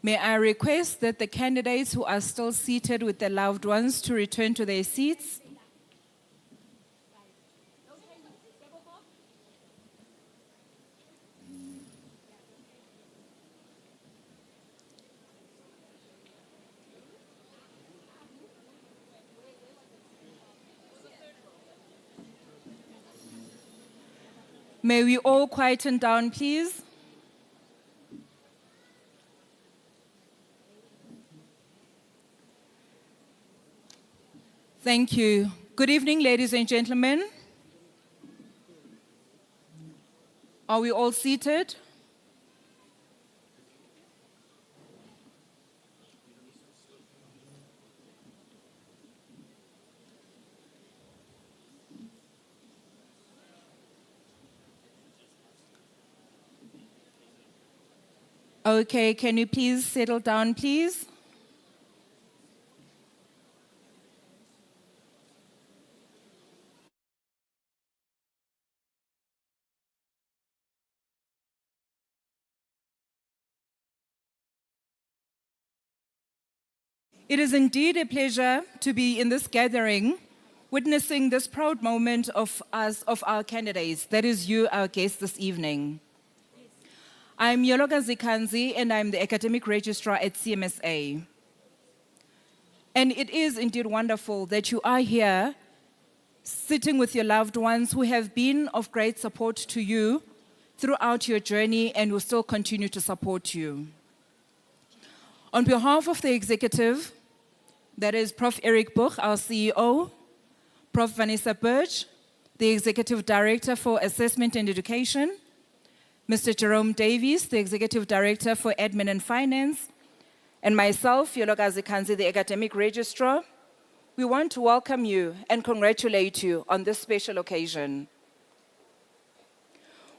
May I request that the candidates who are still seated with their loved ones to return to their seats. May we all quieten down, please? Thank you. Good evening, ladies and gentlemen. Are we all seated? Okay, can you please settle down, please? It is indeed a pleasure to be in this gathering, witnessing this proud moment of our candidates. That is you, our guest this evening. I'm Yologa Zikanzi, and I'm the Academic Registrar at CMSA. And it is indeed wonderful that you are here, sitting with your loved ones who have been of great support to you throughout your journey and will still continue to support you. On behalf of the executive, that is Prof. Eric Buch, our CEO, Prof. Vanessa Birch, the Executive Director for Assessment and Education, Mr. Jerome Davies, the Executive Director for Admin and Finance, and myself, Yologa Zikanzi, the Academic Registrar, we want to welcome you and congratulate you on this special occasion.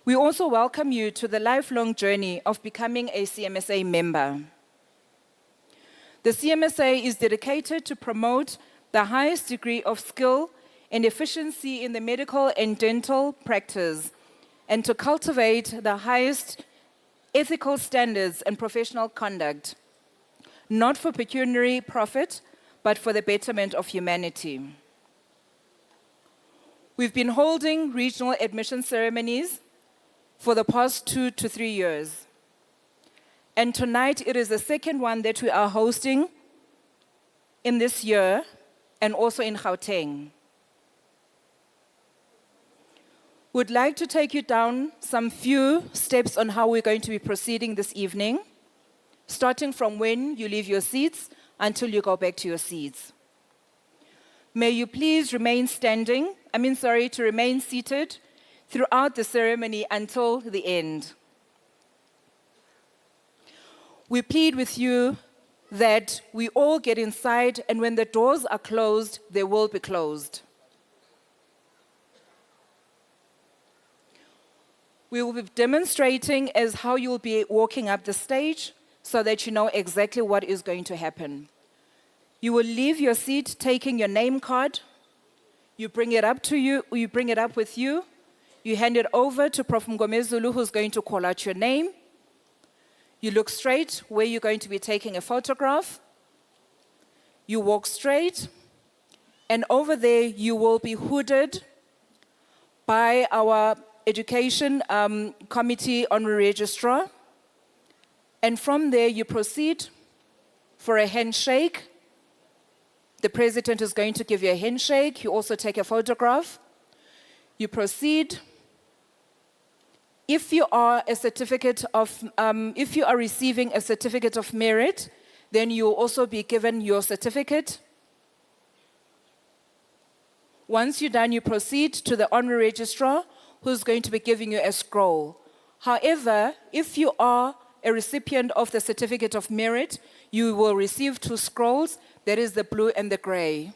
We also welcome you to the lifelong journey of becoming a CMSA member. The CMSA is dedicated to promote the highest degree of skill and efficiency in the medical and dental practice, and to cultivate the highest ethical standards and professional conduct, not for pecuniary profit, but for the betterment of humanity. We've been holding regional admission ceremonies for the past 2 to 3 years. And tonight it is the second one that we are hosting in this year, and also in Gauteng. Would like to take you down some few steps on how we're going to be proceeding this evening, starting from when you leave your seats until you go back to your seats. May you please remain remain seated throughout the ceremony until the end. We plead with you that we all get inside, and when the doors are closed, they will be closed. We will be demonstrating as how you'll be walking up the stage so that you know exactly what is going to happen. You will leave your seat taking your name card. You bring it up with you. You hand it over to Prof. Mgomezulu, who's going to call out your name. You look straight where you're going to be taking a photograph. You walk straight, and over there you will be hooded by our Education Committee Honorary Registrar. And from there you proceed for a handshake. The president is going to give you a handshake. You also take a photograph. You proceed. If you are receiving a certificate of merit, then you will also be given your certificate. Once you're done, you proceed to the honorary registrar, who's going to be giving you a scroll. However, if you are a recipient of the certificate of merit, you will receive 2 scrolls. That is the blue and the gray.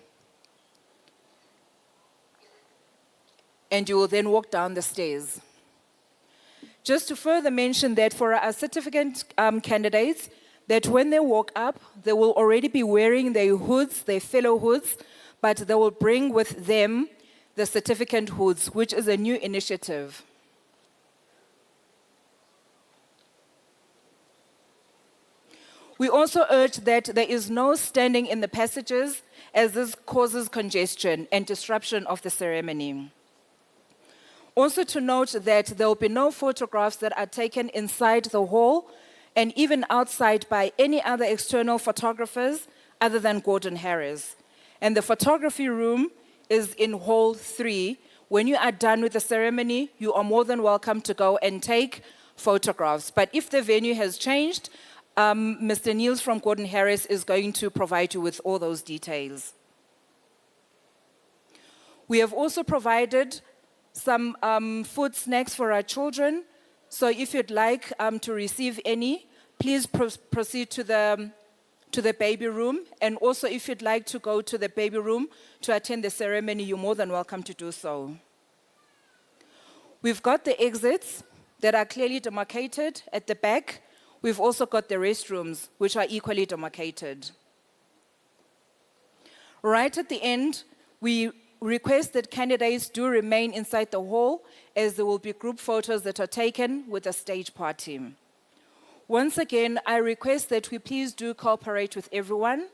And you will then walk down the stairs. Just to further mention that for our certificate candidates, that when they walk up, they will already be wearing their hoods, their fellow hoods, but they will bring with them the certificate hoods, which is a new initiative. We also urge that there is no standing in the passages, as this causes congestion and disruption of the ceremony. Also to note that there will be no photographs that are taken inside the hall and even outside by any other external photographers other than Gordon Harris. And the photography room is in Hall 3. When you are done with the ceremony, you are more than welcome to go and take photographs. But if the venue has changed, Mr. Niels from Gordon Harris is going to provide you with all those details. We have also provided some food snacks for our children. So if you'd like to receive any, please proceed to the baby room. And also if you'd like to go to the baby room to attend the ceremony, you're more than welcome to do so. We've got the exits that are clearly demarcated at the back. We've also got the restrooms, which are equally demarcated. Right at the end, we request that candidates do remain inside the hall, as there will be group photos that are taken with the stage party. Once again, I request that we please do cooperate with everyone,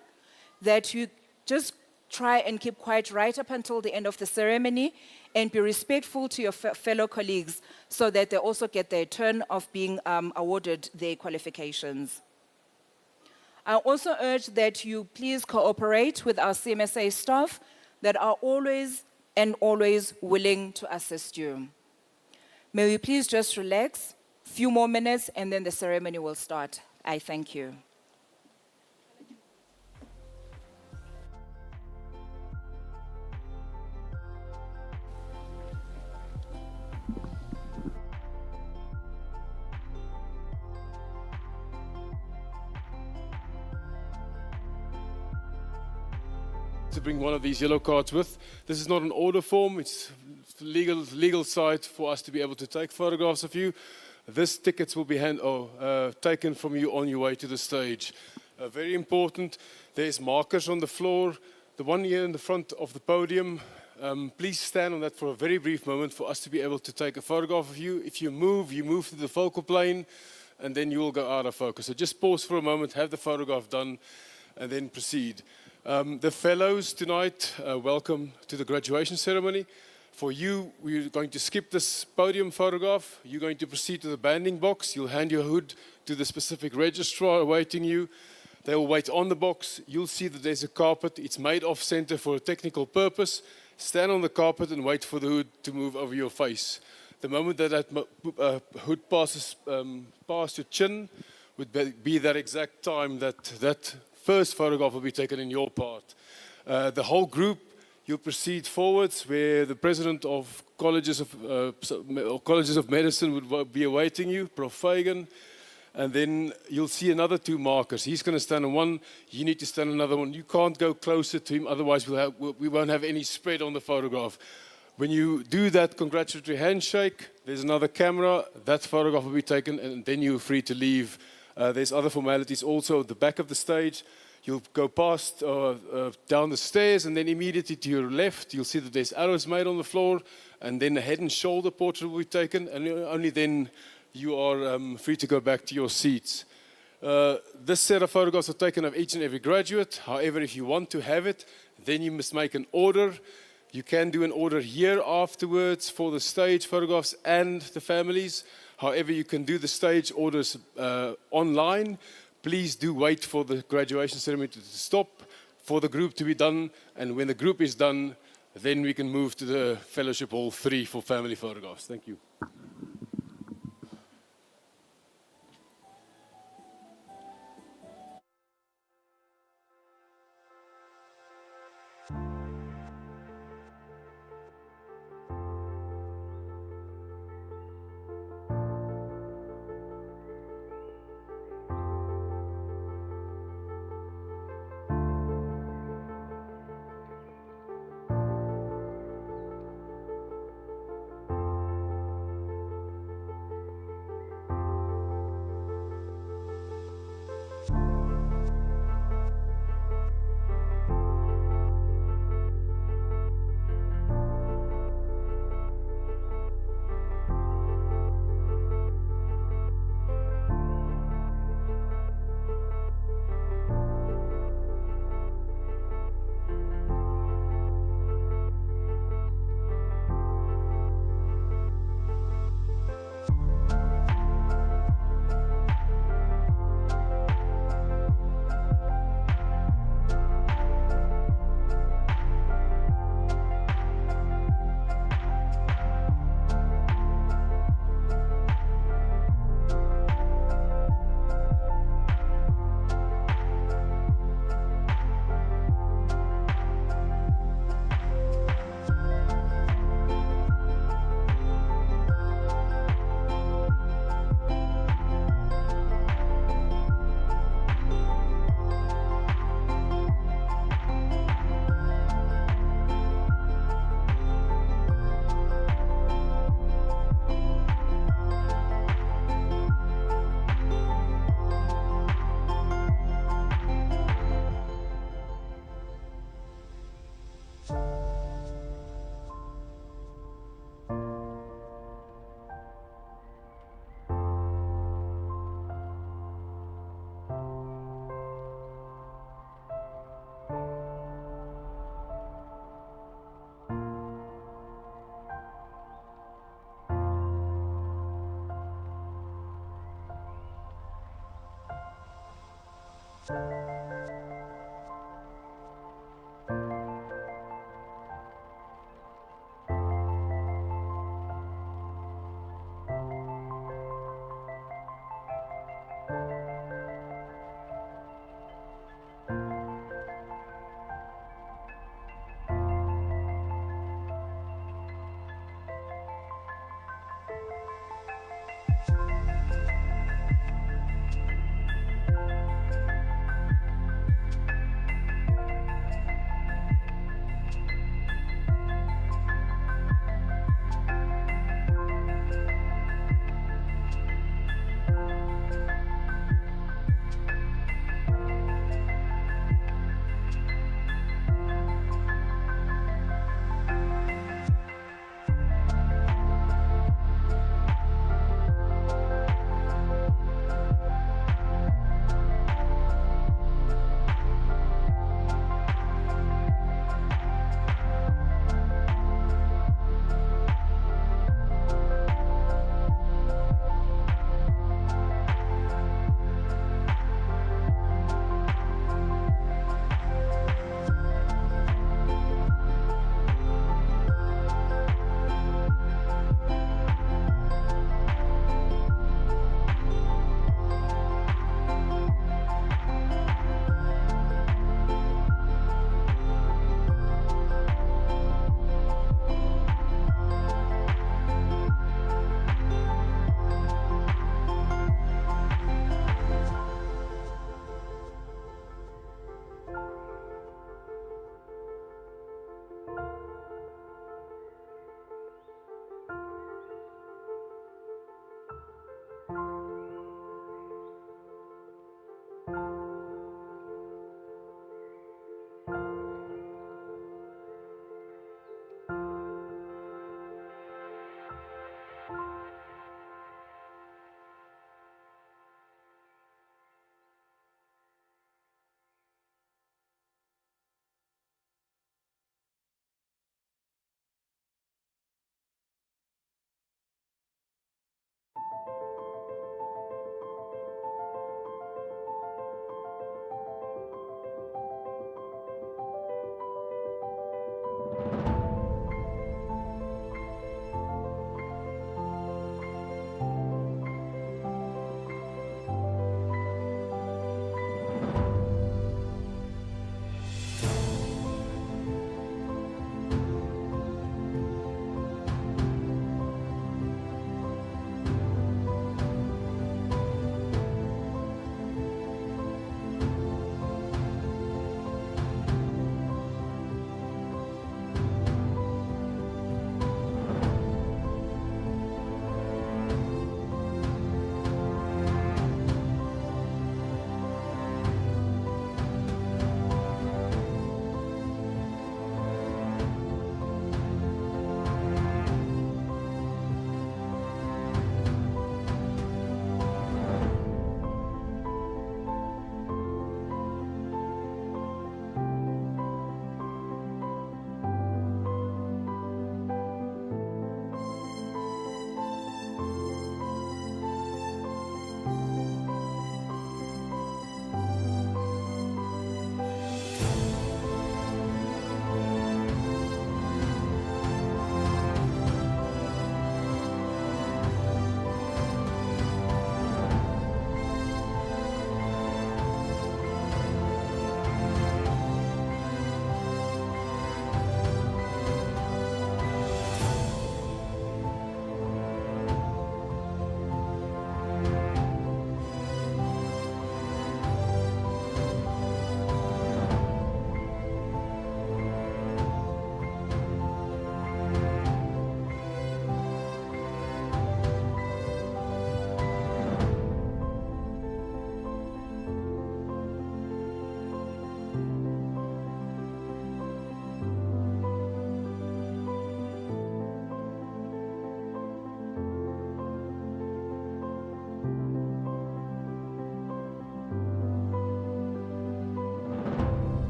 that you just try and keep quiet right up until the end of the ceremony, and be respectful to your fellow colleagues so that they also get their turn of being awarded their qualifications. I also urge that you please cooperate with our CMSA staff that are always willing to assist you. May we please just relax, a few more minutes, and then the ceremony will start. I thank you. To bring one of these yellow cards with. This is not an order form, it's legal side for us to be able to take photographs of you. This tickets will be taken from you on your way to the stage. Very important, there's markers on the floor. The one here in the front of the podium, please stand on that for a very brief moment for us to be able to take a photograph of you. If you move to the focal plane, and then you will go out of focus. So just pause for a moment, have the photograph done, and then proceed. The fellows tonight, welcome to the graduation ceremony. For you, we're going to skip this podium photograph. You're going to proceed to the banding box. You'll hand your hood to the specific registrar awaiting you. They will wait on the box. You'll see that there's a carpet. It's made off center for a technical purpose. Stand on the carpet and wait for the hood to move over your face. The moment that hood passes past your chin would be that exact time that first photograph will be taken in your part. The whole group, you'll proceed forwards where the president of colleges of medicine would be awaiting you, Prof. Fagan. And then you'll see another two markers. He's going to stand on one, you need to stand on another one. You can't go closer to him, otherwise we won't have any spread on the photograph. When you do that congratulatory handshake, there's another camera, that photograph will be taken, and then you're free to leave. There's other formalities also at the back of the stage. You'll go past, down the stairs, and then immediately to your left, you'll see that there's arrows made on the floor, and then a head and shoulder portrait will be taken, and only then you are free to go back to your seats. This set of photographs are taken of each and every graduate. However, if you want to have it, then you must make an order. You can do an order here afterwards for the stage photographs and the families. However, you can do the stage orders online. Please do wait for the graduation ceremony to stop, for the group to be done. And when the group is done, then we can move to the Fellowship Hall 3 for family photographs. Thank you.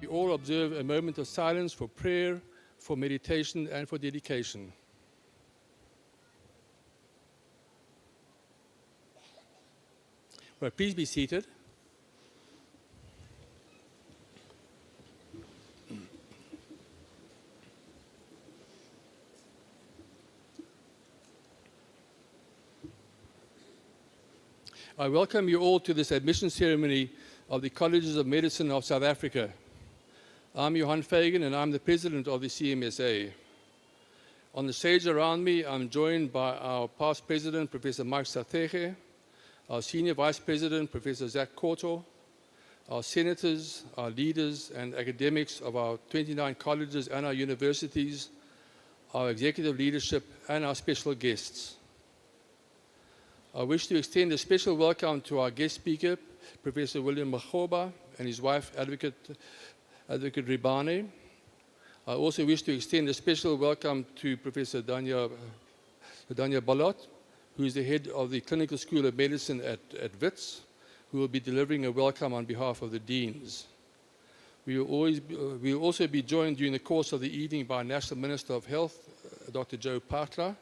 We all observe a moment of silence for prayer, for meditation, and for dedication. Well, please be seated. I welcome you all to this admission ceremony of the Colleges of Medicine of South Africa. I'm Johan Fagan, and I'm the president of the CMSA. On the stage around me, I'm joined by our past president, Professor Mike Sathege, our Senior Vice President, Professor Zach Korto, our senators, our leaders and academics of our 29 colleges and our universities, our executive leadership and our special guests. I wish to extend a special welcome to our guest speaker, Professor William Makgoba, and his wife, Advocate Ribane. I also wish to extend a special welcome to Professor Danya Balot, who is the head of the Clinical School of Medicine at Wits, who will be delivering a welcome on behalf of the deans. We will also be joined during the course of the evening by National Minister of Health, Dr. Joe Patla,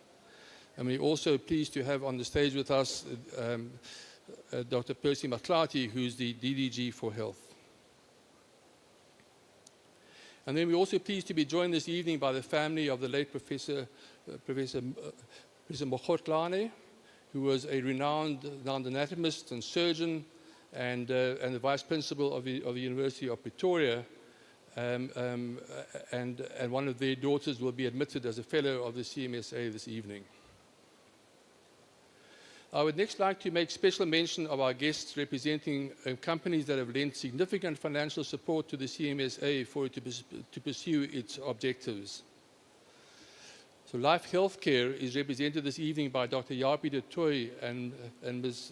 and we're also pleased to have on the stage with us Dr. Percy Matlati, who's the DDG for Health. And then we're also pleased to be joined this evening by the family of the late Professor Mogotlane, who was a renowned anatomist and surgeon and the vice principal of the University of Pretoria. And one of their daughters will be admitted as a fellow of the CMSA this evening. I would next like to make special mention of our guests representing companies that have lent significant financial support to the CMSA for it to pursue its objectives. So Life Healthcare is represented this evening by Dr. Yapi de Toy and Ms.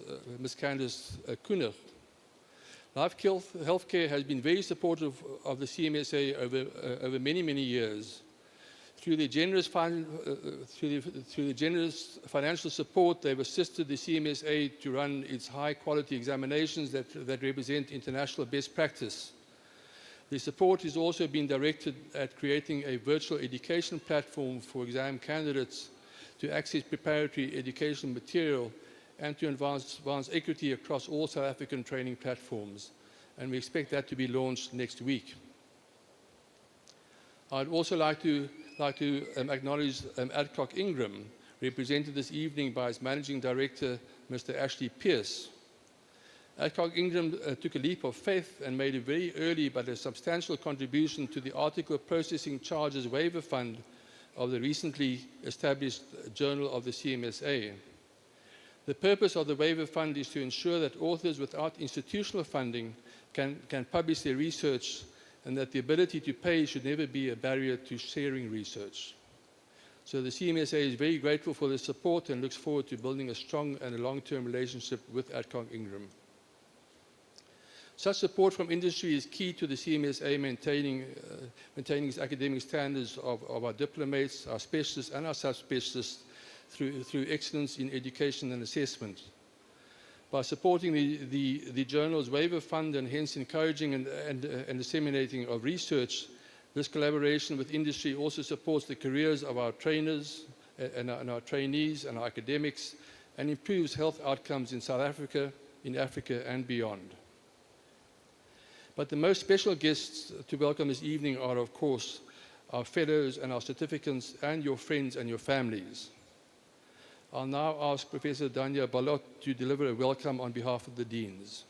Candice Koenig. Life Healthcare has been very supportive of the CMSA over many, many years. Through the generous financial support, they've assisted the CMSA to run its high-quality examinations that represent international best practice. The support has also been directed at creating a virtual education platform for exam candidates to access preparatory education material and to advance equity across all South African training platforms. And we expect that to be launched next week. I'd also like to acknowledge Adcock Ingram, represented this evening by its Managing Director, Mr. Ashley Pierce. Adcock Ingram took a leap of faith and made a very early but a substantial contribution to the Article Processing Charges Waiver Fund of the recently established Journal of the CMSA. The purpose of the waiver fund is to ensure that authors without institutional funding can publish their research, and that the ability to pay should never be a barrier to sharing research. So the CMSA is very grateful for the support and looks forward to building a strong and a long-term relationship with Adcock Ingram. Such support from industry is key to the CMSA maintaining its academic standards of our diplomates, our specialists and our subspecialists through excellence in education and assessment. By supporting the journal's waiver fund and hence encouraging and disseminating of research, this collaboration with industry also supports the careers of our trainers and our trainees and our academics, and improves health outcomes in South Africa, in Africa and beyond. But the most special guests to welcome this evening are, of course, our fellows and our certificates and your friends and your families. I'll now ask Professor Danya Balot to deliver a welcome on behalf of the deans.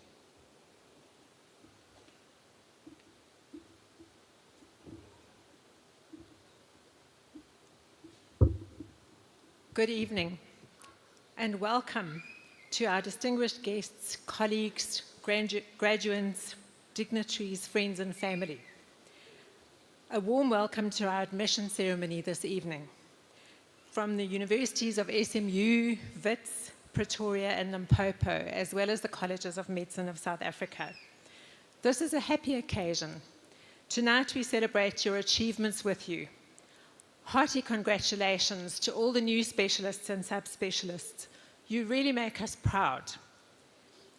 Good evening and welcome to our distinguished guests, colleagues, graduates, dignitaries, friends and family. A warm welcome to our admission ceremony this evening. From the universities of SMU, Wits, Pretoria and Limpopo, as well as the Colleges of Medicine of South Africa. This is a happy occasion. Tonight we celebrate your achievements with you. Hearty congratulations to all the new specialists and subspecialists. You really make us proud.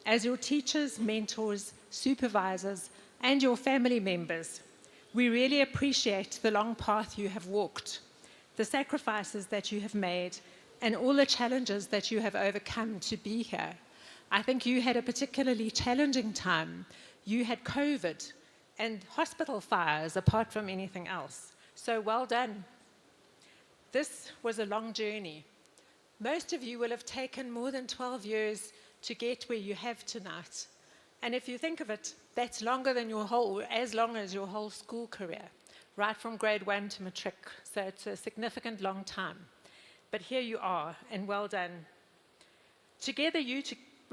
As your teachers, mentors, supervisors, and your family members, we really appreciate the long path you have walked, the sacrifices that you have made, and all the challenges that you have overcome to be here. I think you had a particularly challenging time. You had COVID and hospital fires apart from anything else. So well done. This was a long journey. Most of you will have taken more than 12 years to get where you have tonight. And if you think of it, that's longer than as long as your whole school career, right from grade 1 to matric. So it's a significant long time. But here you are, and well done. Together,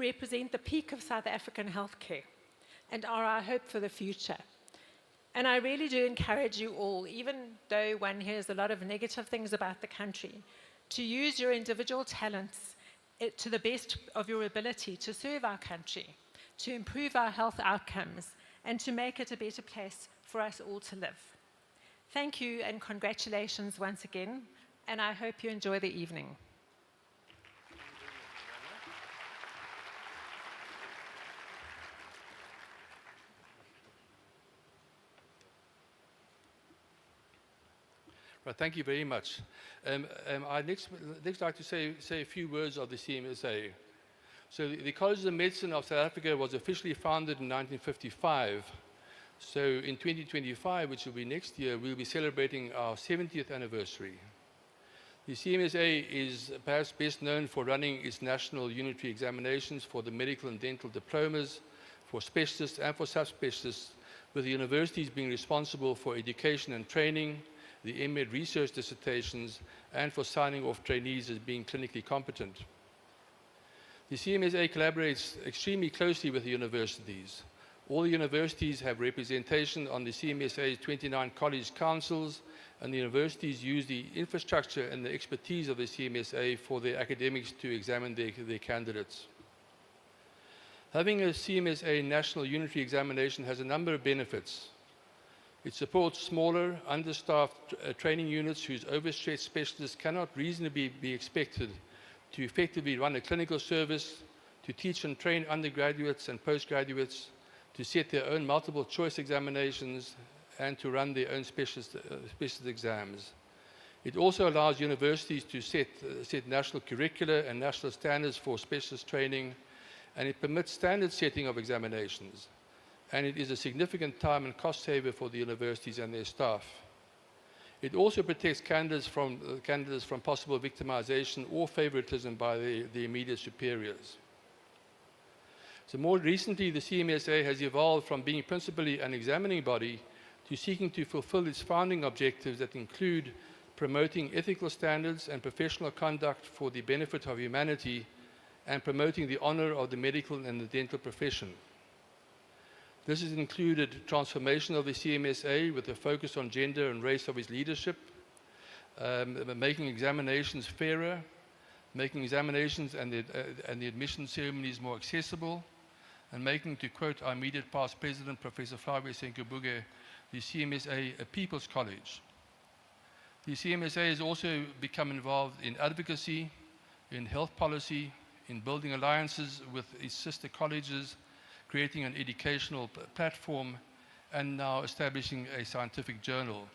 represent the peak of South African healthcare and are our hope for the future. And I really do encourage you all, even though one hears a lot of negative things about the country, to use your individual talents to the best of your ability to serve our country, to improve our health outcomes, and to make it a better place for us all to live. Thank you and congratulations once again, and I hope you enjoy the evening. Right, thank you very much. I'd next like to say a few words of the CMSA. So the College of Medicine of South Africa was officially founded in 1955. So in 2025, which will be next year, we'll be celebrating our 70th anniversary. The CMSA is perhaps best known for running its national unitary examinations for the medical and dental diplomas, for specialists and for subspecialists, with the universities being responsible for education and training, the MEd research dissertations, and for signing off trainees as being clinically competent. The CMSA collaborates extremely closely with the universities. All the universities have representation on the CMSA's 29 college councils, and the universities use the infrastructure and the expertise of the CMSA for their academics to examine their candidates. Having a CMSA national unitary examination has a number of benefits. It supports smaller, understaffed training units whose overstretched specialists cannot reasonably be expected to effectively run a clinical service, to teach and train undergraduates and postgraduates, to set their own multiple choice examinations, and to run their own specialist exams. It also allows universities to set national curricula and national standards for specialist training, and it permits standard setting of examinations. And it is a significant time and cost saver for the universities and their staff. It also protects candidates from possible victimization or favoritism by the immediate superiors. So more recently, the CMSA has evolved from being principally an examining body to seeking to fulfill its founding objectives that include promoting ethical standards and professional conduct for the benefit of humanity and promoting the honor of the medical and the dental profession. This has included transformation of the CMSA with a focus on gender and race of its leadership, making examinations fairer, making examinations and the admission ceremonies more accessible, and making, to quote our immediate past president, Professor Flavia Senkubuge, the CMSA a people's college. The CMSA has also become involved in advocacy, in health policy, in building alliances with its sister colleges, creating an educational platform, and now establishing a scientific journal.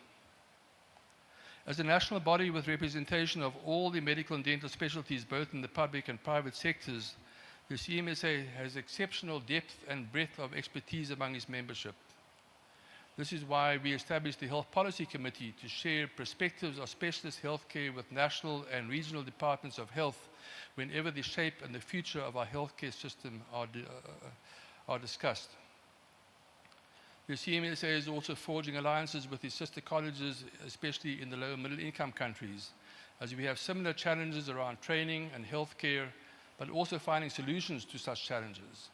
As a national body with representation of all the medical and dental specialties, both in the public and private sectors, the CMSA has exceptional depth and breadth of expertise among its membership. This is why we established the Health Policy Committee to share perspectives of specialist healthcare with national and regional departments of health whenever the shape and the future of our healthcare system are discussed. The CMSA is also forging alliances with its sister colleges, especially in the lower middle income countries, as we have similar challenges around training and healthcare, but also finding solutions to such challenges.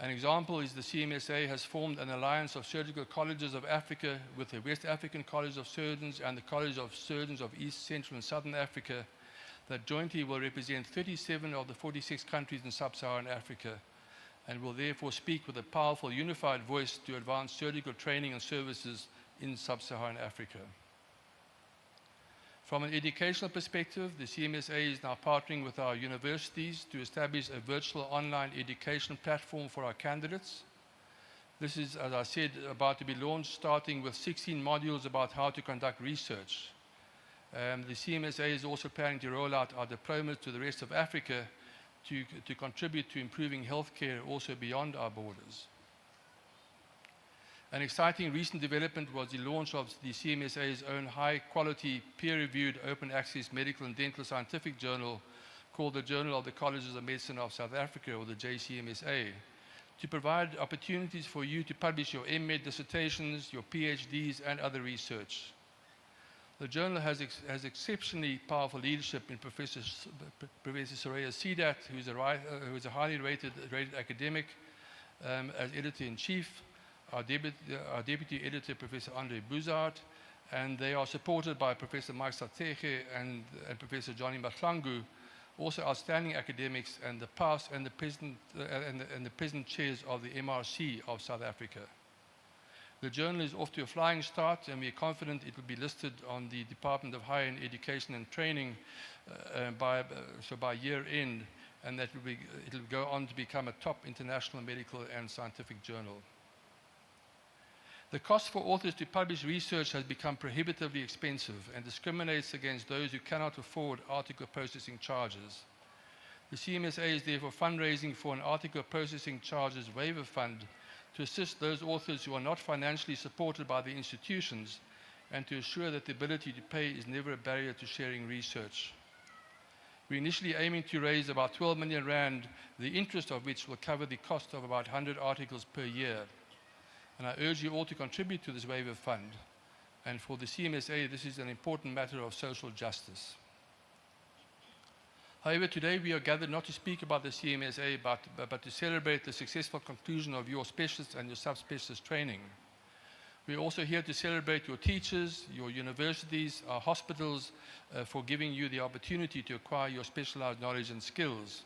An example is the CMSA has formed an alliance of surgical colleges of Africa with the West African College of Surgeons and the College of Surgeons of East, Central and Southern Africa that jointly will represent 37 of the 46 countries in sub-Saharan Africa, and will therefore speak with a powerful unified voice to advance surgical training and services in sub-Saharan Africa. From an educational perspective, the CMSA is now partnering with our universities to establish a virtual online education platform for our candidates. This is, as I said, about to be launched, starting with 16 modules about how to conduct research. The CMSA is also planning to roll out our diplomas to the rest of Africa to contribute to improving healthcare also beyond our borders. An exciting recent development was the launch of the CMSA's own high-quality, peer-reviewed, open-access medical and dental scientific journal called the Journal of the Colleges of Medicine of South Africa, or the JCMSA, to provide opportunities for you to publish your MEd dissertations, your PhDs, and other research. The journal has exceptionally powerful leadership in Professor Soraya Sidat, who is a highly rated academic, as editor-in-chief, our deputy editor, Professor Andre Bouzard, and they are supported by Professor Mike Satege and Professor Johnny Mahlangu, also outstanding academics and the past and the present chairs of the MRC of South Africa. The journal is off to a flying start, and we are confident it will be listed on the Department of Higher Education and Training by year end, and that it will go on to become a top international medical and scientific journal. The cost for authors to publish research has become prohibitively expensive and discriminates against those who cannot afford article processing charges. The CMSA is therefore fundraising for an article processing charges waiver fund to assist those authors who are not financially supported by the institutions and to ensure that the ability to pay is never a barrier to sharing research. We're initially aiming to raise about 12 million rand, the interest of which will cover the cost of about 100 articles per year. And I urge you all to contribute to this waiver fund. And for the CMSA, this is an important matter of social justice. However, today we are gathered not to speak about the CMSA, but to celebrate the successful conclusion of your specialist and your subspecialist training. We are also here to celebrate your teachers, your universities, our hospitals, for giving you the opportunity to acquire your specialized knowledge and skills.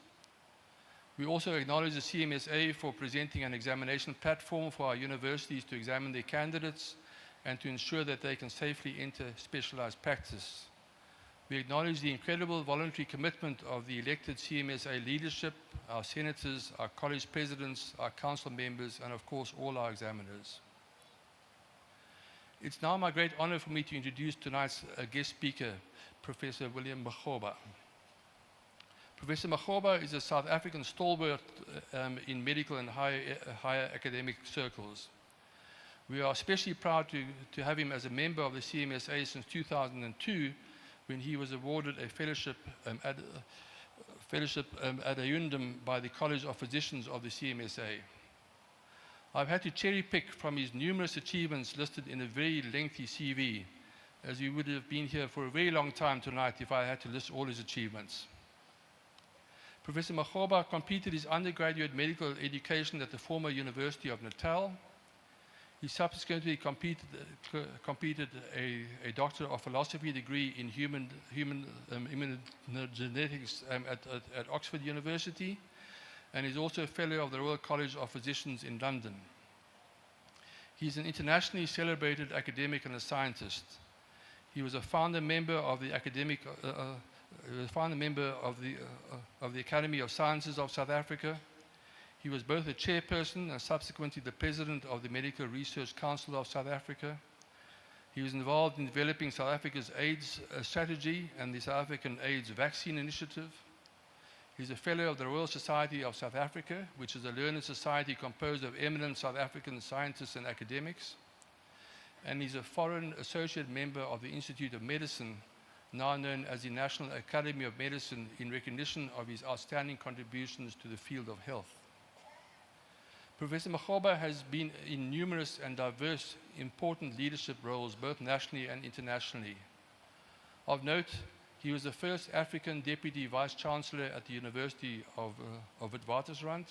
We also acknowledge the CMSA for presenting an examination platform for our universities to examine their candidates and to ensure that they can safely enter specialized practice. We acknowledge the incredible voluntary commitment of the elected CMSA leadership, our senators, our college presidents, our council members, and of course all our examiners. It's now my great honor for me to introduce tonight's guest speaker, Professor William Makgoba. Professor Makgoba is a South African stalwart in medical and higher academic circles. We are especially proud to have him as a member of the CMSA since 2002, when he was awarded a fellowship ad eundem by the College of Physicians of the CMSA. I've had to cherry pick from his numerous achievements listed in a very lengthy CV, as we would have been here for a very long time tonight if I had to list all his achievements. Professor Makgoba completed his undergraduate medical education at the former University of Natal. He subsequently completed a Doctor of Philosophy degree in human immunogenetics at Oxford University, and is also a Fellow of the Royal College of Physicians in London. He's an internationally celebrated academic and a scientist. He was a founder member of the Academy of Sciences of South Africa. He was both a chairperson and subsequently the president of the Medical Research Council of South Africa. He was involved in developing South Africa's AIDS strategy and the South African AIDS vaccine initiative. He's a fellow of the Royal Society of South Africa, which is a learned society composed of eminent South African scientists and academics. And he's a foreign associate member of the Institute of Medicine, now known as the National Academy of Medicine, in recognition of his outstanding contributions to the field of health. Professor Makgoba has been in numerous and diverse important leadership roles, both nationally and internationally. Of note, he was the first African Deputy Vice-Chancellor at the University of Witwatersrand.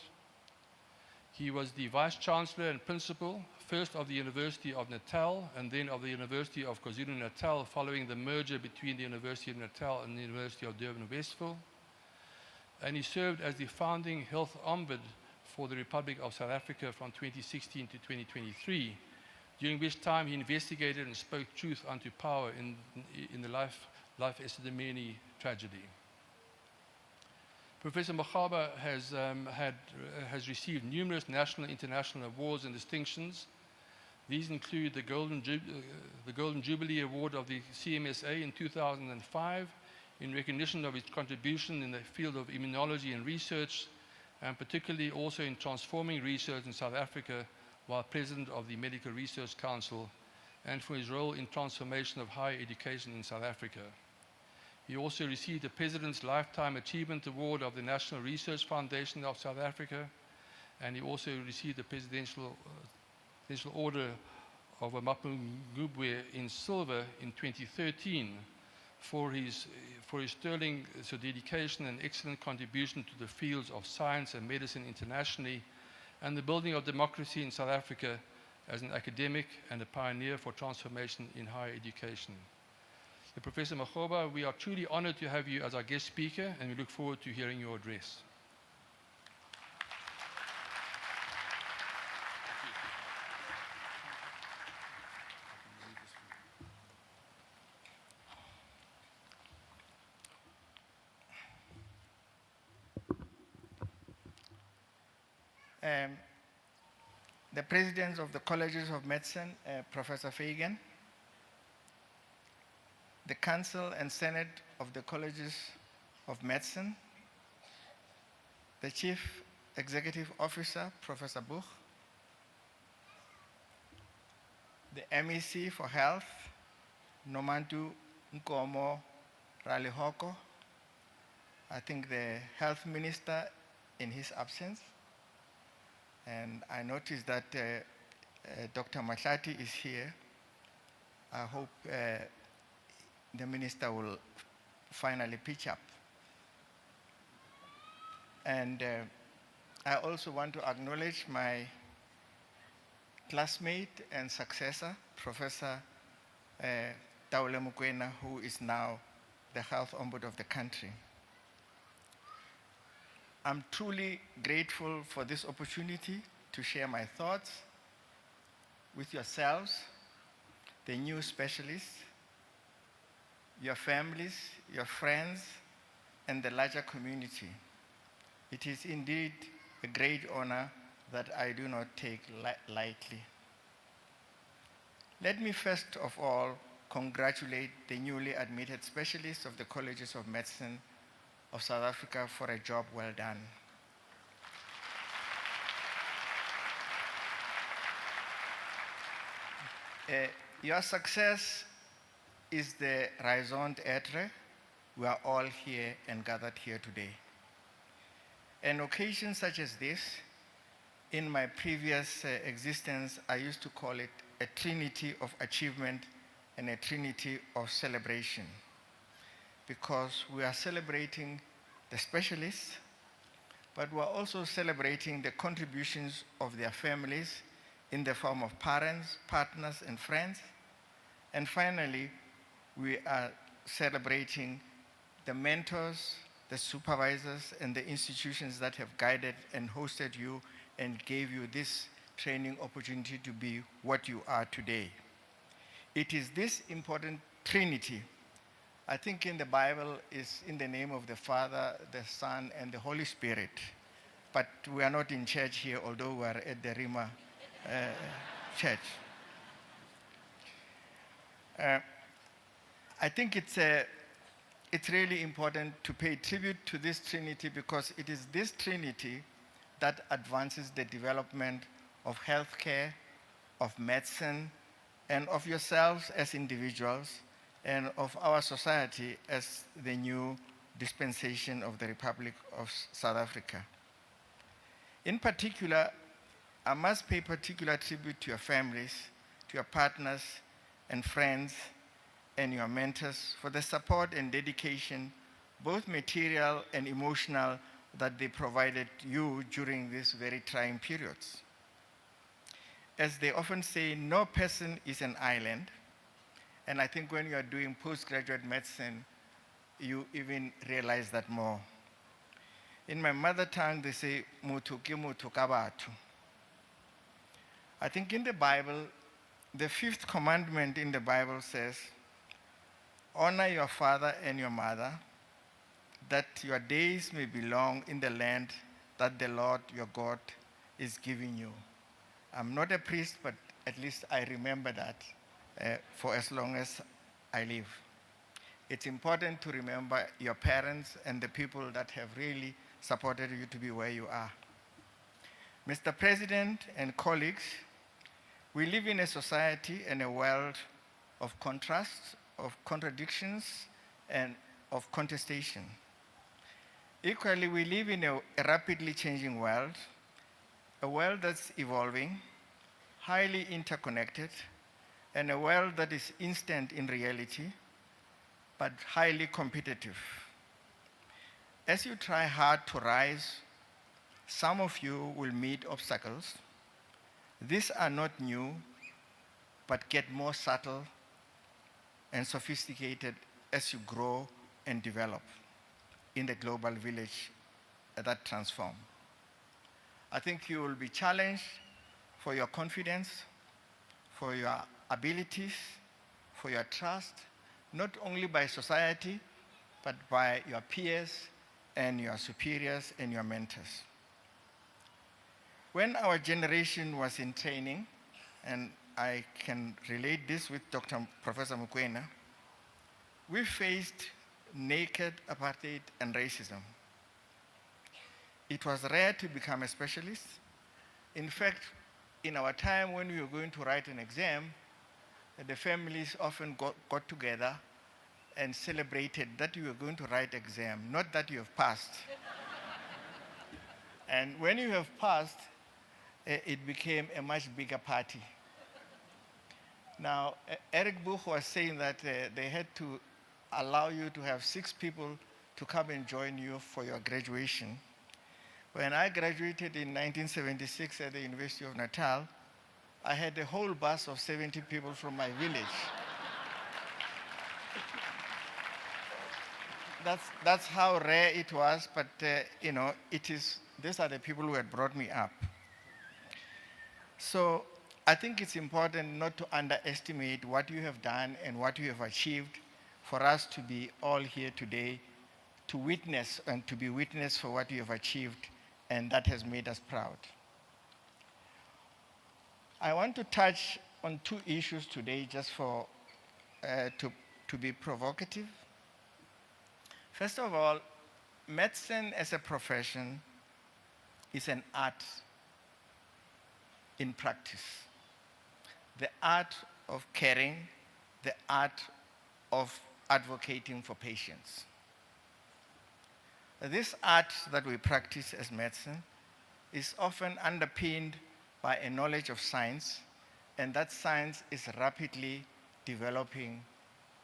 He was the Vice-Chancellor and Principal, first of the University of Natal and then of the University of KwaZulu-Natal, following the merger between the University of Natal and the University of Durban-Westville. And he served as the founding Health Ombud for the Republic of South Africa from 2016 to 2023, during which time he investigated and spoke truth unto power in the Life Esidimeni tragedy. Professor Makgoba has received numerous national and international awards and distinctions. These include the Golden Jubilee Award of the CMSA in 2005 in recognition of his contribution in the field of immunology and research, and particularly also in transforming research in South Africa while president of the Medical Research Council, and for his role in transformation of higher education in South Africa. He also received the President's Lifetime Achievement Award of the National Research Foundation of South Africa, and he also received the Presidential Order of Mapungubwe in silver in 2013 for his sterling dedication and excellent contribution to the fields of science and medicine internationally, and the building of democracy in South Africa as an academic and a pioneer for transformation in higher education. Professor Makgoba, we are truly honored to have you as our guest speaker, and we look forward to hearing your address. The presidents of the colleges of medicine, Professor Fagan, the council and senate of the colleges of medicine, the chief executive officer, Professor Buch, the MEC for health, Nomantu Nkomo Ralihoko, I think the health minister in his absence. And I noticed that Dr. Mahlati is here. I hope the minister will finally pitch up. And I also want to acknowledge my classmate and successor, Professor Taule Mokoena, who is now the Health Ombudsman of the country. I'm truly grateful for this opportunity to share my thoughts with yourselves, the new specialists, your families, your friends, and the larger community. It is indeed a great honor that I do not take lightly. Let me first of all congratulate the newly admitted specialists of the Colleges of Medicine of South Africa for a job well done. Your success is the raison d'etre. We are all here and gathered here today. An occasion such as this, in my previous existence, I used to call it a trinity of achievement and a trinity of celebration, because we are celebrating the specialists, but we are also celebrating the contributions of their families in the form of parents, partners, and friends. And finally, we are celebrating the mentors, the supervisors, and the institutions that have guided and hosted you and gave you this training opportunity to be what you are today. It is this important trinity, I think in the Bible is in the name of the Father, the Son, and the Holy Spirit. But we are not in church here, although we are at the Rima church. I think it's really important to pay tribute to this trinity, because it is this trinity that advances the development of healthcare, of medicine, and of yourselves as individuals, and of our society as the new dispensation of the Republic of South Africa. In particular, I must pay particular tribute to your families, to your partners and friends, and your mentors for the support and dedication, both material and emotional, that they provided you during these very trying periods. As they often say, no person is an island. And I think when you are doing postgraduate medicine, you even realize that more. In my mother tongue, they say, "Mutu ki mutu ka batho." I think in the Bible, the 5th commandment in the Bible says, honor your father and your mother, that your days may be long in the land that the Lord your God is giving you. I'm not a priest, but at least I remember that for as long as I live. It's important to remember your parents and the people that have really supported you to be where you are. Mr. President and colleagues, we live in a society and a world of contrasts, of contradictions, and of contestation. Equally, we live in a rapidly changing world, a world that's evolving, highly interconnected, and a world that is instant in reality, but highly competitive. As you try hard to rise, some of you will meet obstacles. These are not new, but get more subtle and sophisticated as you grow and develop in the global village that transforms. I think you will be challenged for your confidence, for your abilities, for your trust, not only by society, but by your peers and your superiors and your mentors. When our generation was in training, and I can relate this with Professor Mokoena, we faced naked apartheid and racism. It was rare to become a specialist. In fact, in our time when we were going to write an exam, the families often got together and celebrated that you were going to write exam, not that you have passed. And when you have passed, it became a much bigger party. Now, Eric Buch was saying that they had to allow you to have 6 people to come and join you for your graduation. When I graduated in 1976 at the University of Natal, I had a whole bus of 70 people from my village. That's how rare it was, but these are the people who had brought me up. So I think it's important not to underestimate what you have done and what you have achieved for us to be all here today to witness and to be witness for what you have achieved, and that has made us proud. I want to touch on 2 issues today just for to be provocative. First of all, medicine as a profession is an art in practice. The art of caring, the art of advocating for patients. This art that we practice as medicine is often underpinned by a knowledge of science, and that science is rapidly developing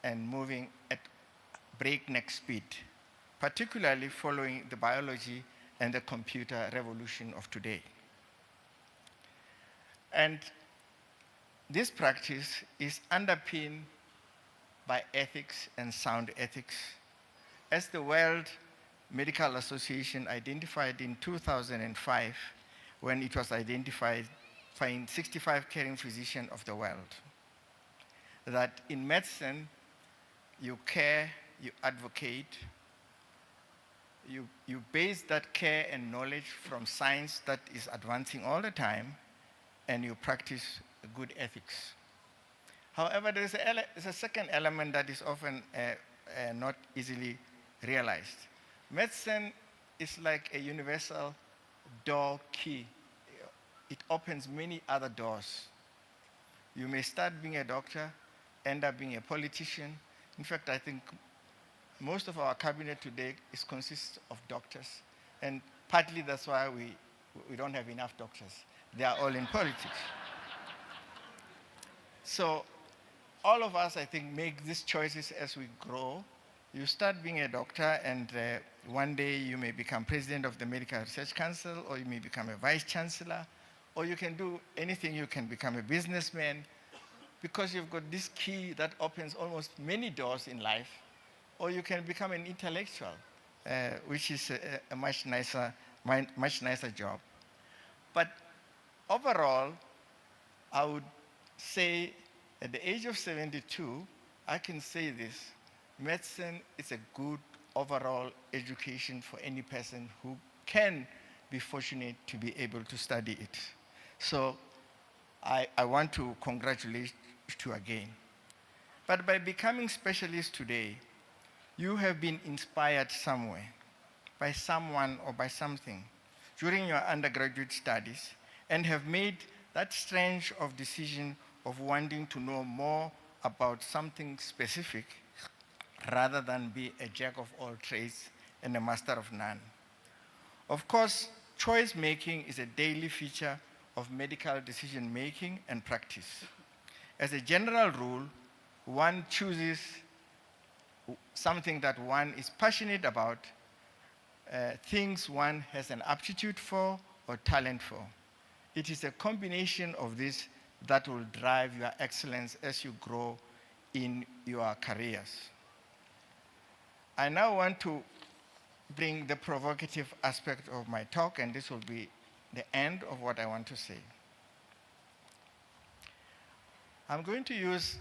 and moving at breakneck speed, particularly following the biology and the computer revolution of today. And this practice is underpinned by ethics and sound ethics. As the World Medical Association identified in 2005, when it was identifying 65 caring physicians of the world, that in medicine, you care, you advocate, you base that care and knowledge from science that is advancing all the time, and you practice good ethics. However, there's a second element that is often not easily realized. Medicine is like a universal door key. It opens many other doors. You may start being a doctor, end up being a politician. In fact, I think most of our cabinet today consists of doctors, and partly that's why we don't have enough doctors. They are all in politics. So all of us, I think, make these choices as we grow. You start being a doctor, and one day you may become president of the Medical Research Council, or you may become a vice chancellor, or you can do anything. You can become a businessman, because you've got this key that opens almost many doors in life, or you can become an intellectual, which is a much nicer job. But overall, I would say at the age of 72, I can say this: medicine is a good overall education for any person who can be fortunate to be able to study it. So I want to congratulate you again. But by becoming specialists today, you have been inspired somewhere, by someone or by something, during your undergraduate studies, and have made that strange of decision of wanting to know more about something specific rather than be a jack of all trades and a master of none. Of course, choice making is a daily feature of medical decision making and practice. As a general rule, one chooses something that one is passionate about, things one has an aptitude for or talent for. It is a combination of this that will drive your excellence as you grow in your careers. I now want to bring the provocative aspect of my talk, and this will be the end of what I want to say. I'm going to use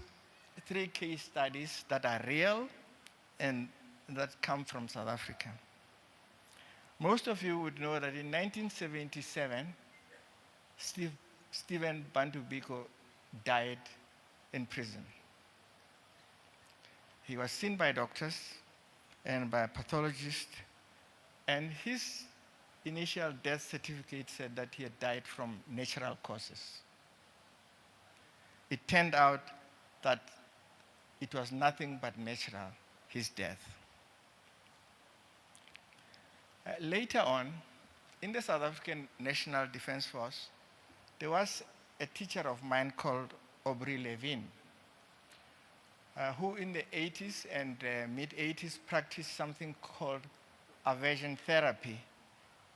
3 case studies that are real and that come from South Africa. Most of you would know that in 1977, Stephen Bantu Biko died in prison. He was seen by doctors and by a pathologist, and his initial death certificate said that he had died from natural causes. It turned out that it was nothing but natural, his death. Later on, in the South African National Defense Force, there was a teacher of mine called Aubrey Levin, who in the 80s and mid-80s practiced something called aversion therapy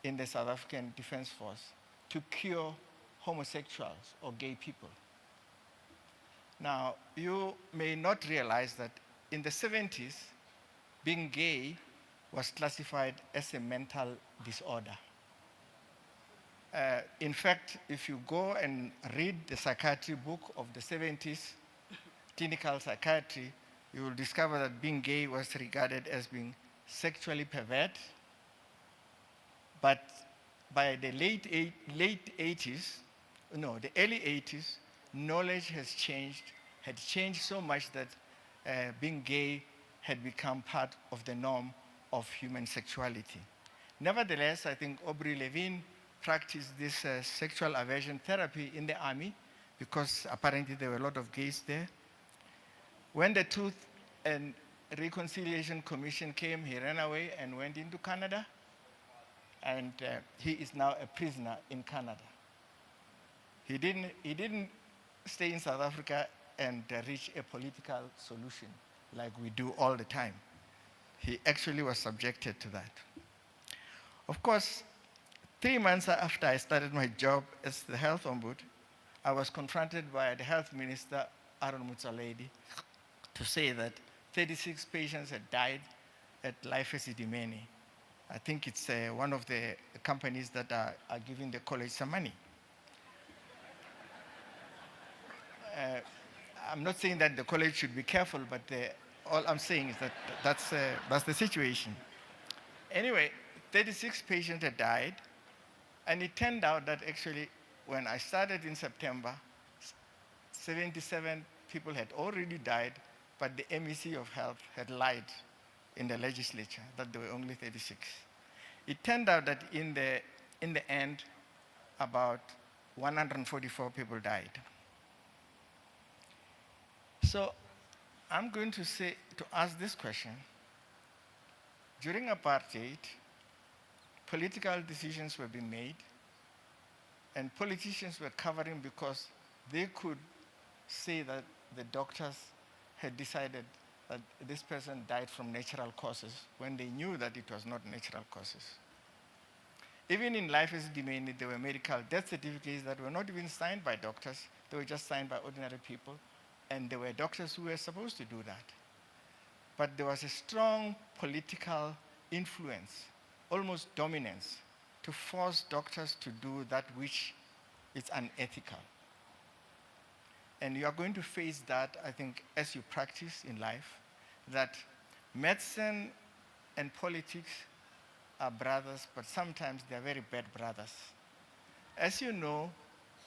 in the South African Defense Force to cure homosexuals or gay people. Now, you may not realize that in the 70s, being gay was classified as a mental disorder. In fact, if you go and read the psychiatry book of the 70s, clinical psychiatry, you will discover that being gay was regarded as being sexually perverted. But by the the early 80s, knowledge had changed so much that being gay had become part of the norm of human sexuality. Nevertheless, I think Aubrey Levin practiced this sexual aversion therapy in the army because apparently there were a lot of gays there. When the Truth and Reconciliation Commission came, he ran away and went into Canada, and he is now a prisoner in Canada. He didn't stay in South Africa and reach a political solution like we do all the time. He actually was subjected to that. Of course, 3 months after I started my job as the health ombud, I was confronted by the health minister, Aaron Motsoaledi, to say that 36 patients had died at Life Esidimeni. I think it's one of the companies that are giving the college some money. I'm not saying that the college should be careful, but all I'm saying is that that's the situation. Anyway, 36 patients had died, and it turned out that actually when I started in September, 77 people had already died, but the MEC of Health had lied in the legislature that there were only 36. It turned out that in the end, about 144 people died. So I'm going to ask this question. During apartheid, political decisions were being made, and politicians were covering because they could say that the doctors had decided that this person died from natural causes when they knew that it was not natural causes. Even in Life Esidimeni, there were medical death certificates that were not even signed by doctors, they were just signed by ordinary people, and there were doctors who were supposed to do that. But there was a strong political influence, almost dominance, to force doctors to do that which is unethical. And you are going to face that, I think, as you practice in life, that medicine and politics are brothers, but sometimes they are very bad brothers. As you know,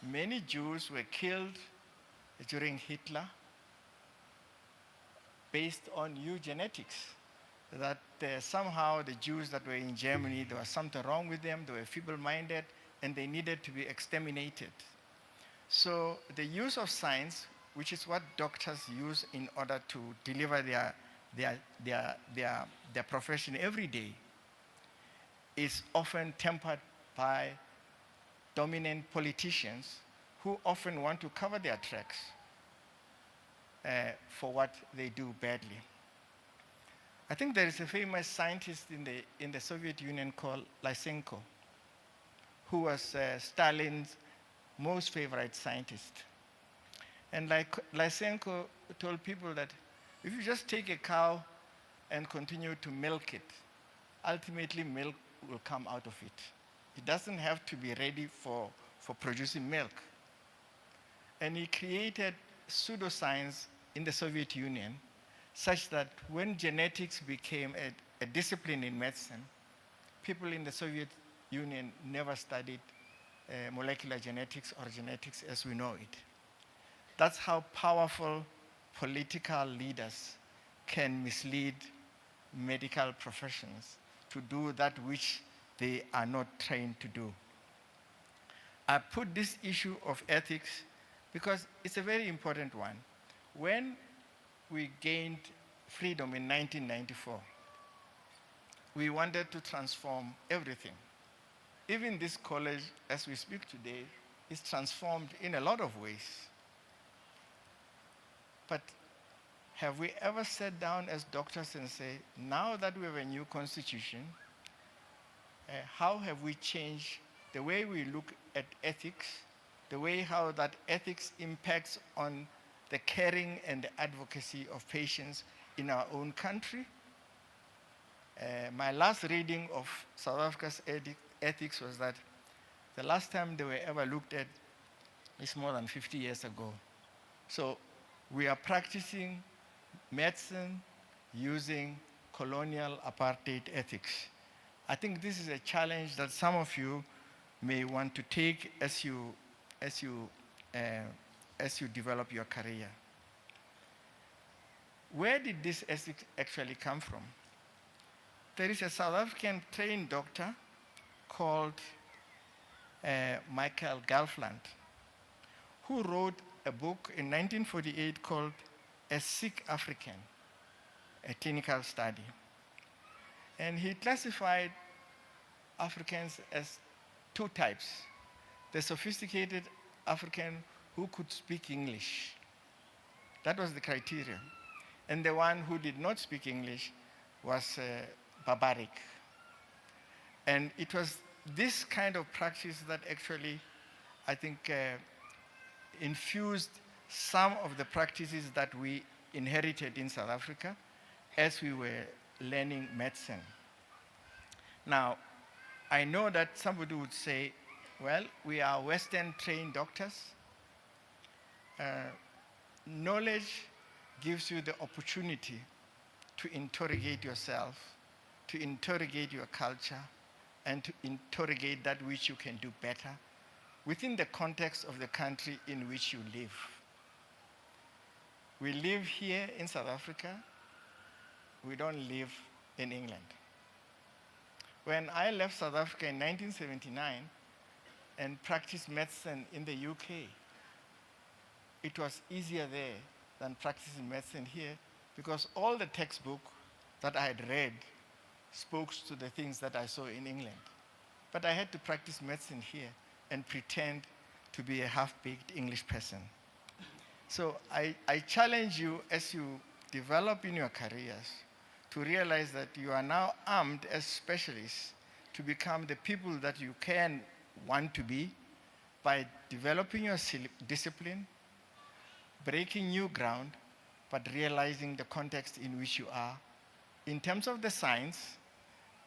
many Jews were killed during Hitler based on eugenetics, that somehow the Jews that were in Germany, there was something wrong with them, they were feeble-minded, and they needed to be exterminated. So the use of science, which is what doctors use in order to deliver their profession every day, is often tempered by dominant politicians who often want to cover their tracks. for what they do badly. I think there is a famous scientist in the Soviet Union called Lysenko, who was Stalin's most favorite scientist. And like Lysenko told people that if you just take a cow and continue to milk it, ultimately milk will come out of it. It doesn't have to be ready for producing milk. And he created pseudoscience in the Soviet Union such that when genetics became a discipline in medicine, people in the Soviet Union never studied molecular genetics or genetics as we know it. That's how powerful political leaders can mislead medical professions to do that which they are not trained to do. I put this issue of ethics because it's a very important one. When we gained freedom in 1994, we wanted to transform everything. Even this college, as we speak today, is transformed in a lot of ways. But have we ever sat down as doctors and say, now that we have a new constitution, how have we changed the way we look at ethics, the way how that ethics impacts on the caring and the advocacy of patients in our own country? My last reading of South Africa's ethics was that the last time they were ever looked at is more than 50 years ago. So we are practicing medicine using colonial apartheid ethics. I think this is a challenge that some of you may want to take as you develop your career. Where did this ethics actually come from? There is a South African trained doctor called Michael Gelfland, who wrote a book in 1948 called A Sick African, a clinical study. And he classified Africans as two types: the sophisticated African who could speak English. That was the criteria. And the one who did not speak English was barbaric. And it was this kind of practice that actually, I think, infused some of the practices that we inherited in South Africa as we were learning medicine. Now, I know that somebody would say, well, we are Western trained doctors. Knowledge gives you the opportunity to interrogate yourself, to interrogate your culture, and to interrogate that which you can do better within the context of the country in which you live. We live here in South Africa. We don't live in England. When I left South Africa in 1979 and practiced medicine in the UK, it was easier there than practicing medicine here because all the textbook that I had read spoke to the things that I saw in England. But I had to practice medicine here and pretend to be a half-baked English person. So I challenge you as you develop in your careers to realize that you are now armed as specialists to become the people that you can want to be by developing your discipline, breaking new ground, but realizing the context in which you are in terms of the science,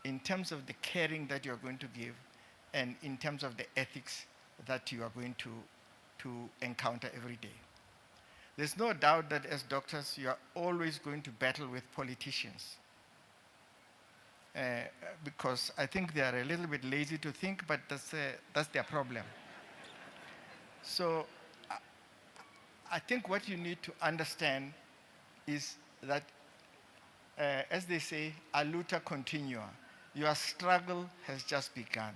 in terms of the caring that you're going to give, and in terms of the ethics that you are going to encounter every day. There's no doubt that as doctors, you are always going to battle with politicians because I think they are a little bit lazy to think, but that's their problem. So I think what you need to understand is that, as they say, a luta continua. Your struggle has just begun.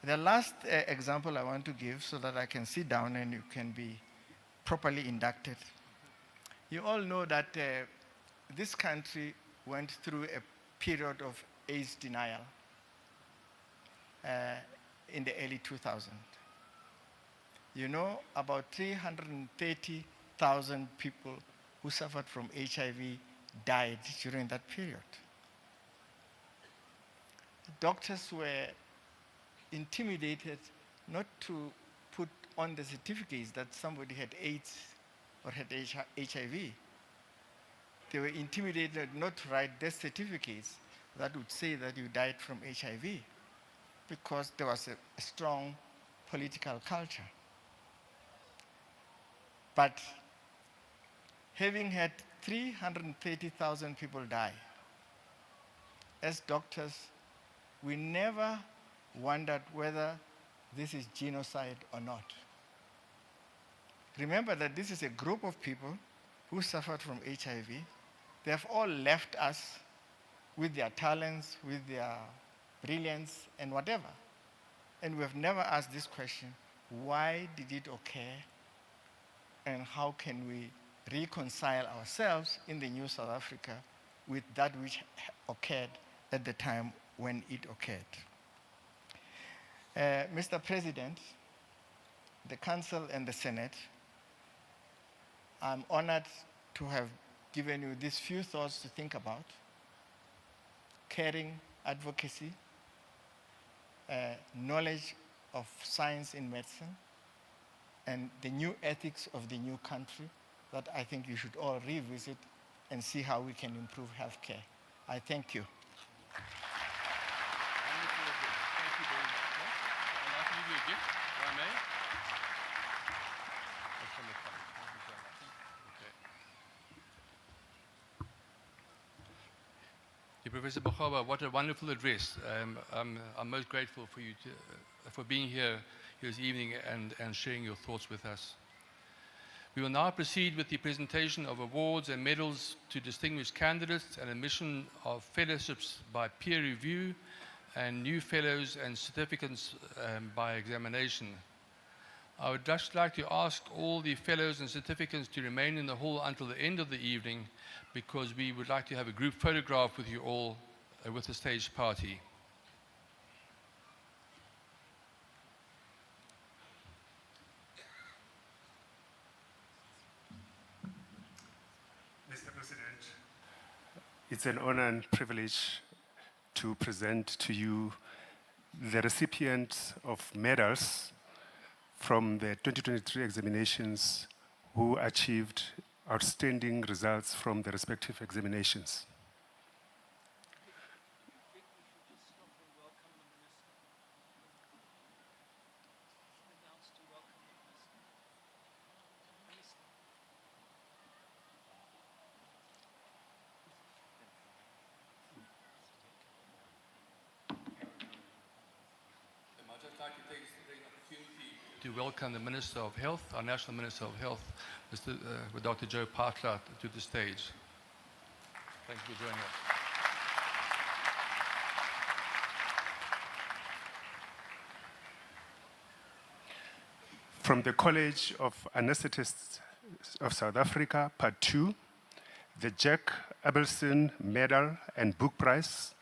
The last example I want to give so that I can sit down and you can be properly inducted. You all know that this country went through a period of AIDS denial in the early 2000s. You know, about 330 100,000 people who suffered from HIV died during that period. Doctors were intimidated not to put on the certificates that somebody had AIDS or had HIV. They were intimidated not to write death certificates that would say that you died from HIV, because there was a strong political culture. But having had 330,000 people die, as doctors, we never wondered whether this is genocide or not. Remember that this is a group of people who suffered from HIV. They have all left us with their talents, with their brilliance, and whatever. And we have never asked this question: why did it occur? And how can we reconcile ourselves in the new South Africa with that which occurred at the time when it occurred? Mr. President, the Council and the Senate, I'm honored to have given you these few thoughts to think about: caring advocacy, knowledge of science in medicine, and the new ethics of the new country that I think you should all revisit and see how we can improve healthcare. I thank you. Thank you very much. I'd like to give you a gift, if I may. That's from the college. Thank you so much. Okay. Yeah, Professor Bachaba, what a wonderful address. I'm most grateful for you for being here this evening and sharing your thoughts with us. We will now proceed with the presentation of awards and medals to distinguished candidates and admission of fellowships by peer review and new fellows and certificates by examination. I would just like to ask all the fellows and certificates to remain in the hall until the end of the evening, because we would like to have a group photograph with you all with the stage party. Mr. President, it's an honor and privilege to present to you the recipients of medals from the 2023 examinations who achieved outstanding results from the respective examinations. To welcome the Minister of Health, our National Minister of Health, Dr. Joe Partler, to the stage. Thank you for joining us. From the College of Anaesthetists of South Africa, Part 2, the Jack Abelson Medal and Book Prize,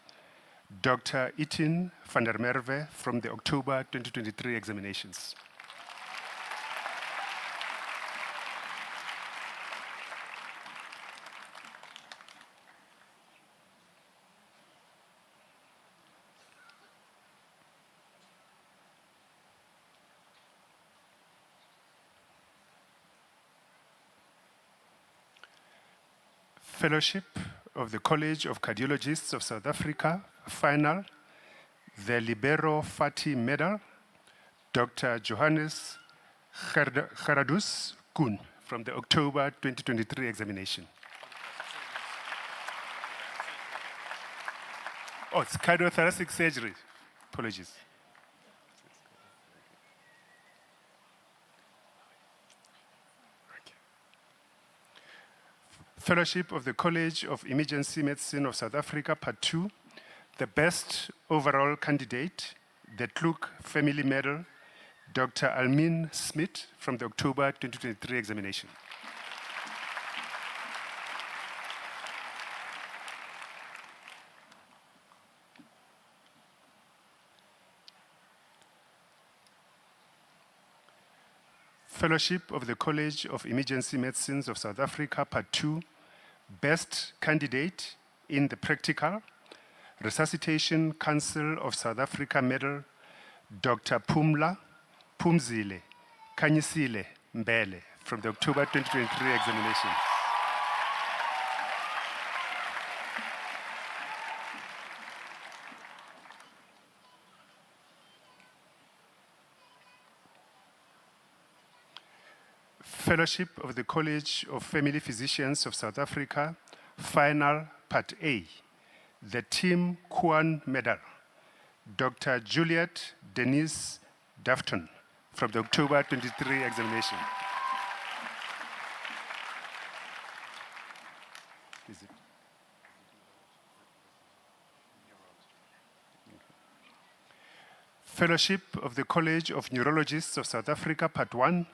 Dr. Etienne van der Merwe from the October 2023 examinations. Fellowship of the College of Cardiologists of South Africa, final, the Libero Fati Medal, Dr. Johannes Gerardus Koen from the October 2023 examination. Oh, it's cardiothoracic surgery. Apologies. Fellowship of the College of Emergency Medicine of South Africa, Part 2, the best overall candidate, the Kluk Family Medal, Dr. Almin Smith from the October 2023 examination. Fellowship of the College of Emergency Medicines of South Africa, Part 2, Best Candidate in the Practical, Resuscitation Council of South Africa Medal, Dr. Phumzile Khanyisile Mbele from the October 2023 examination. Fellowship of the College of Family Physicians of South Africa, Final Part A, the Tim Kwan Medal, Dr. Juliet Denise Dafton from the October 23 examination. Fellowship of the College of Neurologists of South Africa, Part 1,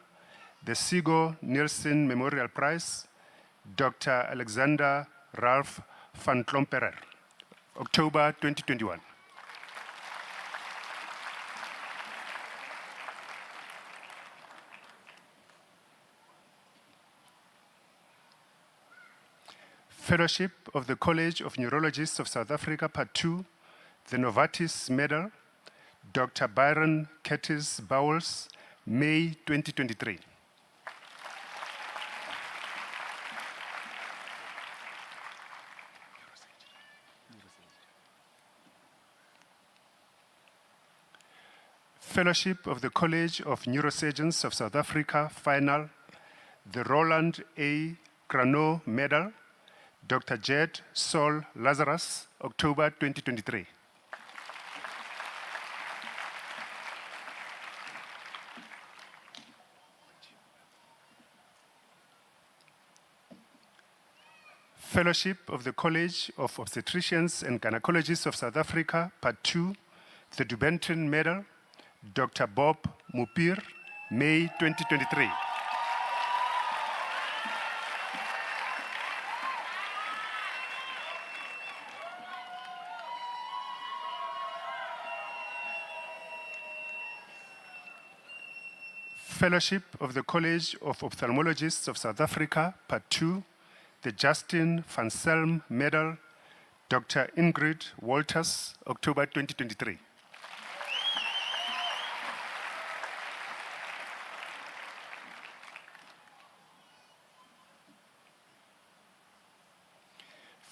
the Sigo Nielsen Memorial Prize, Dr. Alexander Ralph van Klomperer, October 2021. Fellowship of the College of Neurologists of South Africa, Part 2, the Novartis Medal, Dr. Byron Curtis Bowles, May 2023. Fellowship of the College of Neurosurgeons of South Africa, Final, the Roland A. Crano Medal, Dr. Jed Sol Lazarus, October 2023. Fellowship of the College of Obstetricians and Gynecologists of South Africa, Part 2, the Dubenton Medal, Dr. Bob Mupir, May 2023. Fellowship of the College of Ophthalmologists of South Africa, Part 2, the Justin van Selm Medal, Dr. Ingrid Walters, October 2023.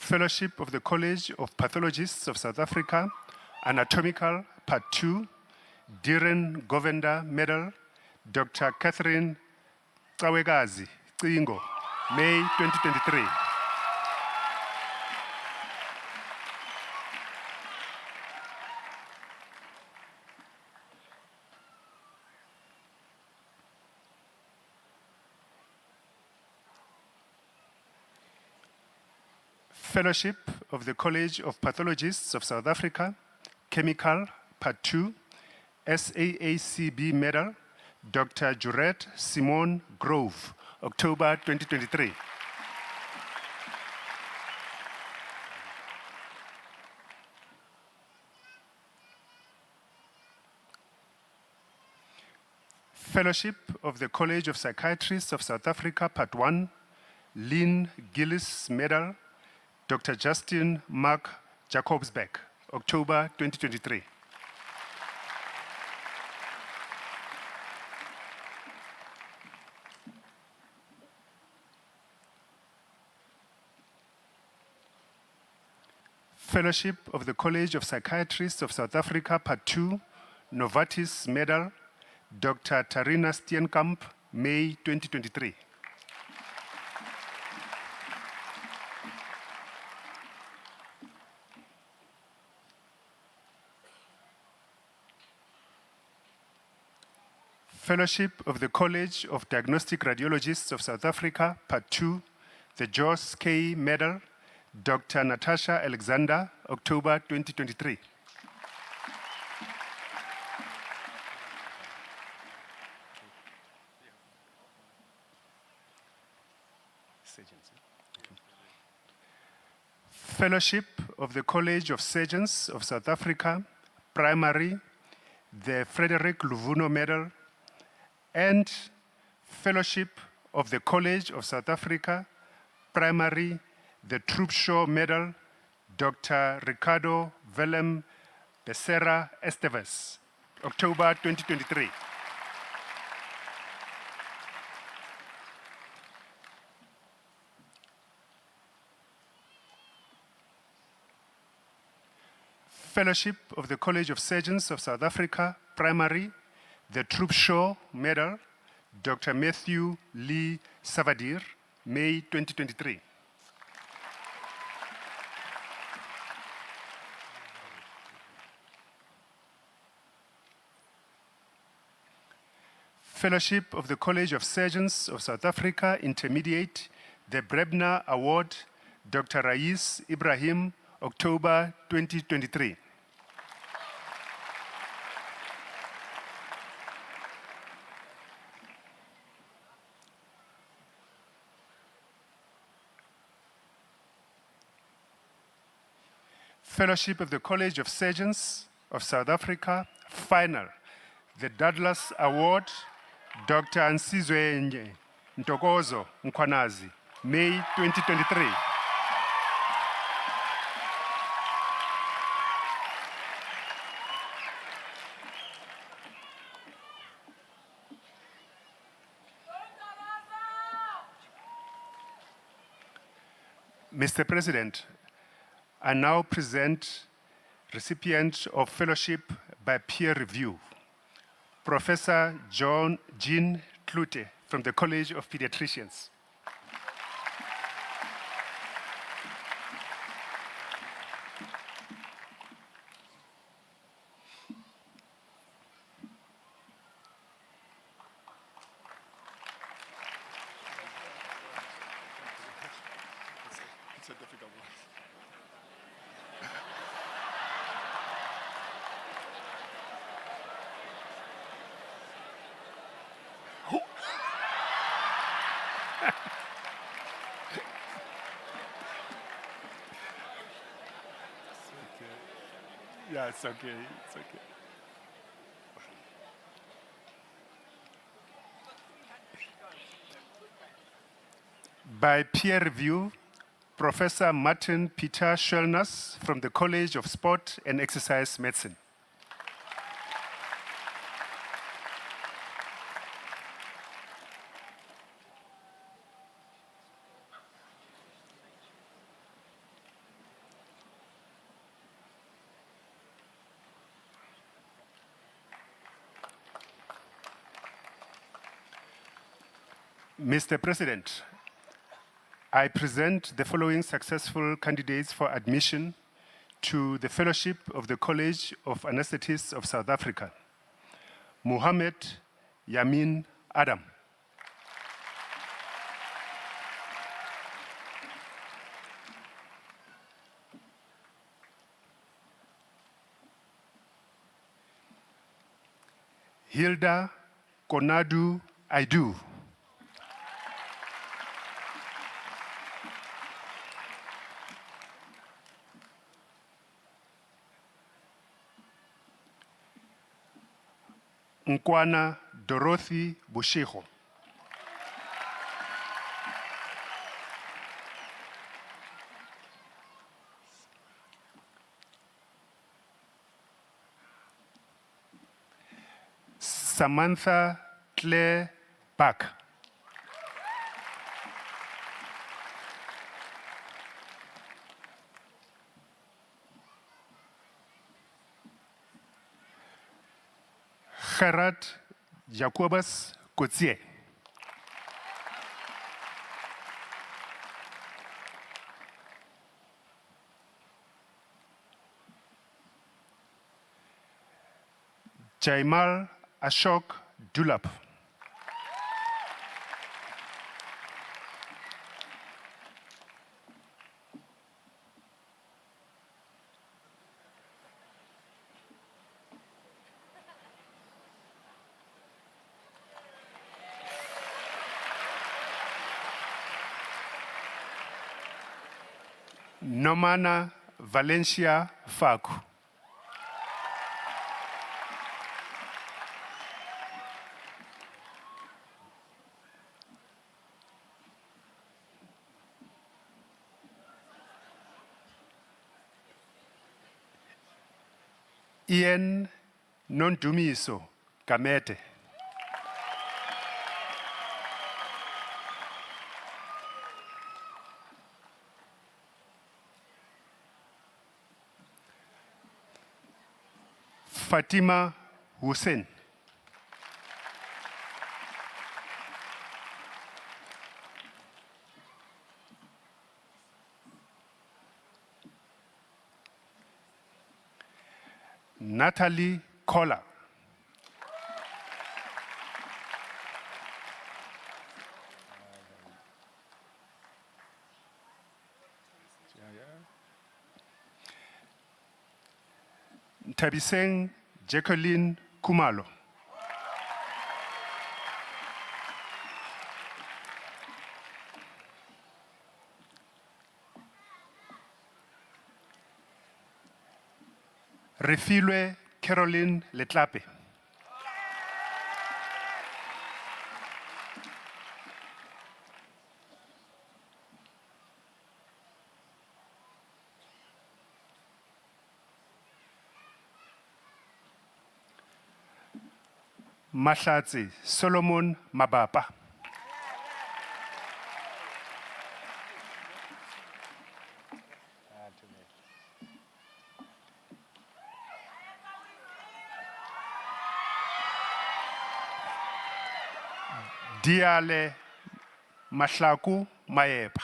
Fellowship of the College of Pathologists of South Africa, Anatomical, Part 2, Diren Govenda Medal, Dr. Catherine Tsawegazi Cingo, May 2023. Fellowship of the College of Pathologists of South Africa, Chemical, Part 2, SAACB Medal, Dr. Jurette Simone Grove, October 2023. Fellowship of the College of Psychiatrists of South Africa, Part 1, Lynn Gillis Medal, Dr. Justin Mark Jacobsbeck, October 2023. Fellowship of the College of Psychiatrists of South Africa, Part 2, Novartis Medal, Dr. Tarina Steenkamp, May 2023. Fellowship of the College of Diagnostic Radiologists of South Africa, Part 2, the Joss K. Medal, Dr. Natasha Alexander, October 2023. Fellowship of the College of Surgeons of South Africa, Primary, the Frederick Luvuno Medal, and Fellowship of the College of South Africa, Primary, the Troop Shaw Medal, Dr. Ricardo Willem Becerra Esteves, October 2023. Fellowship of the College of Surgeons of South Africa, Primary, the Troop Shaw Medal, Dr. Matthew Lee Savadir, May 2023. Fellowship of the College of Surgeons of South Africa, Intermediate, the Brebner Award, Dr. Rais Ibrahim, October 2023. Fellowship of the College of Surgeons of South Africa, Final, the Douglas Award, Dr. Nsizwe Ntokozo Nkwanazi, May 2023. Mr. President, I now present recipient of fellowship by peer review, Professor Jean Klute from the College of Pediatricians. It's a difficult one. Yeah, it's okay, it's okay. By peer review, Professor Martin Peter Schellners from the College of Sport and Exercise Medicine. Mr. President, I present the following successful candidates for admission to the Fellowship of the College of Anesthetists of South Africa. Muhammad Yamin Adam. Hilda Konadu Aidu. Nkwana Dorothy Bushiho. Samantha Claire Bach. Gerard Jacobus Coetzee. Jaimal Ashok Dulap. Nomana Valencia Faku. Ian Nondumiso Gamete. Fatima Hussein. Natalie Koller. Tabiseng Jacqueline Kumalo. Refilwe Caroline Letlape. Mahlatsi Solomon Mabapa. Diale Mahlaku Maepa.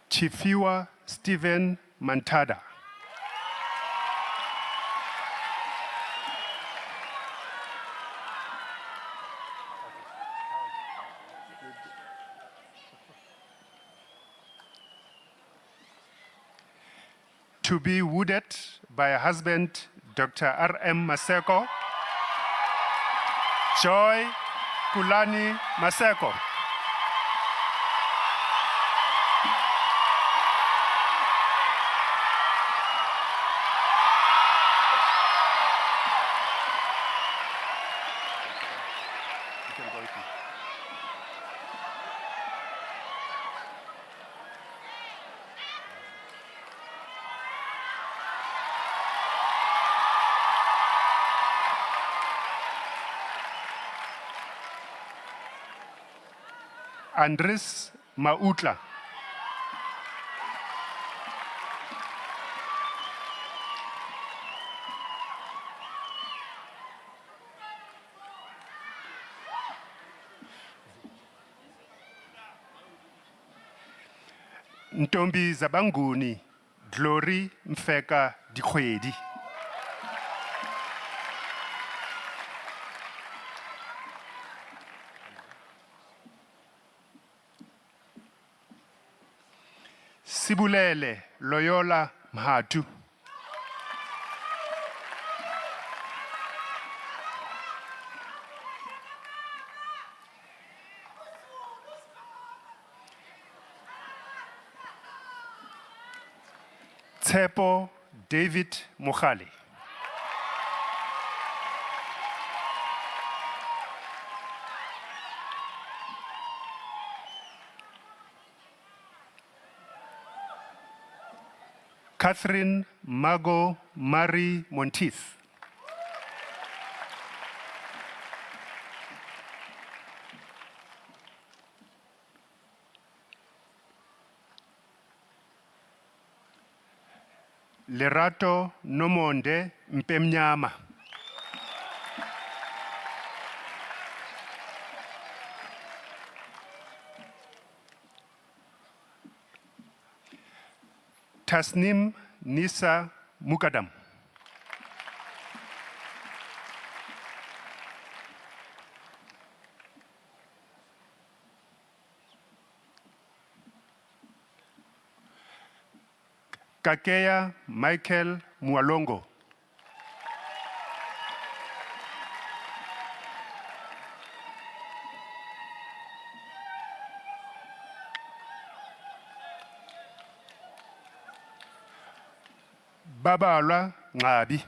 Chifiwa Stephen Mantada. To be wooded by a husband, Dr. R.M. Maseko, Joy Kulani Maseko. Andres Mautla. Ntombi Zabanguni, Glory Mfeka Dikhwedi. Sibulele Loyola Mhatu. Tsepo David Mokhale. Catherine Mago Marie Monteith. Lerato Nomonde Mpemnyama. Tasnim Nisa Mukadam. Kakeya Michael Mwalongo. Babalwa Ngabi.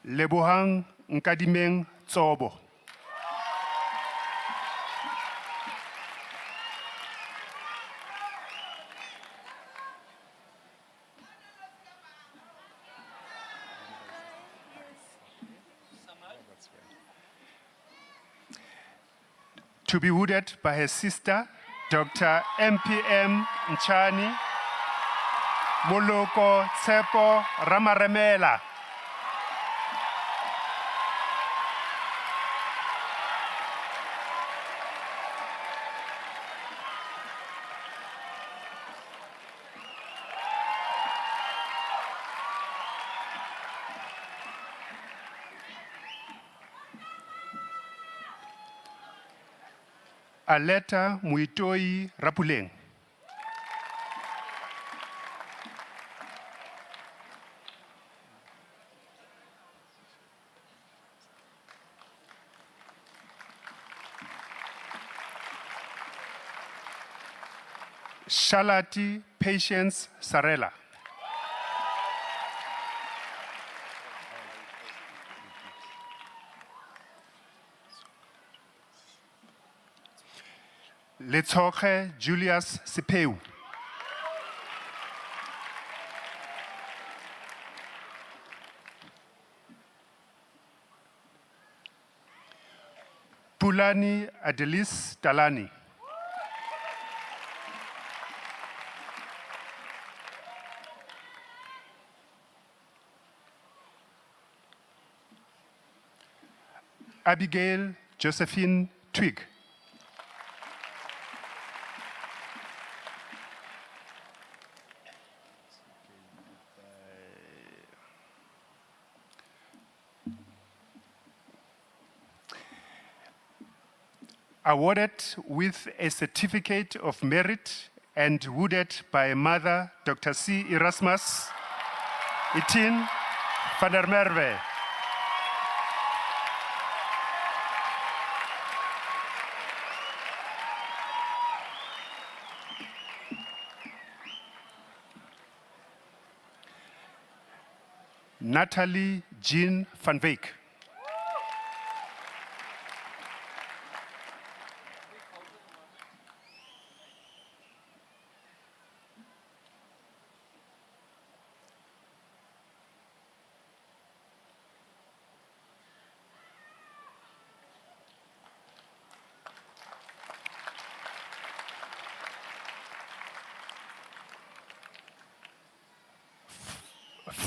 Lebohang Nkadimeng Tsobo. To be wooded by her sister, Dr. MPM Nchani, Moloko Tsepo Ramaremela. Aleta Muitoi Rapuleng. Shalati Patience Sarela. Letsoche Julius Sipeu. Pulani Adelis Talani. Abigail Josephine Twig. Awarded with a certificate of merit and wooded by mother Dr. C. Erasmus, Itin van der Merwe. Natalie Jean van Wyk.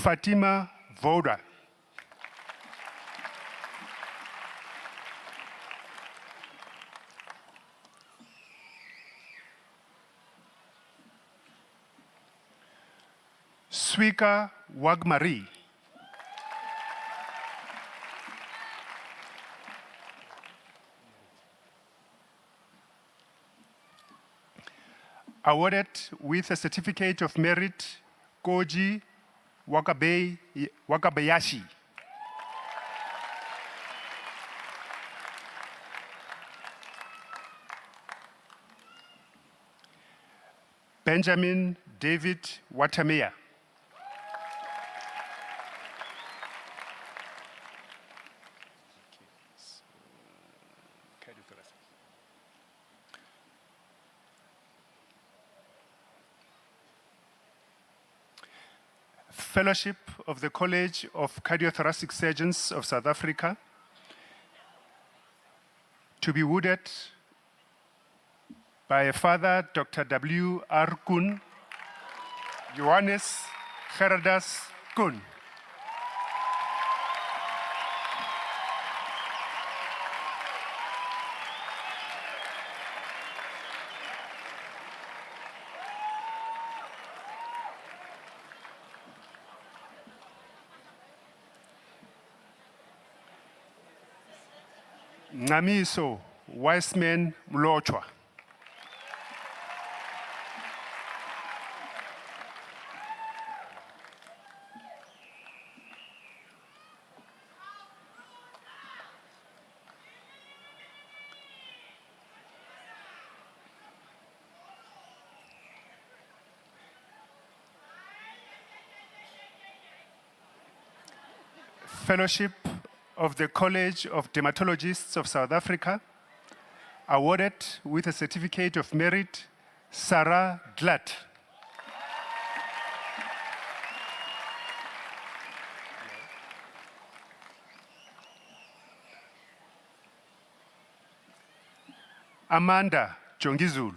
Fatima Voda. Swika Wagmari. Awarded with a certificate of merit, Koji Wakabayashi. Benjamin David Watamea. Fellowship of the College of Cardiothoracic Surgeons of South Africa, to be wooded by a father, Dr. W. R. Kun, Johannes Gerardas Kun. Ngamiso Wiseman Mlochwa. Fellowship of the College of Dermatologists of South Africa, awarded with a Certificate of Merit, Sarah Glatt. Amanda Jongizulu.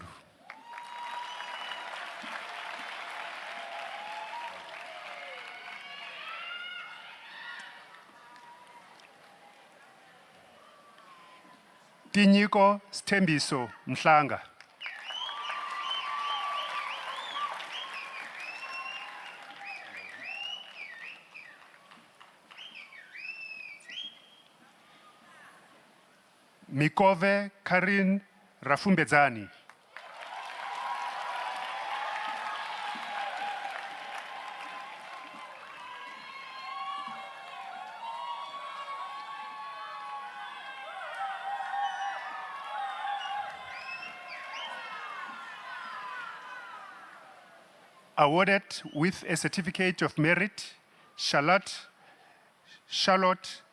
Tinyiko Stembiso Mhlanga. Mikove Karin Rafumbezani. Awarded with a Certificate of Merit, Charlotte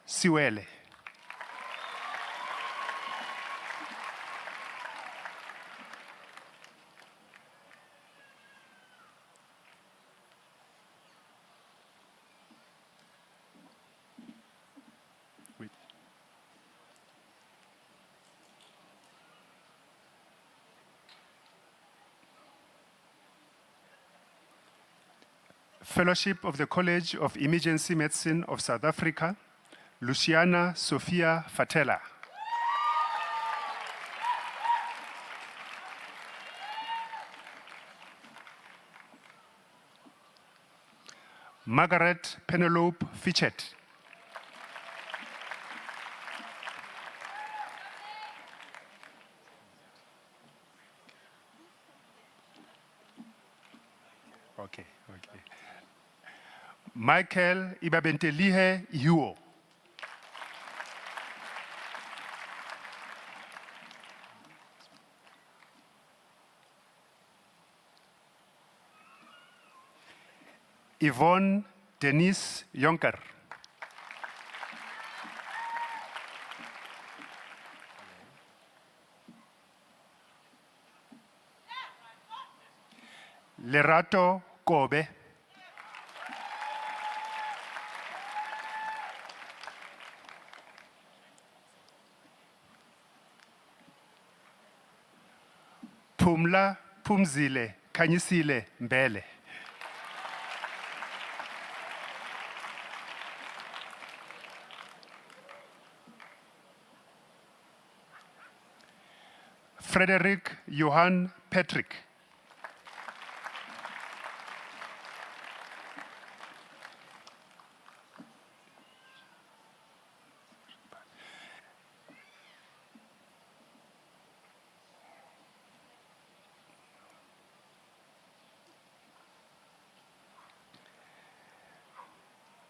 Siwele. Fellowship of the College of Emergency Medicine of South Africa, Luciana Sophia Fatela. Margaret Penelope Fitchett. Okay. Michael Ibabentelihe Ihuo. Yvonne Denise Jonker. Lerato Kobe. Pumla Pumzile Kanyisile Mbele. Frederick Johan Patrick.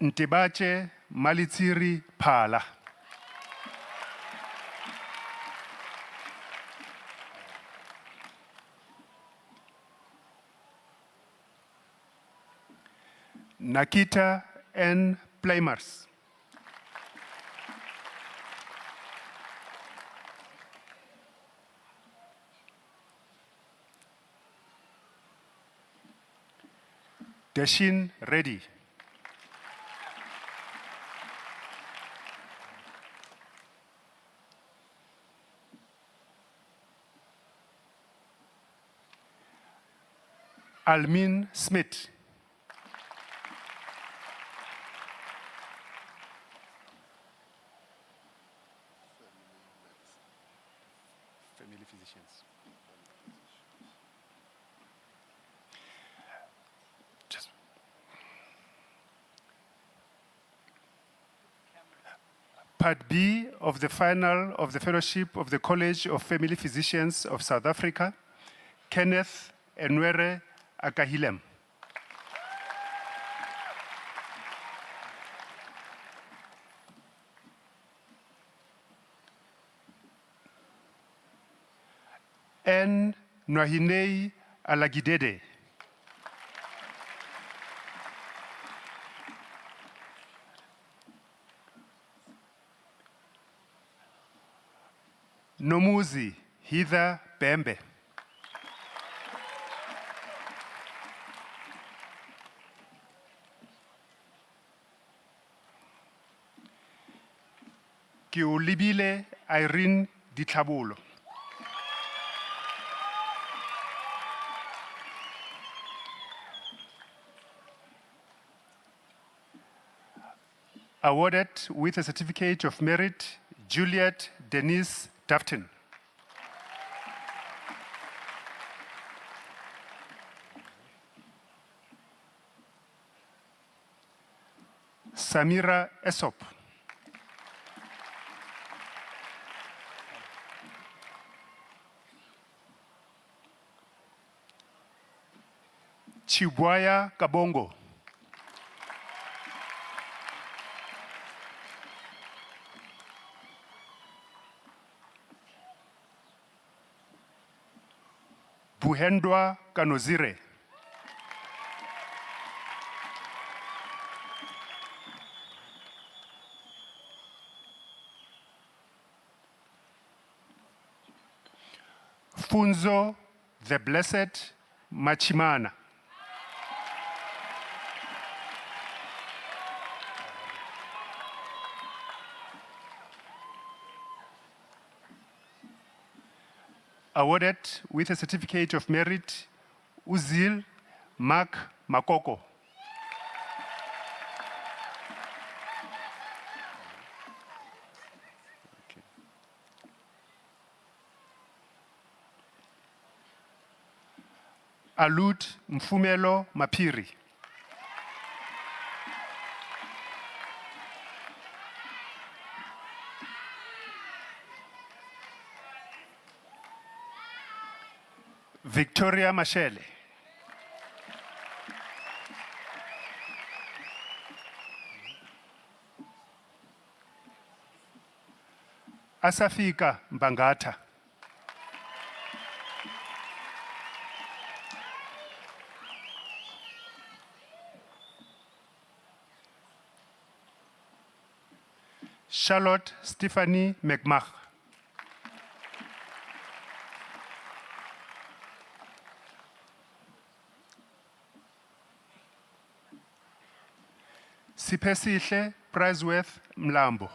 Ntibache Malitsiri Phala. Nakita N. Playmars. Deshin Reddy. Almin Smith. Family physicians. Part B of the final of the Fellowship of the College of Family Physicians of South Africa, Kenneth Enwere Akahilem. N. Nwahinei Alagidede. Nomuzi Hitha Bembe. Ke o lebile Irene Ditlhabolo. Awarded with a certificate of merit, Juliet Denise Dafton. Samira Esop. Chibwaya Kabongo. Buhendwa Kanozire. Funzo the Blessed Machimana. Awarded with a certificate of merit, Uzil Mark Makoko. Alud Mfumelo Mapiri. Victoria Mashele. Asafika Mbangata. Charlotte Stephanie McMach. Sipesihle Prizeworth Mlambo.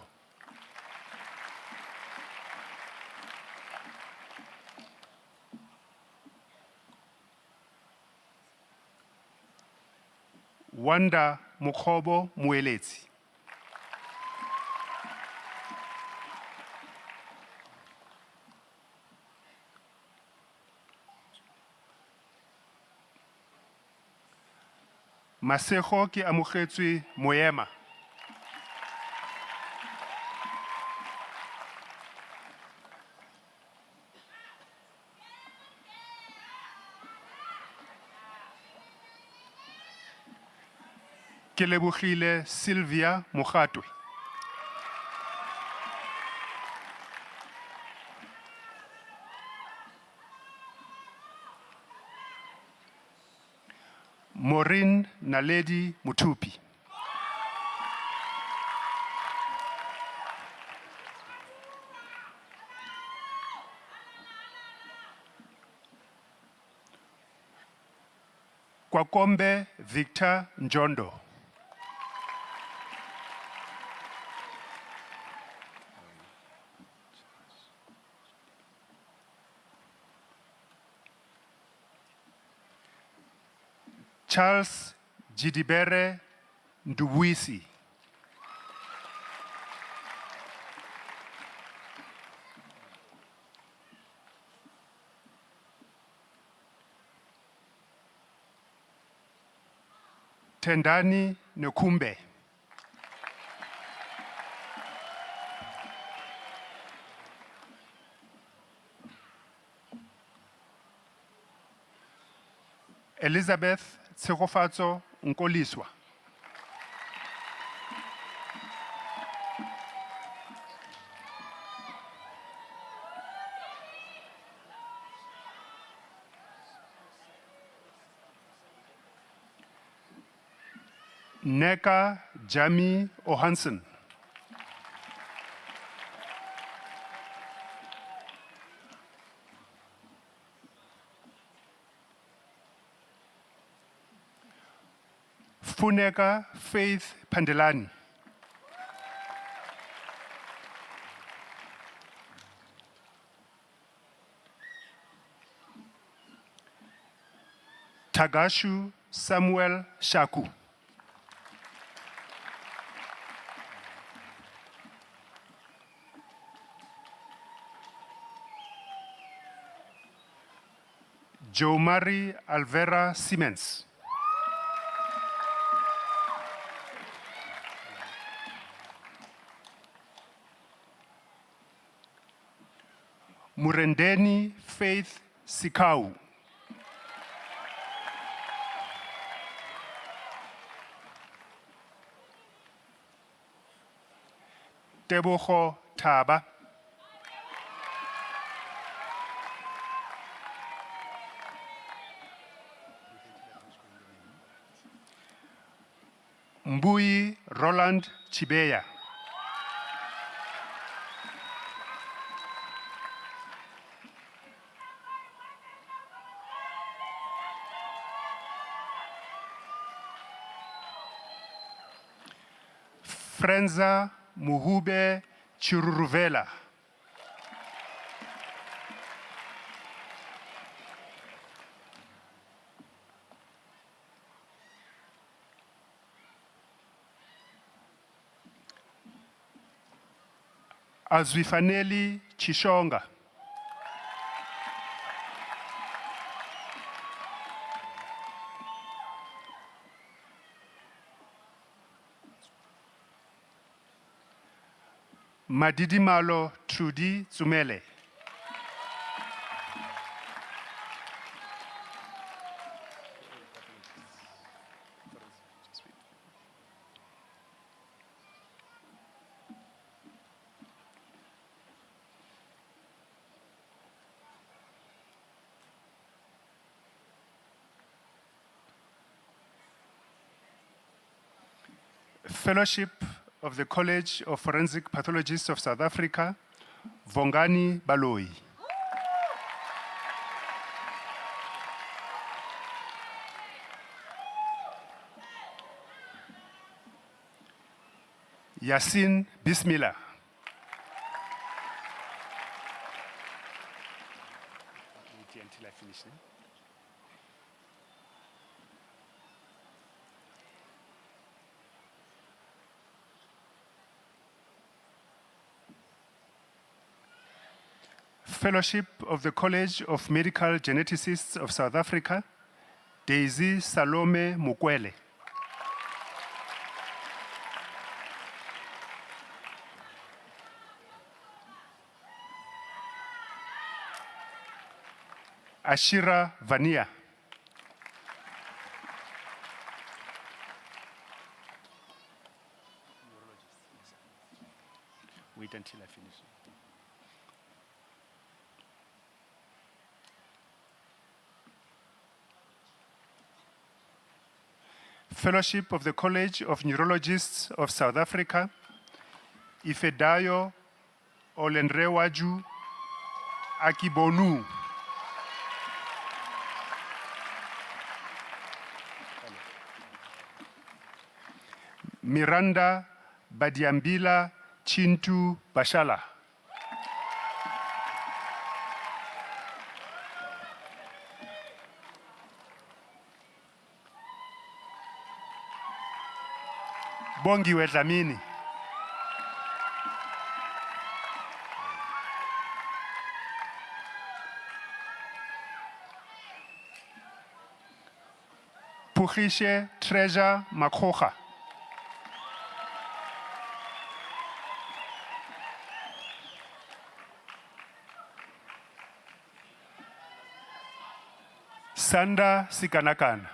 Wanda Mukhobo Mueletsi. Masego ke amogetswe Moema. Ke lebogile Sylvia Mogatwe. Maureen Naledi Mutupi. Kwakombe Victor Njondo. Charles Jidibere Nduwisi. Tendani Nekumbe. Elizabeth Tsegofatso Nkoliswa. Neka Jami Ohansen. Funeka Faith Pandelani. Tagashu Samuel Shaku. Jomari Alvera Siemens. Murendeni Faith Sikau. Tebogo Taba. Mbui Roland Chibeya. Frenza Muhube Chiruruvela. Azwifaneli Chishonga. Madidimalo Trudy Zumele. Fellowship of the College of Forensic Pathologists of South Africa, Vongani Baloi. Yasin Bismillah. Wait until I finish. Fellowship of the College of Medical Geneticists of South Africa, Daisy Salome Mukwele. Ashira Vania. Wait until I finish. Fellowship of the College of Neurologists of South Africa, Ifedayo Olenrewaju Akibonu. Miranda Badiambila Chintu Bashala. Bongi Wedlamini. Puhishe Treasure Makhoha. Sanda Sikanakan.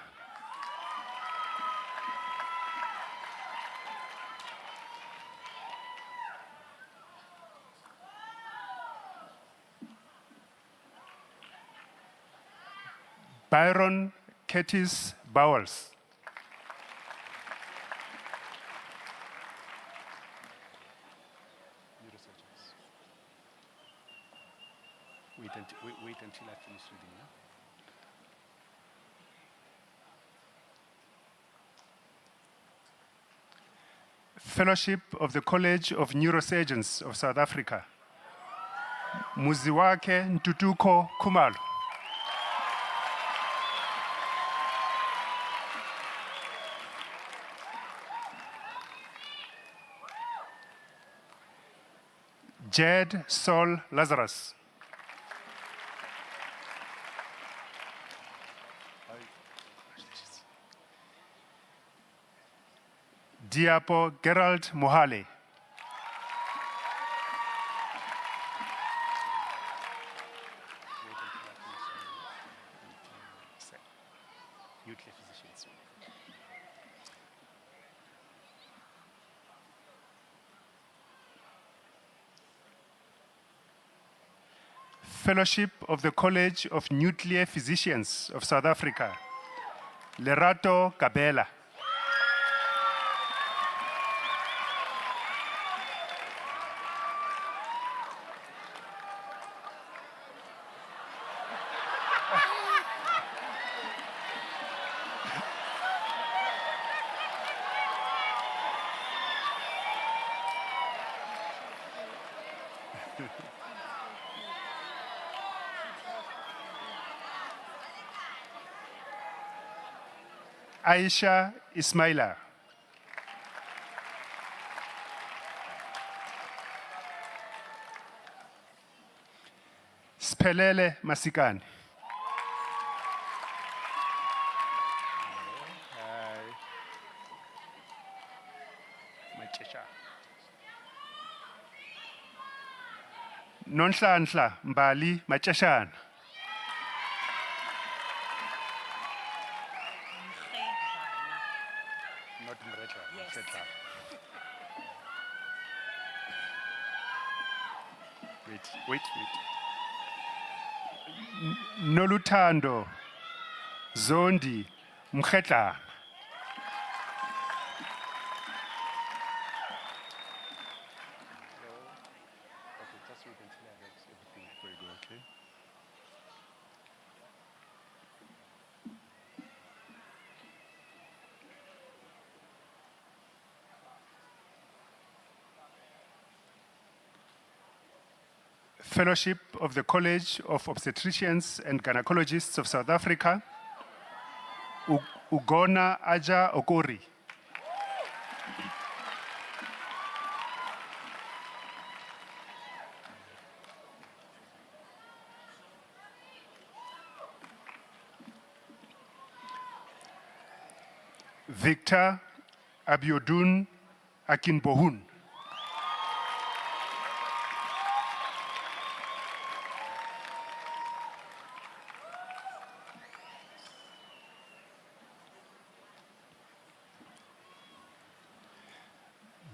Byron Curtis Bowles. Wait until I finish reading. Fellowship of the College of Neurosurgeons of South Africa, Muziwake Ntutuko Khumalo. Jed Sol Lazarus. Diapo Gerald Mohale. Fellowship of the College of Nuclear Physicians of South Africa, Lerato Kabela. Aisha Ismaila. Spelele Masikani. Nonhlanhla Mbali Machashana. Not Mretla. Wait. Noluthando Zondi Mkhetla. Fellowship of the College of Obstetricians and Gynecologists of South Africa, Ugona Aja Okori. Victor Abiodun Akinbohun.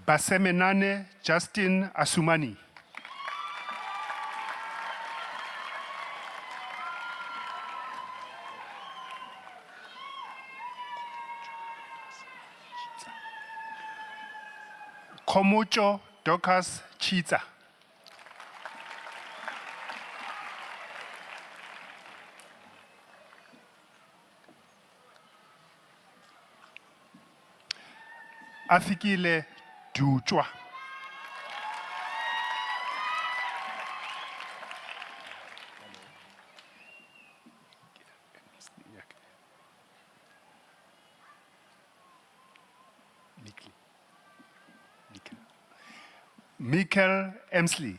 Basemenane Justin Asumani. Komucho Dokas Chiza. Afikile Dutwa. Michael Emsley.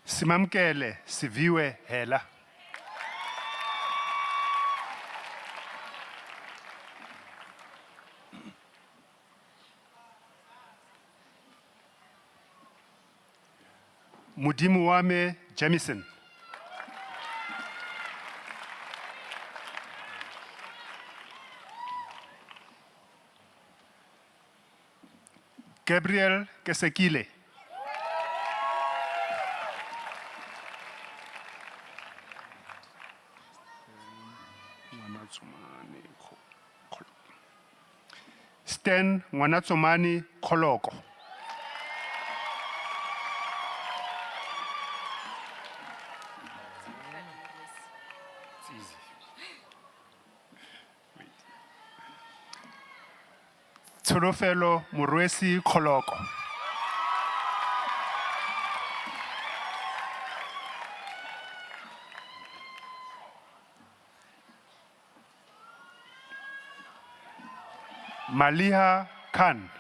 Simamkele Siviwe Hela. Mudimuwame Jamison. Gabriel Kesekile. Stan Mwanatsomani Koloko. easy. Wait. Tsholofelo Morwesi Kholoko. Maliha Khan.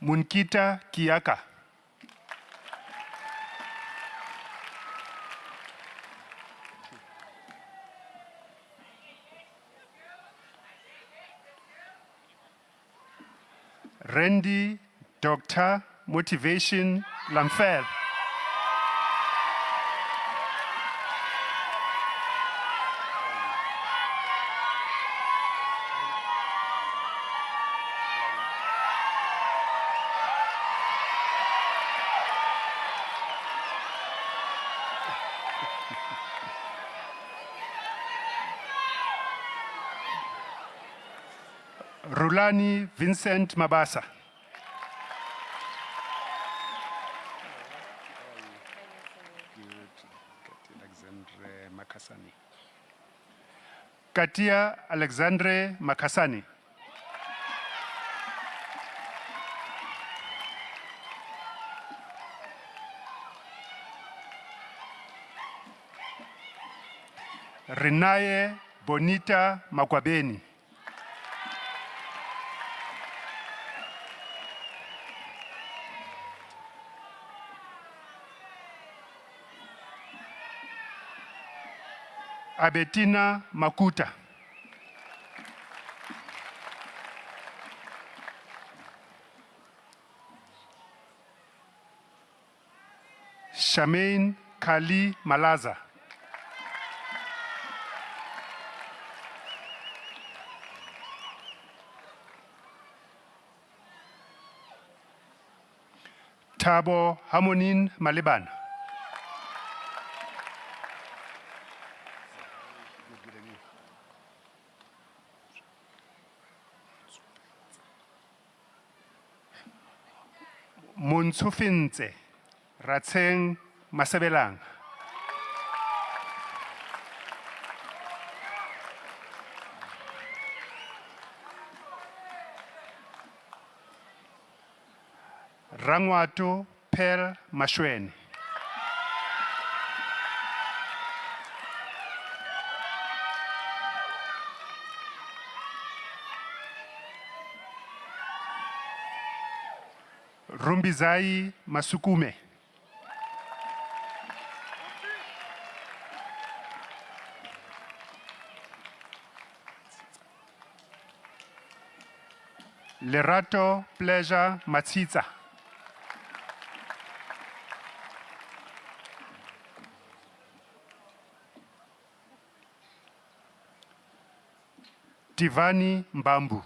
Munkita Kiaka. Randy Dr. Motivation Lamfel. Rulani Vincent Mabasa. Alexandre Makasani. Katia Alexandre Makasani. Renaye Bonita Makwabeni. Abetina Makuta. Shamaine Kali Malaza. Tabo Hamonin Maliban. Munsufintse Ratseng Masebelang. Rangwatu Pel Mashweni. Rumbizai Masukume. Lerato Pleasure Matsitsa. Tivani Mbambu.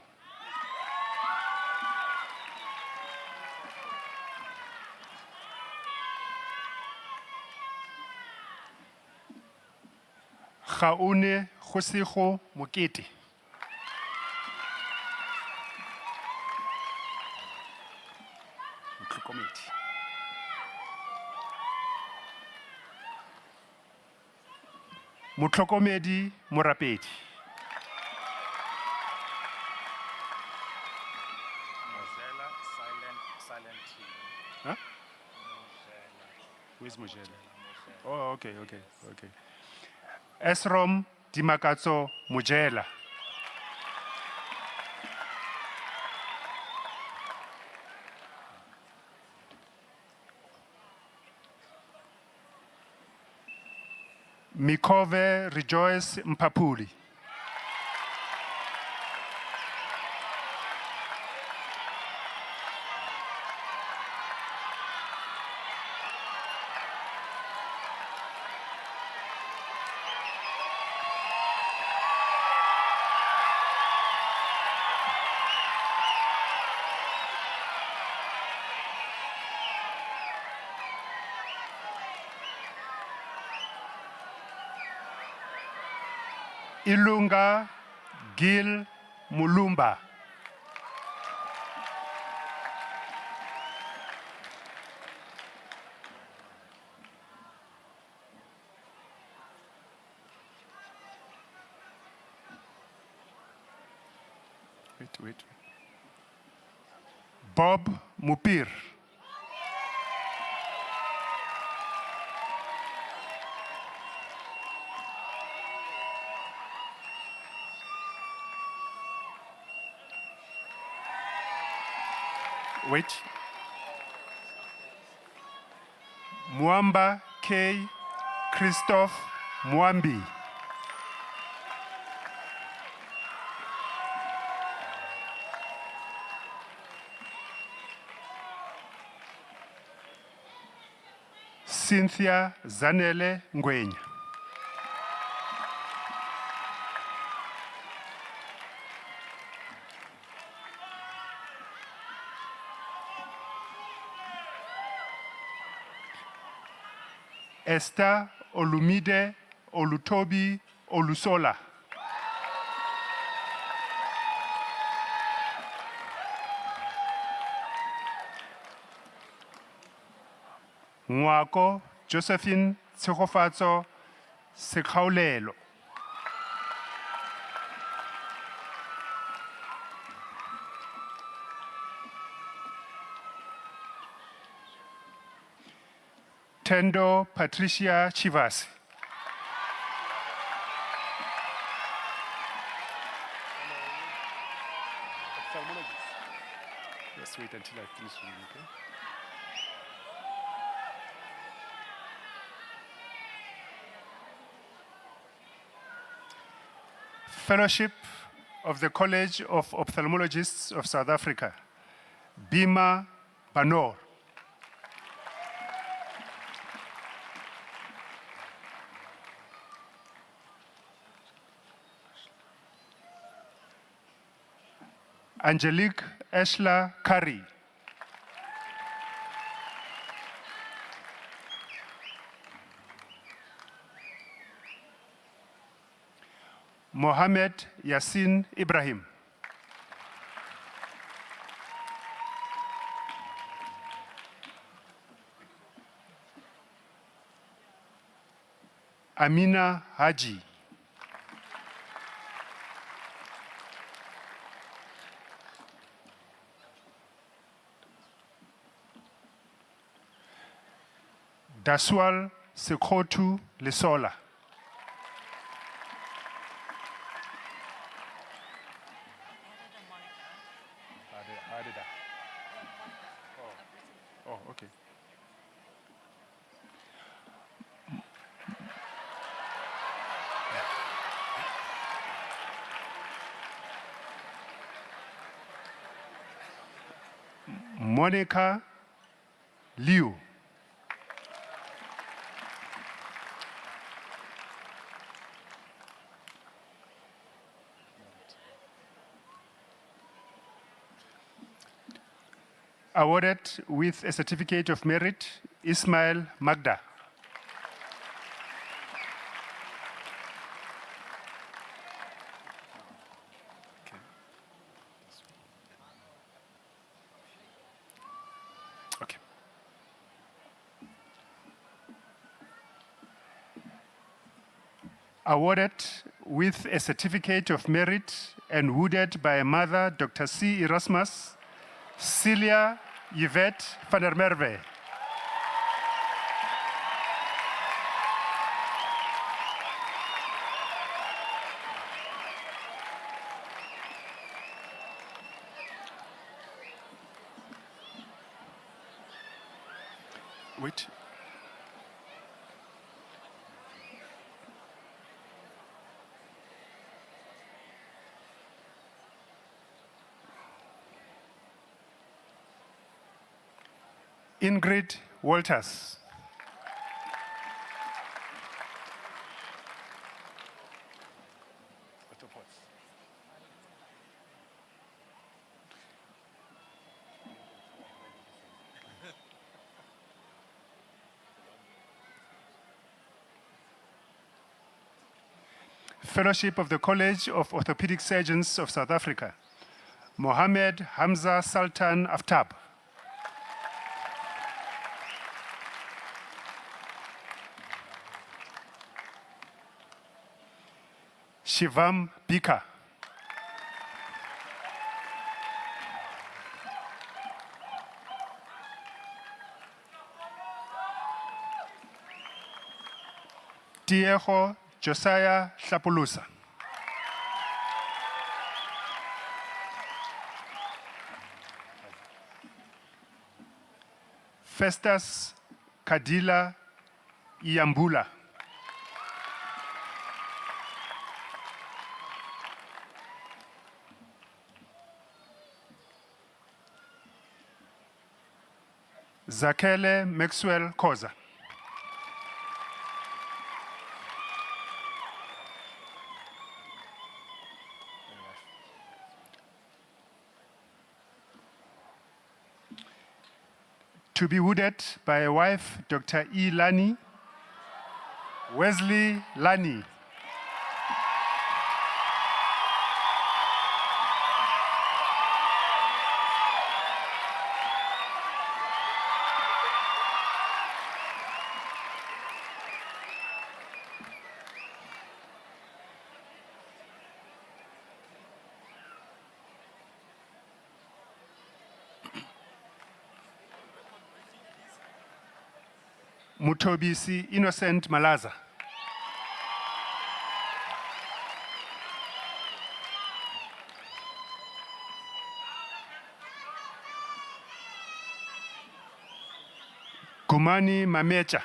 Khaune Khosigo Mokete. Motlokomedi. Motlokomedi Morapedi. Huh? Who is Mojela? Oh, okay. Esrom Dimakatso Mojela. Mikove Rejoice Mpapuli. Ilunga Gil Mulumba. Wait. Bob Mupir. Wait. Mwamba K. Christophe Mwambi. Cynthia Zanele Ngwenya. Esther Olumide Olutobi Olusola. Ngwako Josephine Tshegofatso Sekhaulelo. Tendo Patricia Chivasi. Let's wait until I finish reading, okay? Fellowship of the College of Ophthalmologists of South Africa, Bima Banor. Angelique Eshla Curry. Mohamed Yassin Ibrahim. Amina Haji. Daswal Sekhotu Lesola. Oh, okay. Monica Liu. Awarded with a certificate of merit, Ismail Magda. Okay. Awarded with a certificate of merit and wooded by a mother, Dr. C. Erasmus, Celia Yvette van der Merwe. Wait. Ingrid Walters. Fellowship of the College of Orthopedic Surgeons of South Africa, Mohammed Hamza Sultan Aftab. Shivam Bika. Diego Josiah Hlapulusa. Festus Kadila Iambula. Zakele Maxwell Koza. To be wooded by a wife, Dr. E. Lani, Wesley Lani. Mutobisi Innocent Malaza. Kumani Mamecha.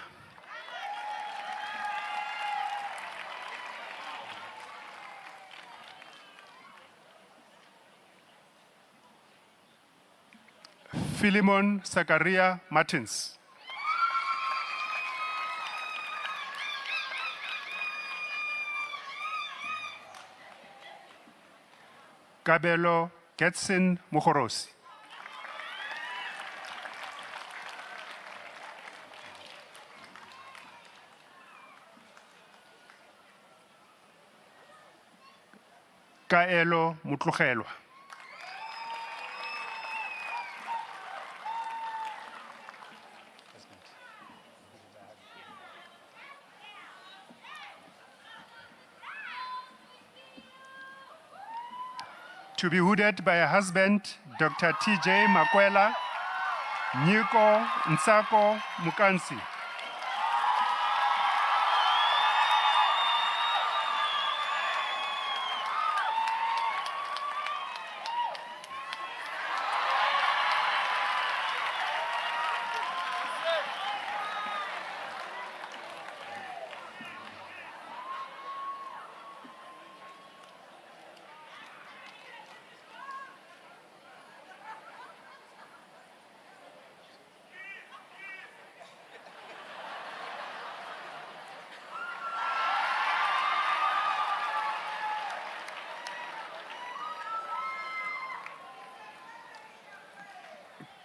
Philemon Zakaria Martins. Kabelo Getsin Mukhorosi. Kaelo Mutlugelwa. To be hooded by a husband, Dr. T.J. Makwela, Nyiko Nsako Mukansi.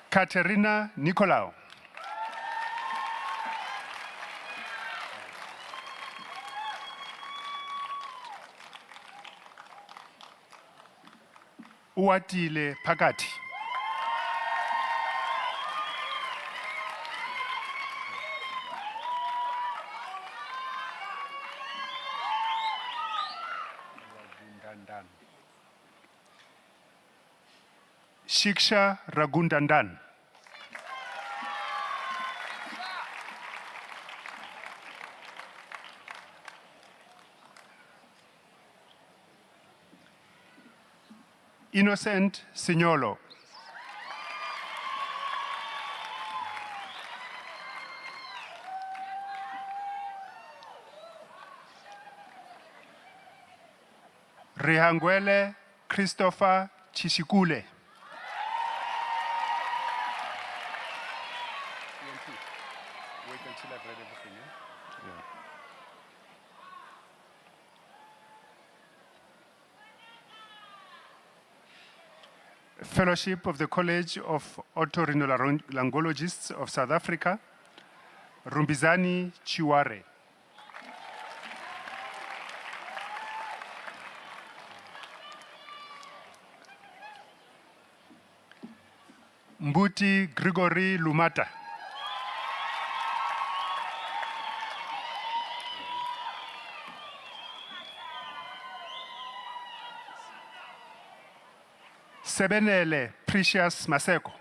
Katerina Nicolau. Uwatile Pakati. Shiksha Ragundandan. Innocent Signolo. Rihangwele Christopher Chishikule. Wait until I've read everything. Yeah. Fellowship of the College of Otorhinolaryngologists of South Africa, Rumbizani Chiware. Mbuti Grigory Lumata. Sebenele Precious Maseko.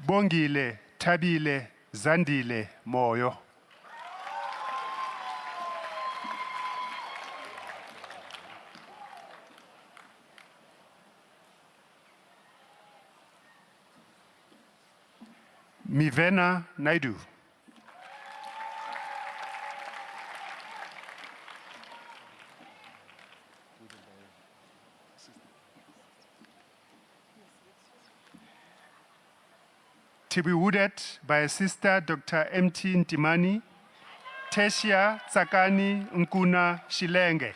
Bongile Tabile Zandile Moyo. Mivena Naidu. To be wooded by Sister Dr. M.T. Ntimani, Tesia Tsakani Nkuna Shilenge.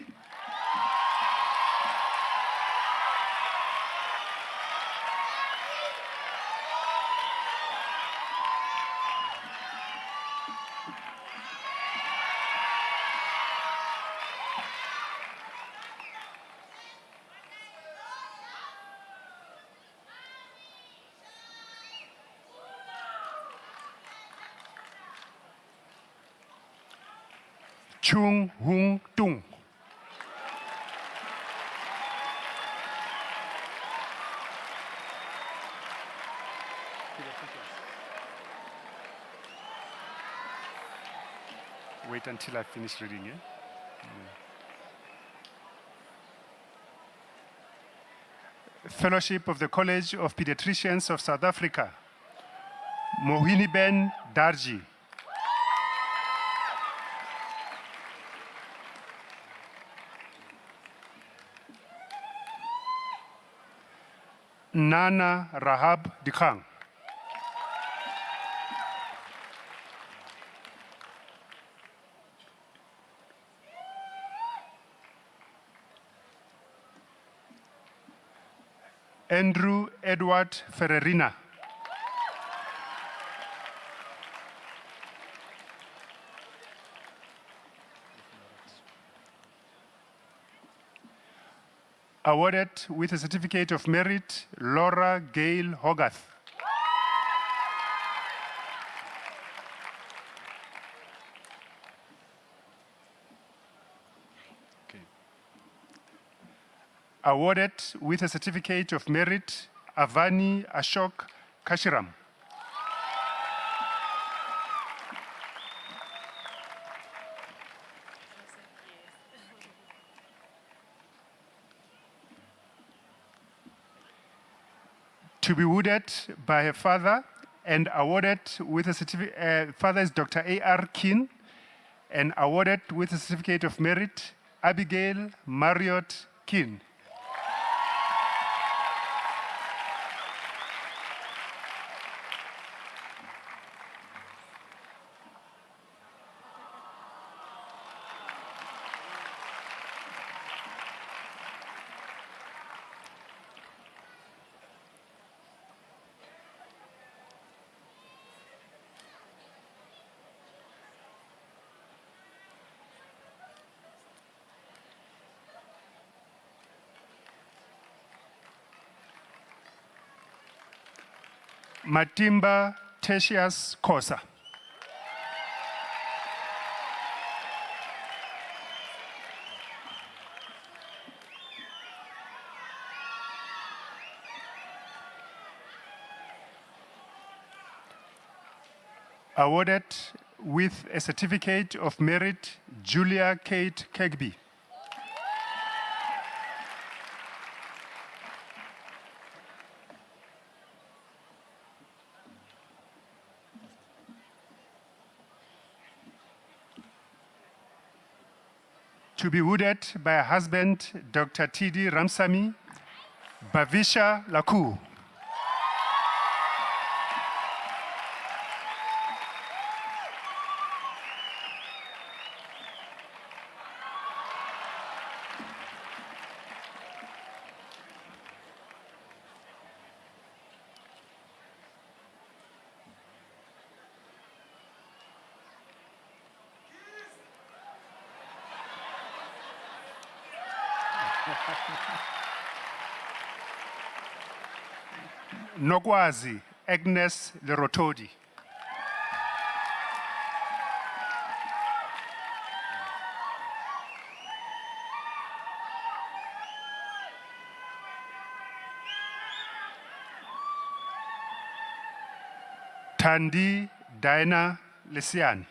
Chung Hung Tung. Wait until I finish reading it. Fellowship of the College of Pediatricians of South Africa, Mohini Ben Darji. Nana Rahab Dikang. Andrew Edward Ferrerina. Awarded with a Certificate of Merit, Laura Gail Hogarth. Awarded with a Certificate of Merit, Avani Ashok Kashiram. To be wooded by her father and awarded with a certificate, father is Dr. A.R. Kin, and awarded with a Certificate of Merit, Abigail Marriott Kin. Matimba Tertius Kosa. Awarded with a Certificate of Merit, Julia Kate Kegby. To be wooded by her husband, Dr. T.D. Ramsamy, Bavisha Laku. Nokwazi Agnes Lerotodi. Tandi Diana Lesian.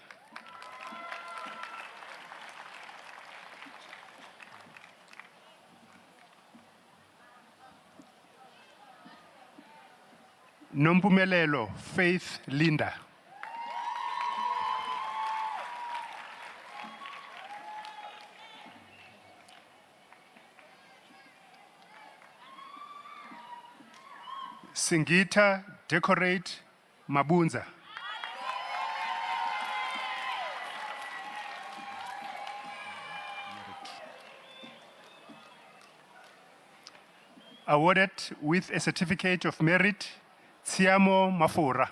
Nompumelelo Faith Linda. Singita Decorate Mabunza. Awarded with a certificate of merit, Tsiamo Mafura.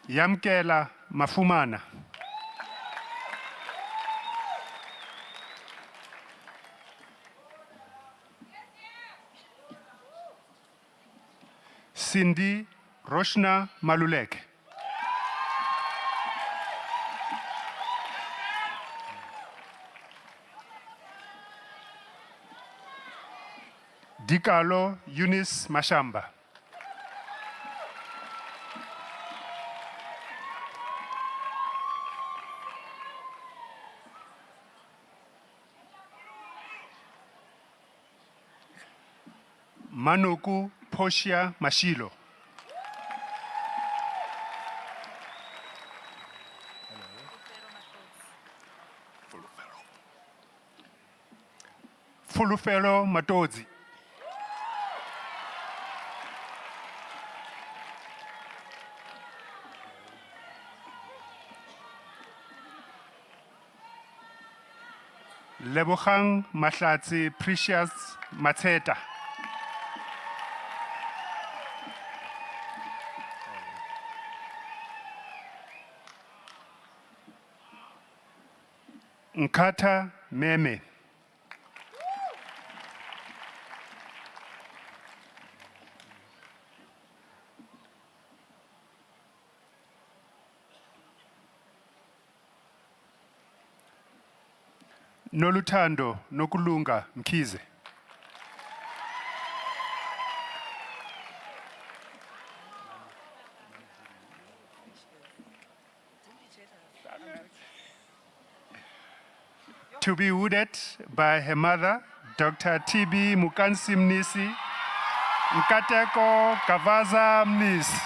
Yamkela Mafumana. Cindy Roshna Malulek. Dikalo Eunice Mashamba. Manuku Poshia Mashilo. Fulufelo Matodzi. Lebogang Mahlatsi Precious Matseta. Nkata Meme. Noluthando Nokulunga Mkhize. To be wounded by her mother, Dr. TB Mukansi Mnisi, Nkateko Kavaza Mnisi.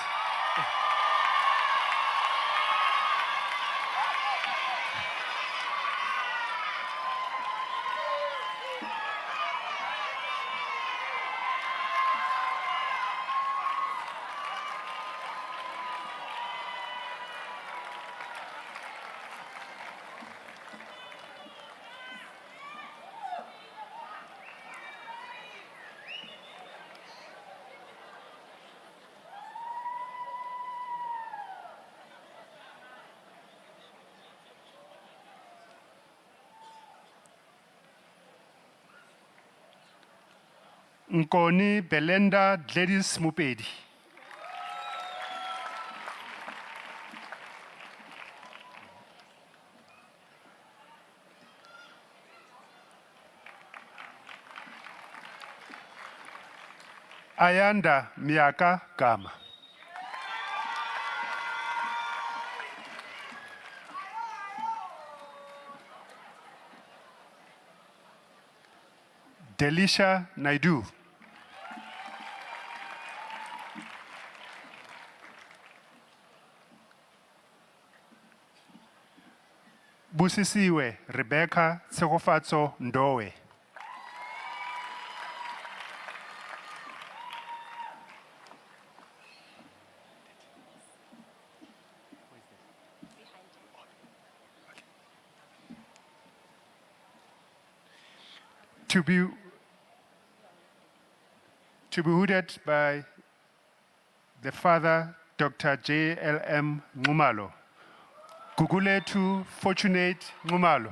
Nkoni Belenda Gladys Mupedi. Ayanda Miaka Gama. Delisha Naidu. Busisiwe Rebecca Tsegofatso Ndowe. To be hooded by the father, Dr. J.L.M. Ngumalo, Guguletu Fortunate Ngumalo.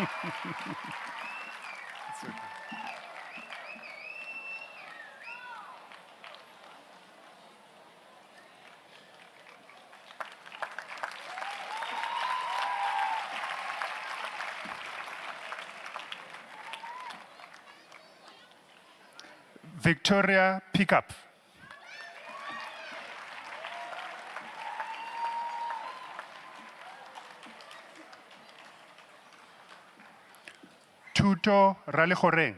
It's okay. Victoria Pickup. Tuto Ralehoreng.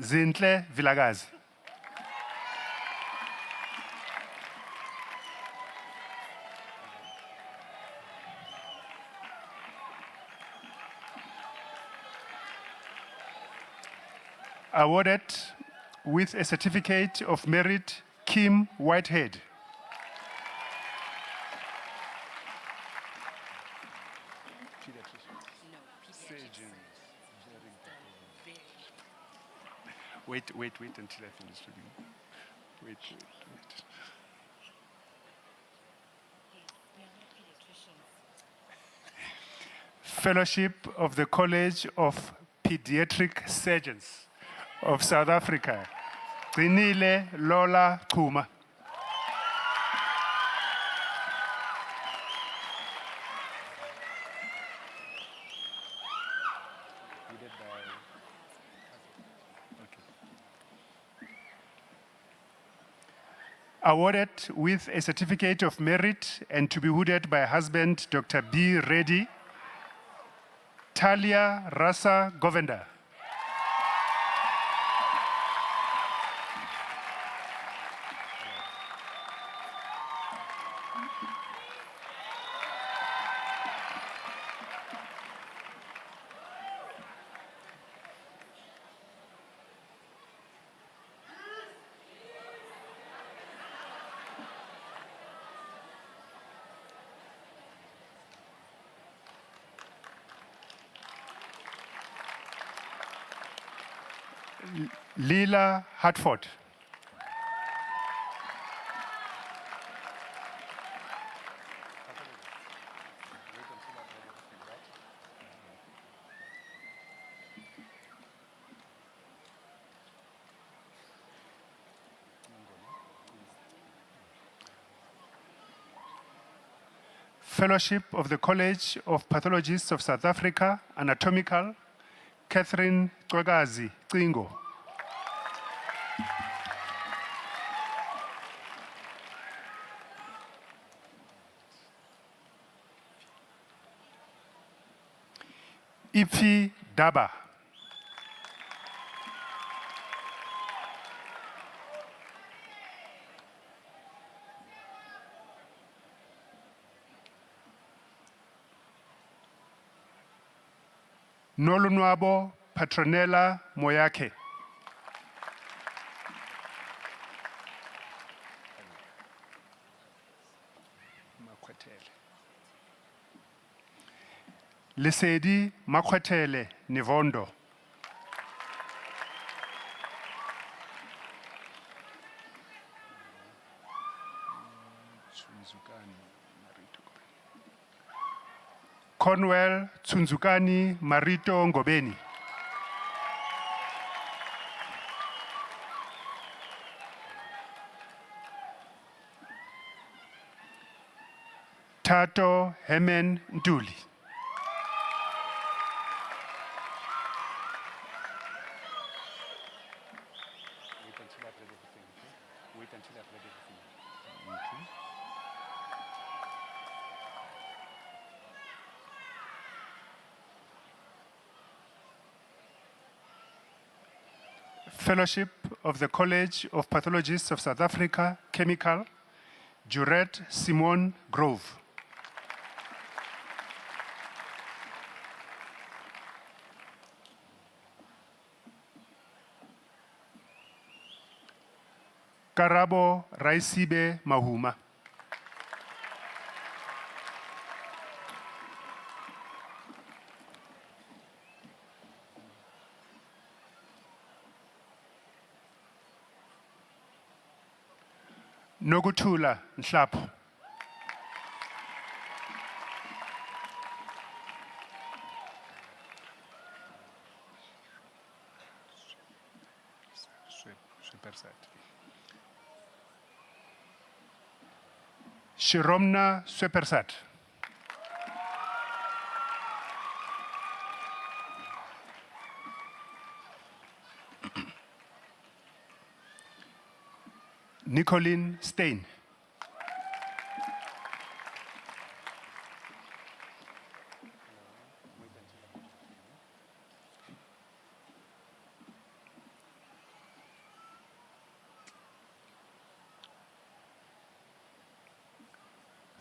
Zintle Vilagazi. Awarded with a certificate of merit, Kim Whitehead. Wait until I finish reading. Wait. Fellowship of the College of Pediatric Surgeons of South Africa. Gcinile Lola Kuma. Awarded with a certificate of merit and to be hooded by husband, Dr. B. Reddy, Talia Rasa Govender. Leela Hartford. Fellowship of the College of Pathologists of South Africa, Anatomical, Catherine Twagazi Cingo. Ifi Daba. Nolunwabo Patronella Moyake. Lesedi Makwetele Nivondo. Conwell Tsunzukani Marito Ngobeni. Tato Hemen Nduli. Wait until I've read everything, okay? Wait until I've Fellowship of the College of Pathologists of South Africa, Chemical, Jurette Simone Grove. Karabo Raisibe Mahuma. Noguthula Nhlapho. Shiromna Swepersat. Nicolene Stein.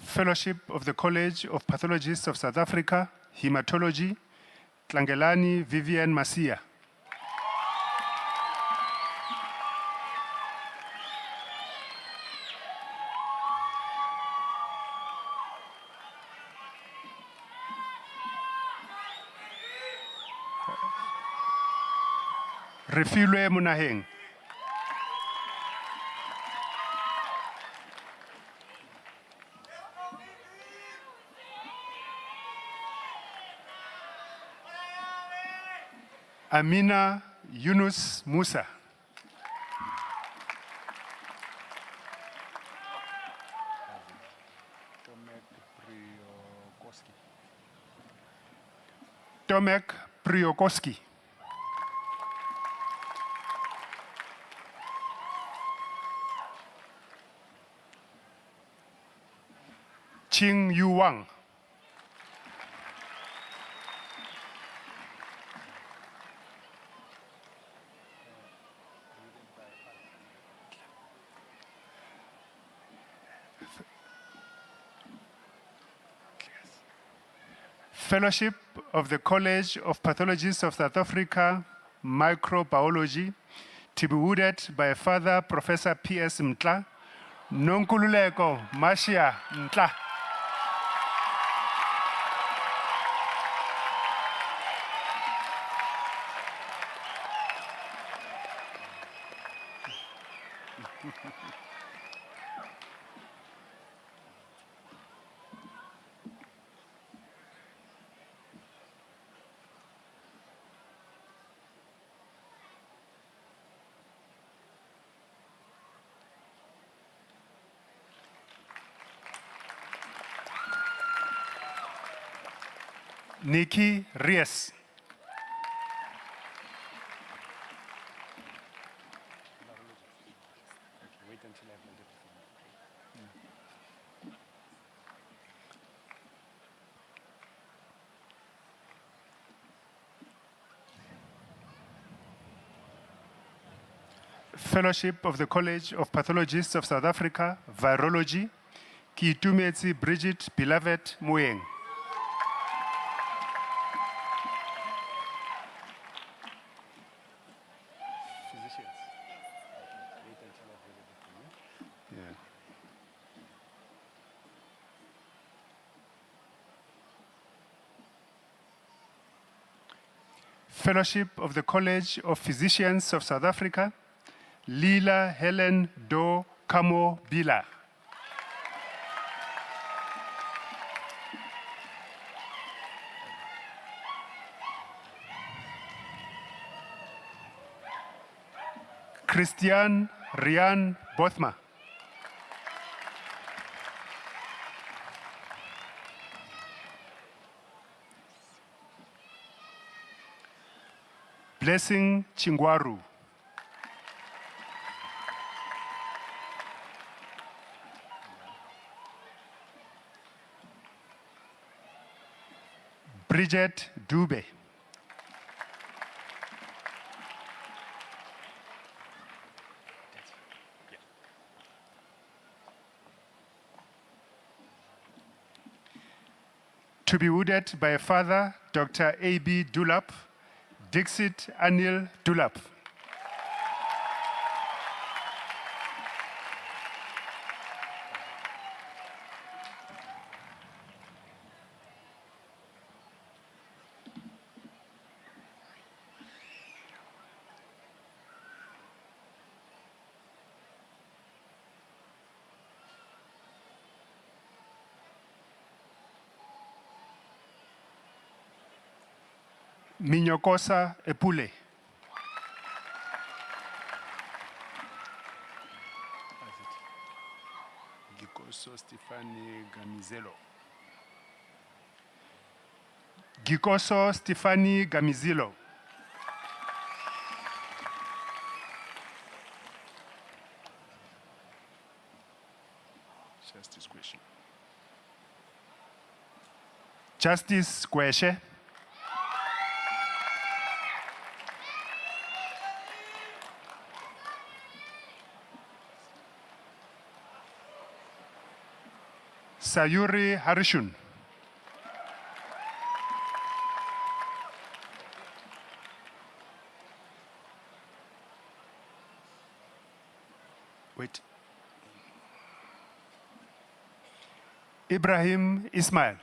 Fellowship of the College of Pathologists of South Africa, Hematology, Tlangelani Vivian Masia. Refilwe Munaheng. Amina Yunus Musa. Tomek Priokoski. Ching Yu Wang. Fellowship of the College of Pathologists of South Africa, Microbiology, to be wooded by Father Professor P.S. Mtla, Nonkululeko Mashia Mtla. Nikki Ries. Fellowship of the College of Pathologists of South Africa, Virology, Ki Itumetsi Bridget Beloved Moeng. Fellowship of the College of Physicians of South Africa, Lila Helen Do Kamo Bila. Christian Rian Bothma. Blessing Chingwaru. Bridget Dube. To be wooded by father, Dr. A.B. Dulap, Dixit Anil Dulap. Minyokosa Epule. Gikoso Stefani Gamizelo. Gikoso Stefani Gamizelo. Justice question. Justice Kweshe. Sayuri Harishun. Wait. Ibrahim Ismail.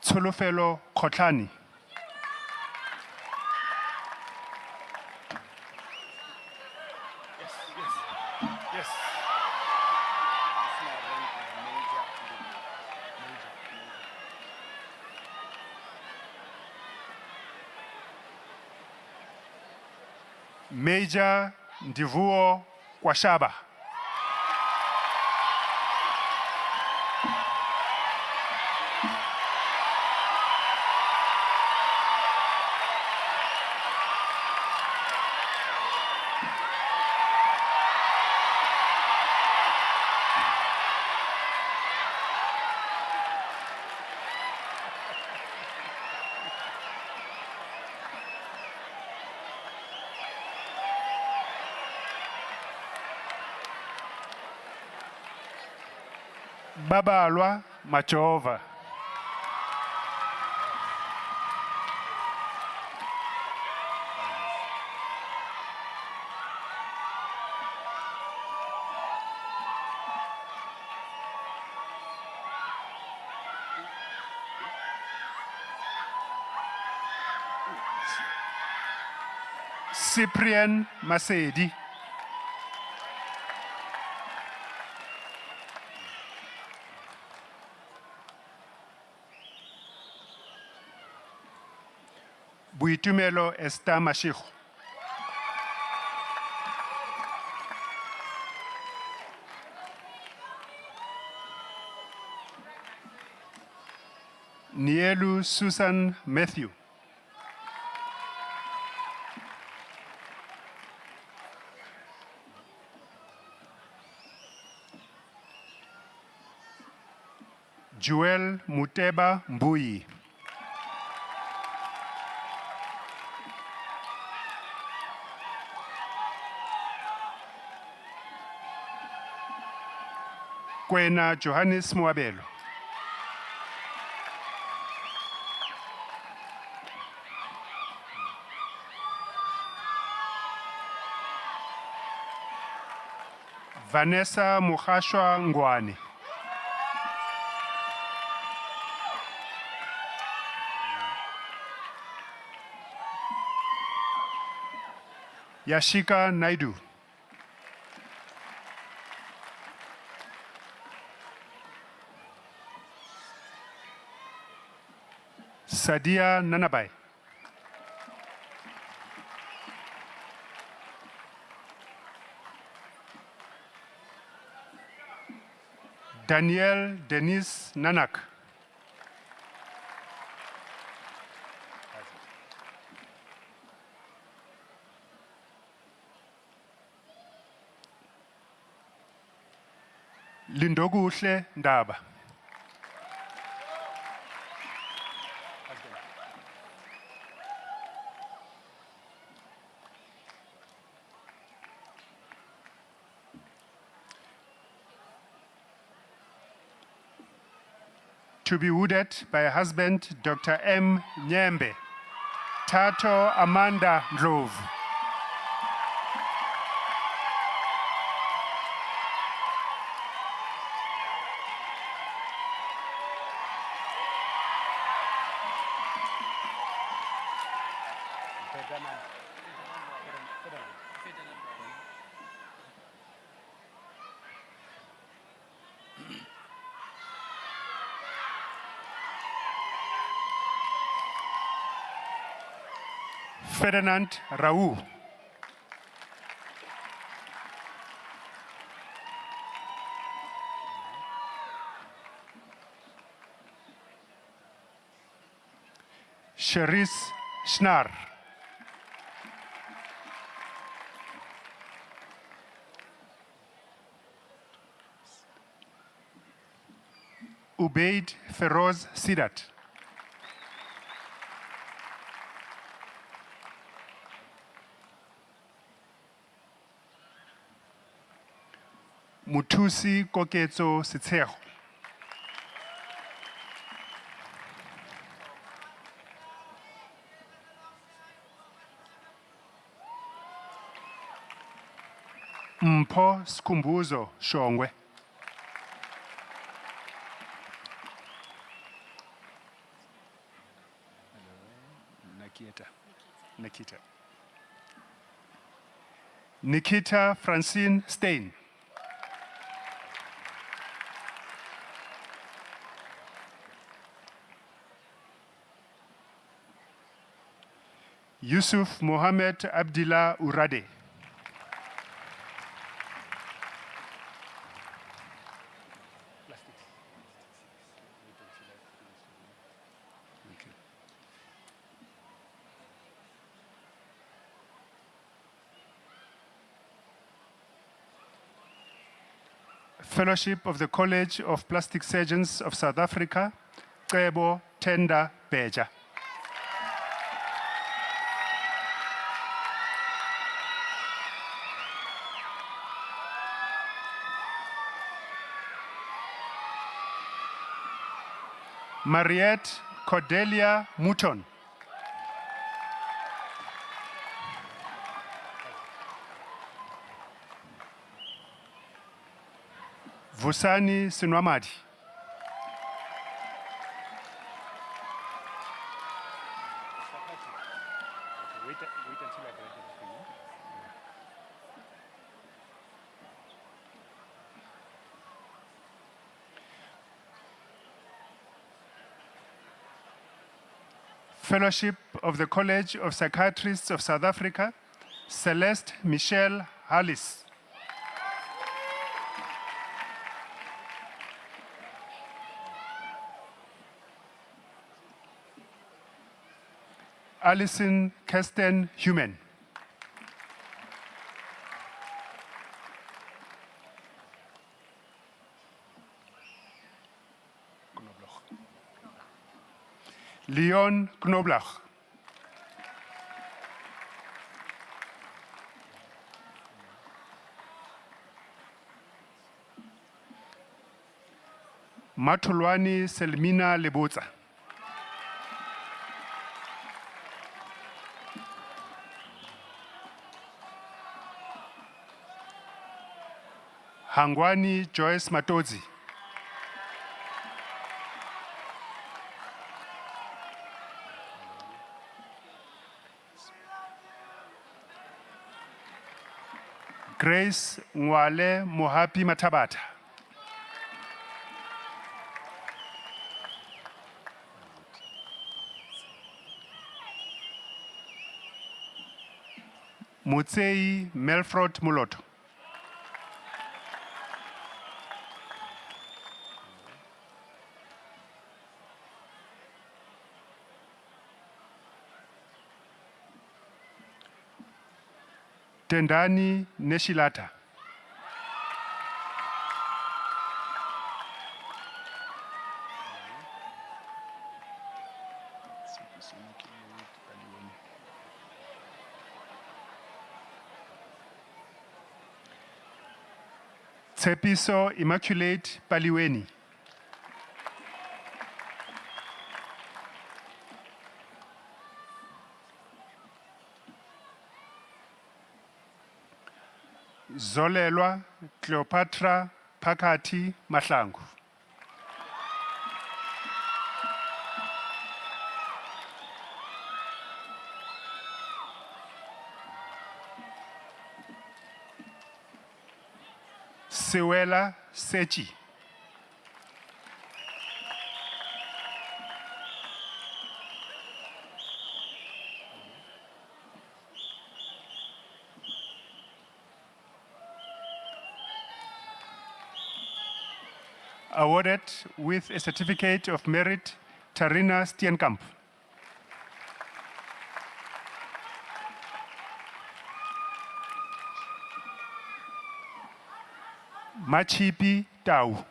Tsolofelo Kotlani. Major Ndivuo Kwashaba. Baba Alwa Machova. Cyprian Masedi. Buitumelo Esther Mashigo. Nielu Susan Matthew. Joel Muteba Mbui. Kwena Johannes Mwabelo. Vanessa Mukhashwa Ngwane. Yashika Naidu. Sadia Nanabai. Daniel Denis Nanak. Lindokuhle Ndaba. To be wooded by her husband, Dr. M. Nyembe, Tato Amanda Ndlovu. Ferdinand Rau. Cherise Schnar. Ubaid Feroz Sidat. Mutusi Koketso Sitseho. Mpho Skhumbuzo Shongwe. Nikita Francine Stein. Yusuf Mohamed Abdillah Urade. Fellowship of the College of Plastic Surgeons of South Africa, Cebo Tenda Beja. Mariette Cordelia Mouton. Vusani Sinwamadi. Fellowship of the College of Psychiatrists of South Africa, Celeste Michelle Hallis. Alison Kirsten Human. Leon Knoblach. Matulwani Selmina Lebotsa. Hangwani Joyce Matodzi. Grace Mwale Mohapi Matabata. Mutsei Melfrot Muloto. Tendani Neshilata. Tsepiso Immaculate Paliweni. Zolelwa Cleopatra Pakati Mahlangu. Sewela Sechi. Awarded with a certificate of merit, Tarina Steenkamp. Machipi Tau.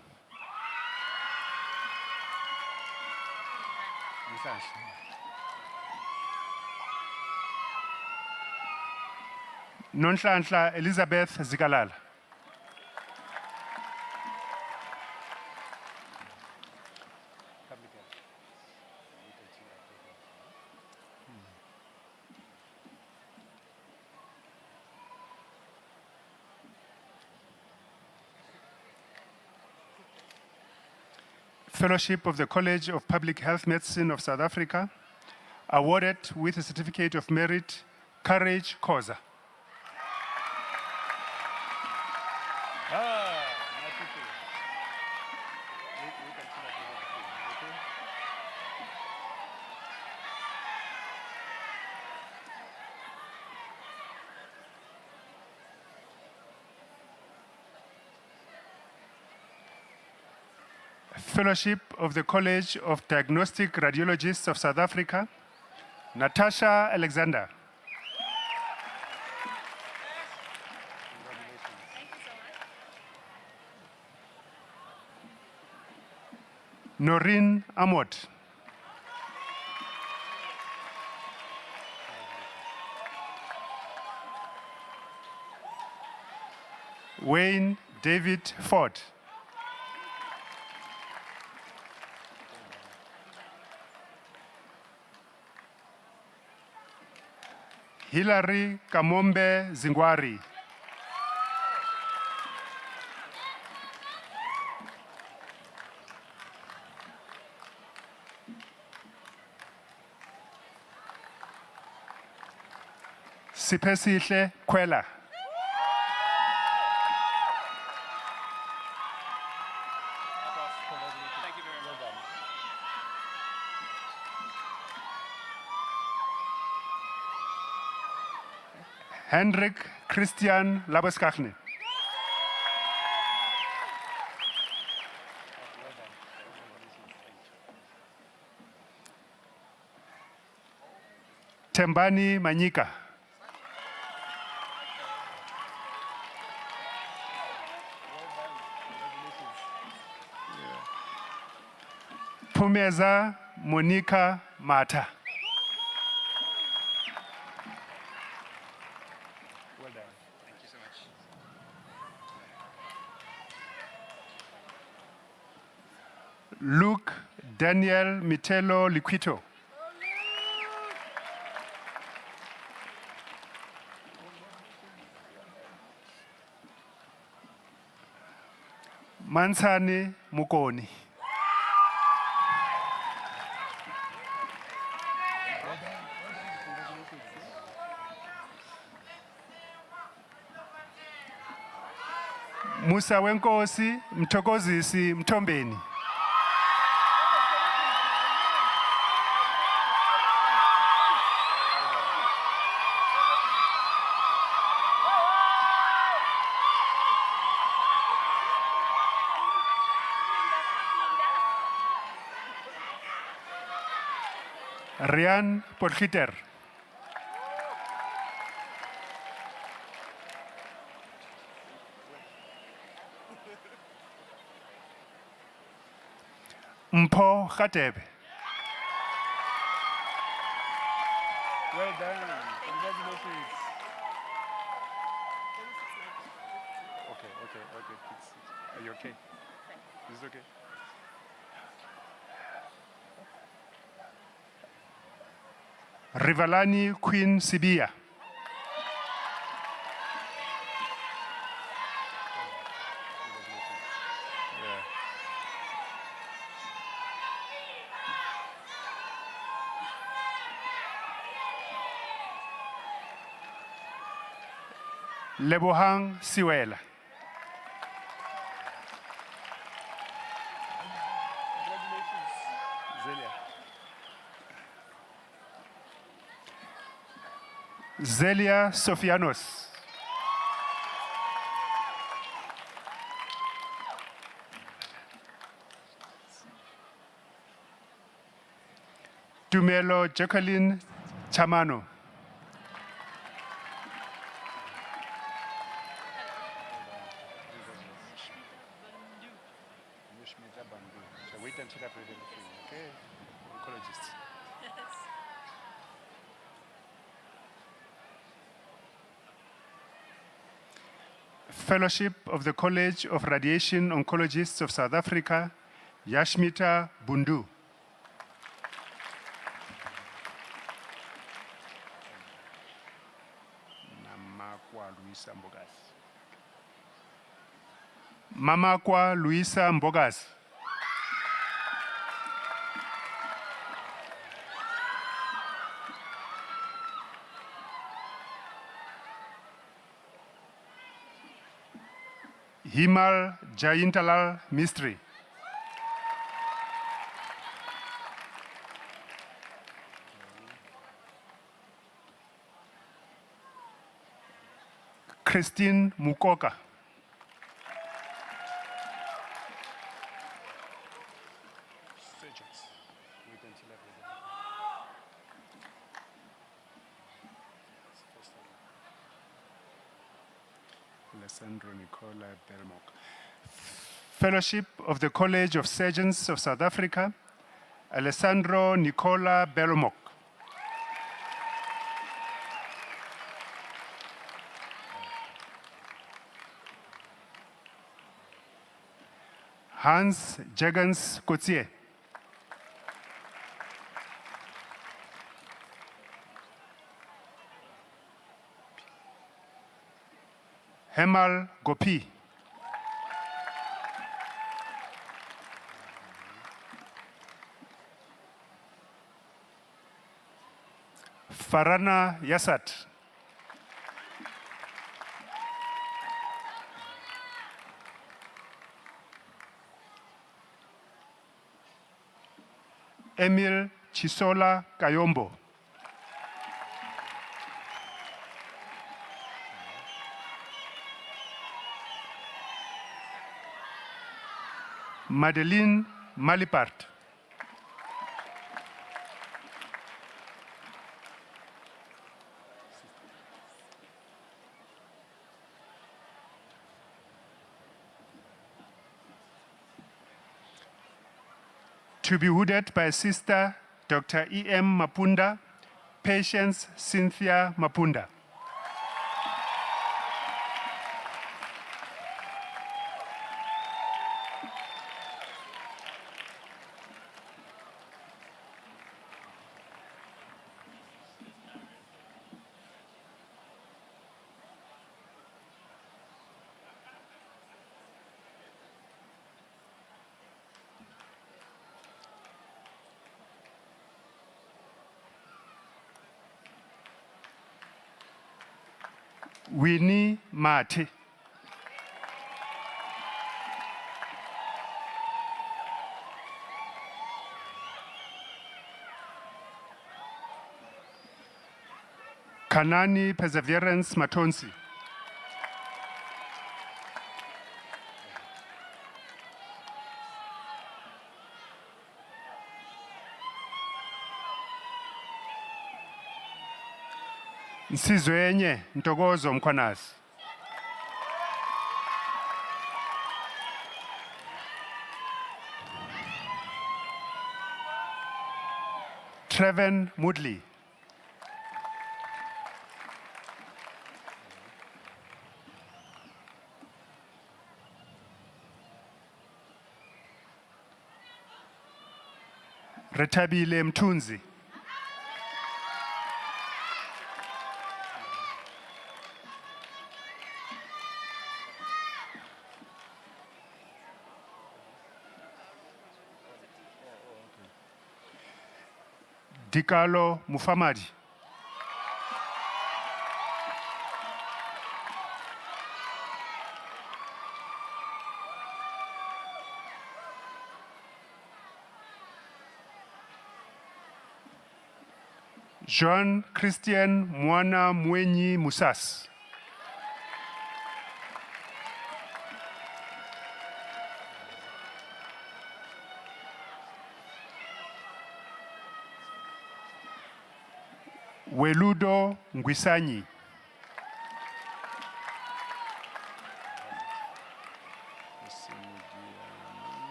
Nonhlanhla Elizabeth Zikalala. Fellowship of the College of Public Health Medicine of South Africa, awarded with a certificate of merit, Courage Khoza. Fellowship of the College of Diagnostic Radiologists of South Africa, Natasha Alexander. Noreen Amot. Wayne David Ford. Hilary Kamombe Zingwari. Sipesihle Kwela. Hendrik Christian Labeskachne. Tembani Manyika. Pumeza Monica Mata. Luke Daniel Mitelo Liquito. Mansani Mukoni. Musa Wenkosi Mthokozisi Mthombeni. Rian Potgieter. Mpho Khatebe. Well done. Congratulations. Okay. okay. Are you okay? Is it okay? Rivalani Queen Sibia. Lebohang Siwela. Zelia Sofianos. Tumelo Jacqueline Chamano. Wait until I've read everything, okay? Oncologist. Fellowship of the College of Radiation Oncologists of South Africa, Yashmita Bundu. Mamakwa Luisa Mbogas. Himal Jayintalal Mistry. Christine Mukoka. Alessandro Nicola Belmok. Fellowship of the College of Surgeons of South Africa, Alessandro Nicola Belmok. Hans Jegans Cotier. Hemal Gopi. Farana Yasat. Emil Chisola Kayombo. Madeline Malipart. To be hooded by Sister Dr. E.M. Mapunda, Patience Cynthia Mapunda. Winnie Mate. Kanani Perseverance Matonsi. Nsizwenye Ntokozo Mkhwanasi. Treven Mudley. Retabile Mtunzi. Dikalo Mufamadi. Jean Christian Mwana Mwenyi Musas. Weludo Ngwisanyi.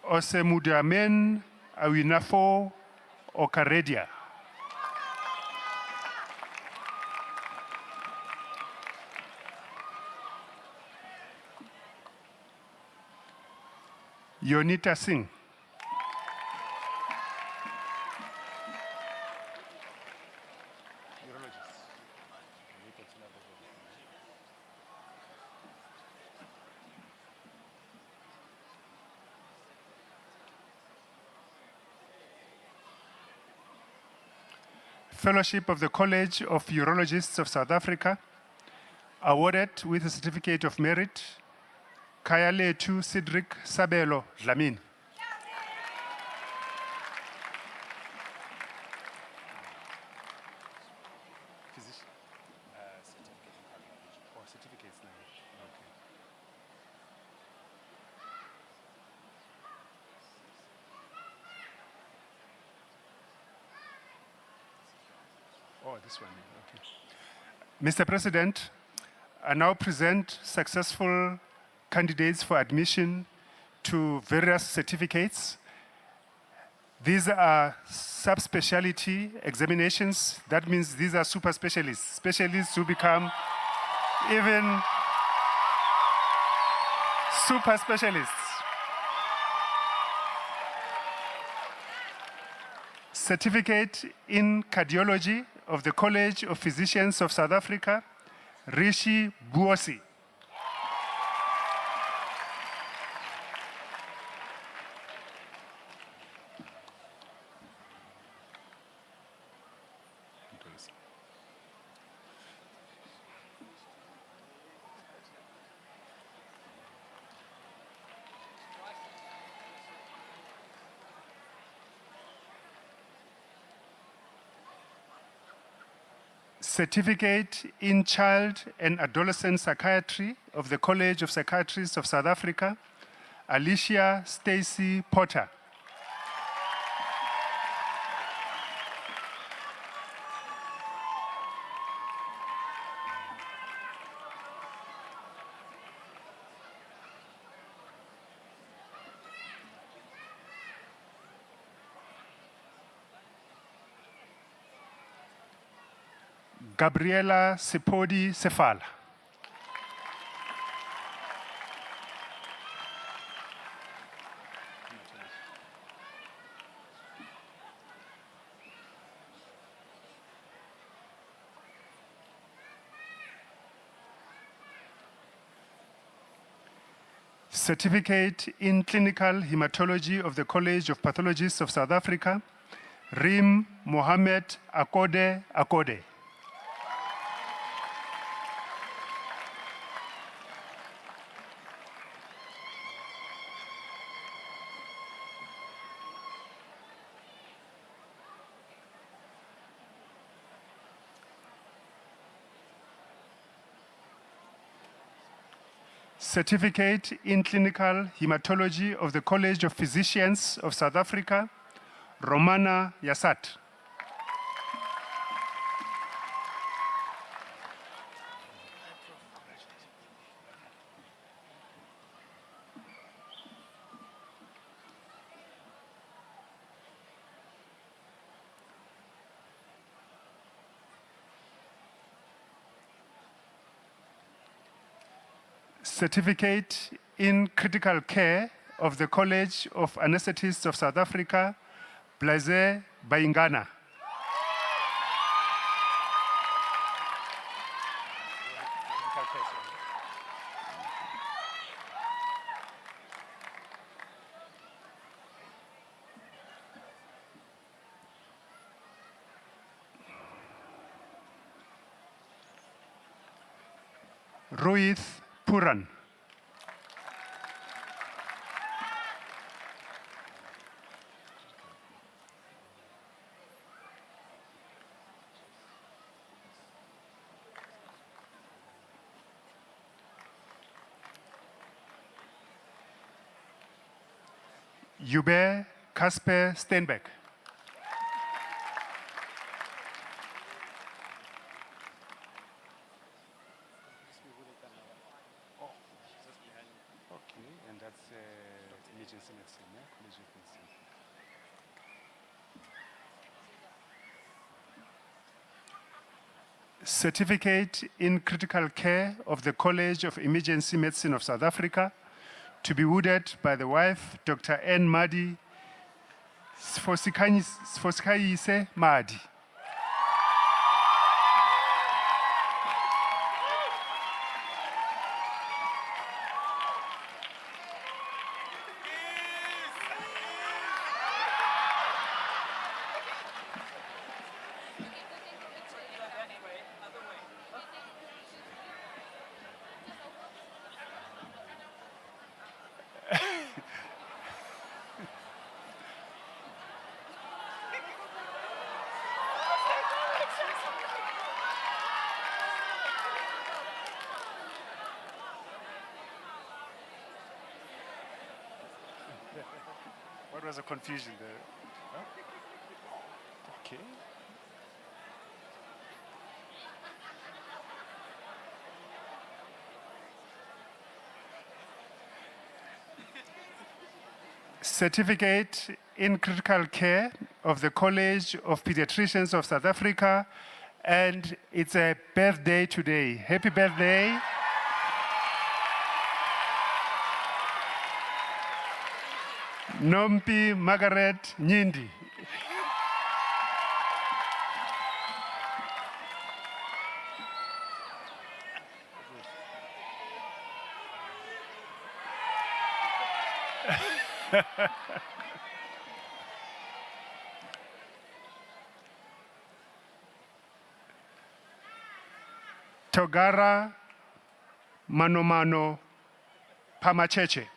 Osemudamen Awinafo Okaredia. Yonita Singh. Fellowship of the College of Urologists of South Africa, awarded with a Certificate of Merit, Kayale 2 Cedric Sabelo Dlamini. Oh, this one, okay. Mr. President, I now present successful candidates for admission to various certificates. These are subspecialty examinations. That means these are super specialists, specialists who become even super specialists. Certificate in Cardiology of the College of Physicians of South Africa, Rishi Buosi. Certificate in Child and Adolescent Psychiatry of the College of Psychiatrists of South Africa, Alicia Stacy Potter. Gabriela Sepodi Sefala. Certificate in Clinical Hematology of the College of Pathologists of South Africa, Rim Mohamed Akode Akode. Certificate in Clinical Hematology of the College of Physicians of South Africa, Romana Yassat. Certificate in Critical Care of the College of Anesthetists of South Africa, Blaise Bayingana. Rohith Puran. Hubert Kasper Steenbeck. Okay, and that's emergency medicine, yeah? College of Medicine. Certificate in Critical Care of the College of Emergency Medicine of South Africa, to be wooded by the wife, Dr. N. Madi Sfosikayise Madi. What was the confusion there? Huh? Okay. Certificate in Critical Care of the College of Pediatricians of South Africa, and it's a birthday today. Happy birthday. Nompi Margaret Nyindi. Togara Manomano Pamacheche.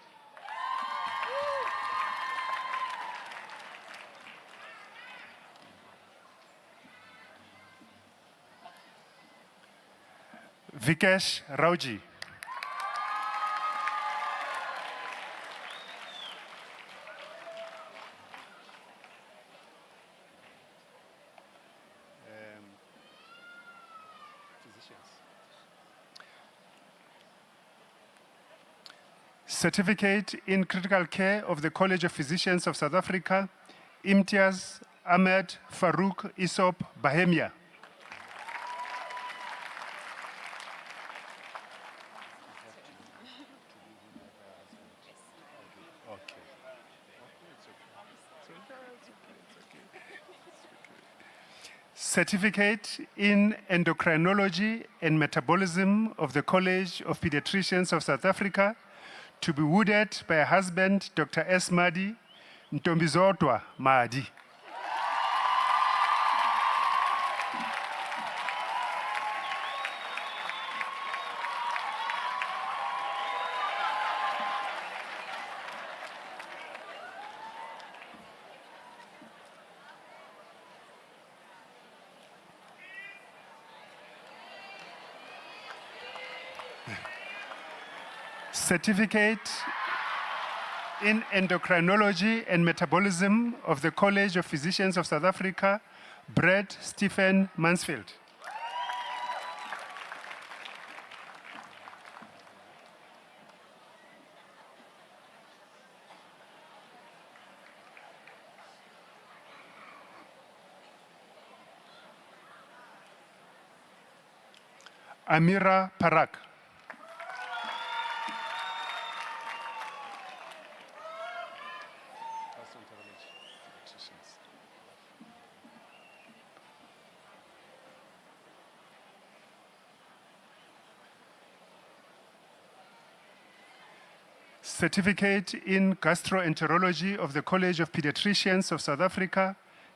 Vikesh Rauji. Certificate in Critical Care of the College of Physicians of South Africa, Imtiaz Ahmed Farouk Isop Bahemia. Certificate in Endocrinology and Metabolism of the College of Pediatricians of South Africa, to be wooded by her husband, Dr. S. Madi Ntombizotwa Madi. Certificate in Endocrinology and Metabolism of the College of Physicians of South Africa, Brett Stephen Mansfield. Amira Parak. Certificate in Gastroenterology of the College of Pediatricians of South Africa,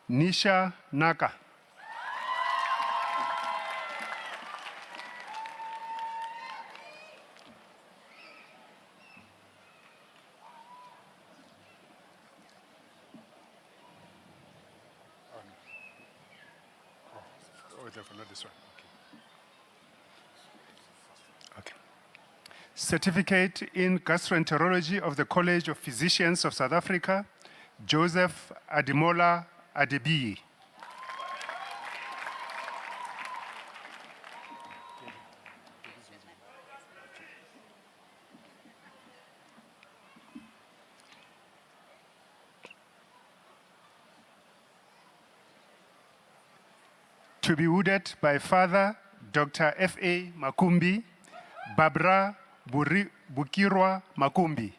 Nisha Naka. Not this one. Okay. Certificate in Gastroenterology of the College of Physicians of South Africa, Joseph Ademola Adebiyi. To be wooded by Father Dr. F.A. Makumbi, Barbara Bukirwa Makumbi.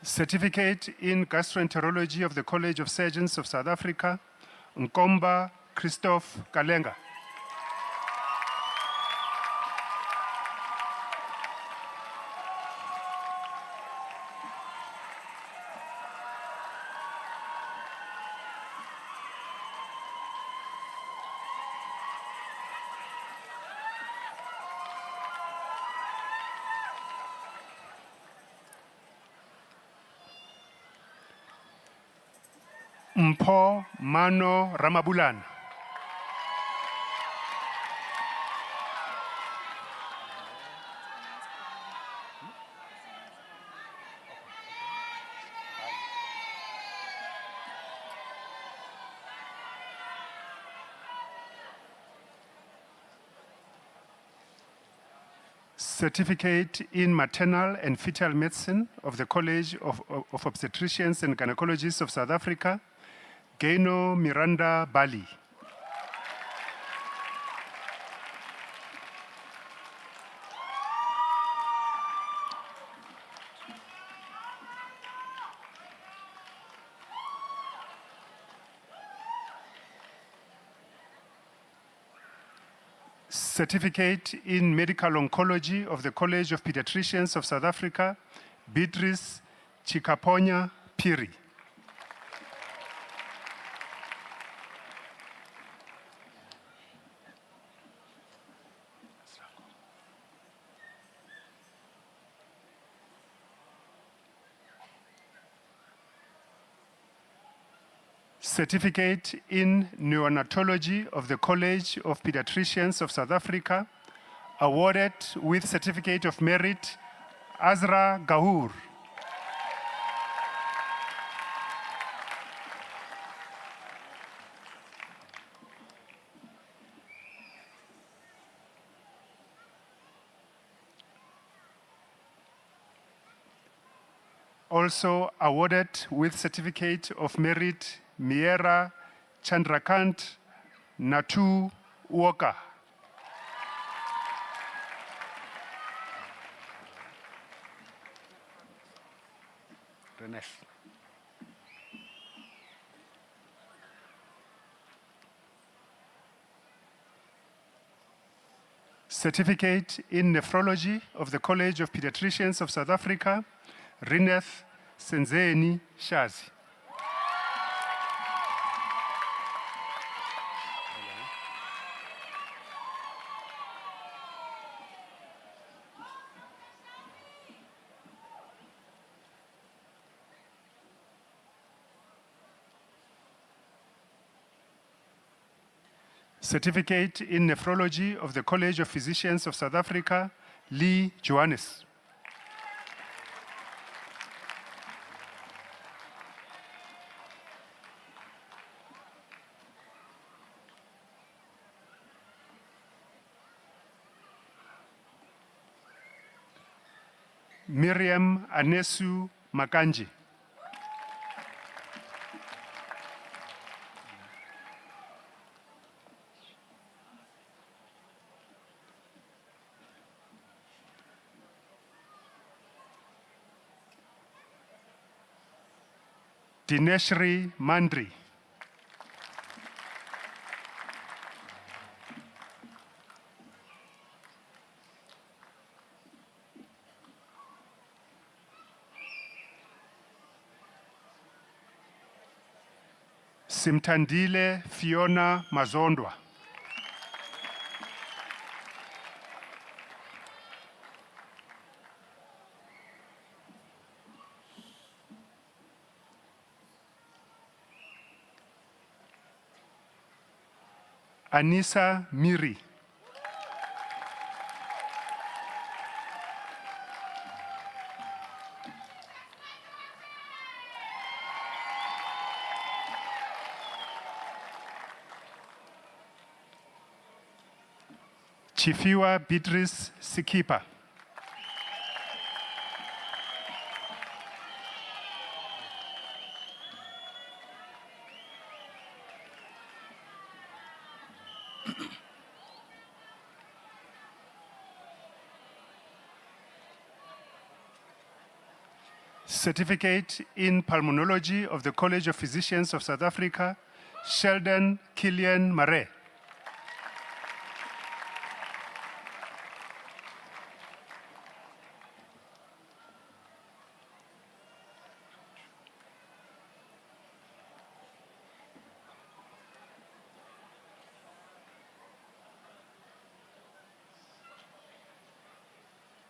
Certificate in Gastroenterology of the College of Surgeons of South Africa, Nkomba Christophe Kalenga. Mpho Mano Ramabulana. Certificate in Maternal and Fetal Medicine of the College of Obstetricians and Gynecologists of South Africa, Gaino Miranda Bali. Certificate in Medical Oncology of the College of Pediatricians of South Africa, Beatrice Chikaponya Piri. Certificate in Neonatology of the College of Pediatricians of South Africa, awarded with Certificate of Merit, Azra Gahour. Also awarded with Certificate of Merit, Miera Chandrakant Natu Walker. Certificate in Nephrology of the College of Pediatricians of South Africa, Rineth Senzeni Shazi. Certificate in Nephrology of the College of Physicians of South Africa, Lee Johannes. Miriam Anesu Makanji. Dineshri Mandri. Simtandile Fiona Mazondwa. Anisa Miri. Chifiwa Beatrice Sikipa. Certificate in Pulmonology of the College of Physicians of South Africa, Sheldon Killian Mare.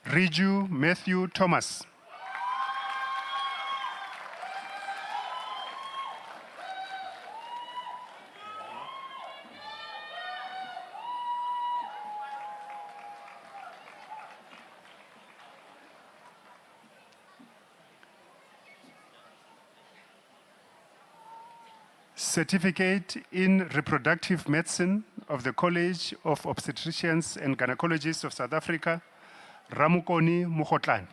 Riju Matthew Thomas. Certificate in Reproductive Medicine of the College of Obstetricians and Gynecologists of South Africa, Ramukoni Mukhotlane.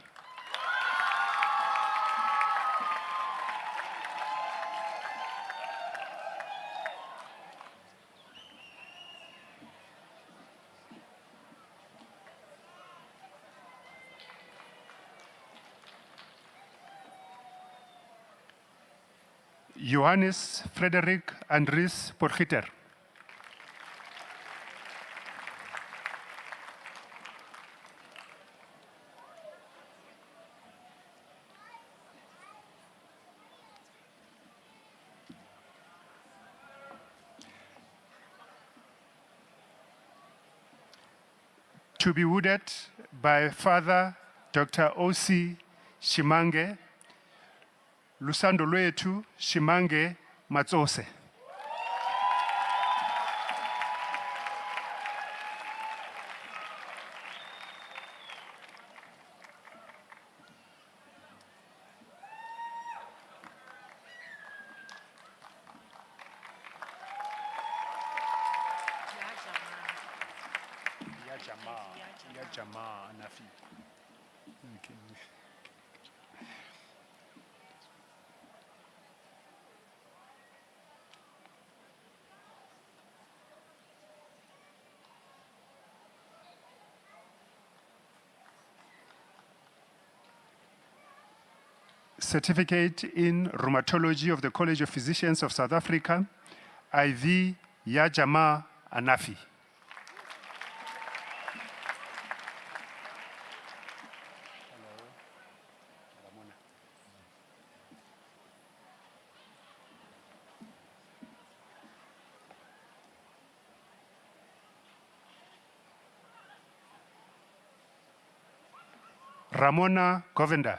Johannes Frederik Andries Porgiter. To be wooded by Father Dr. O.C. Shimange, Lusando Lwetu Shimange Matsose. Ya jamaa anafi. Okay. Certificate in Rheumatology of the College of Physicians of South Africa, IV Yajama Anafi. Ramona Govenda.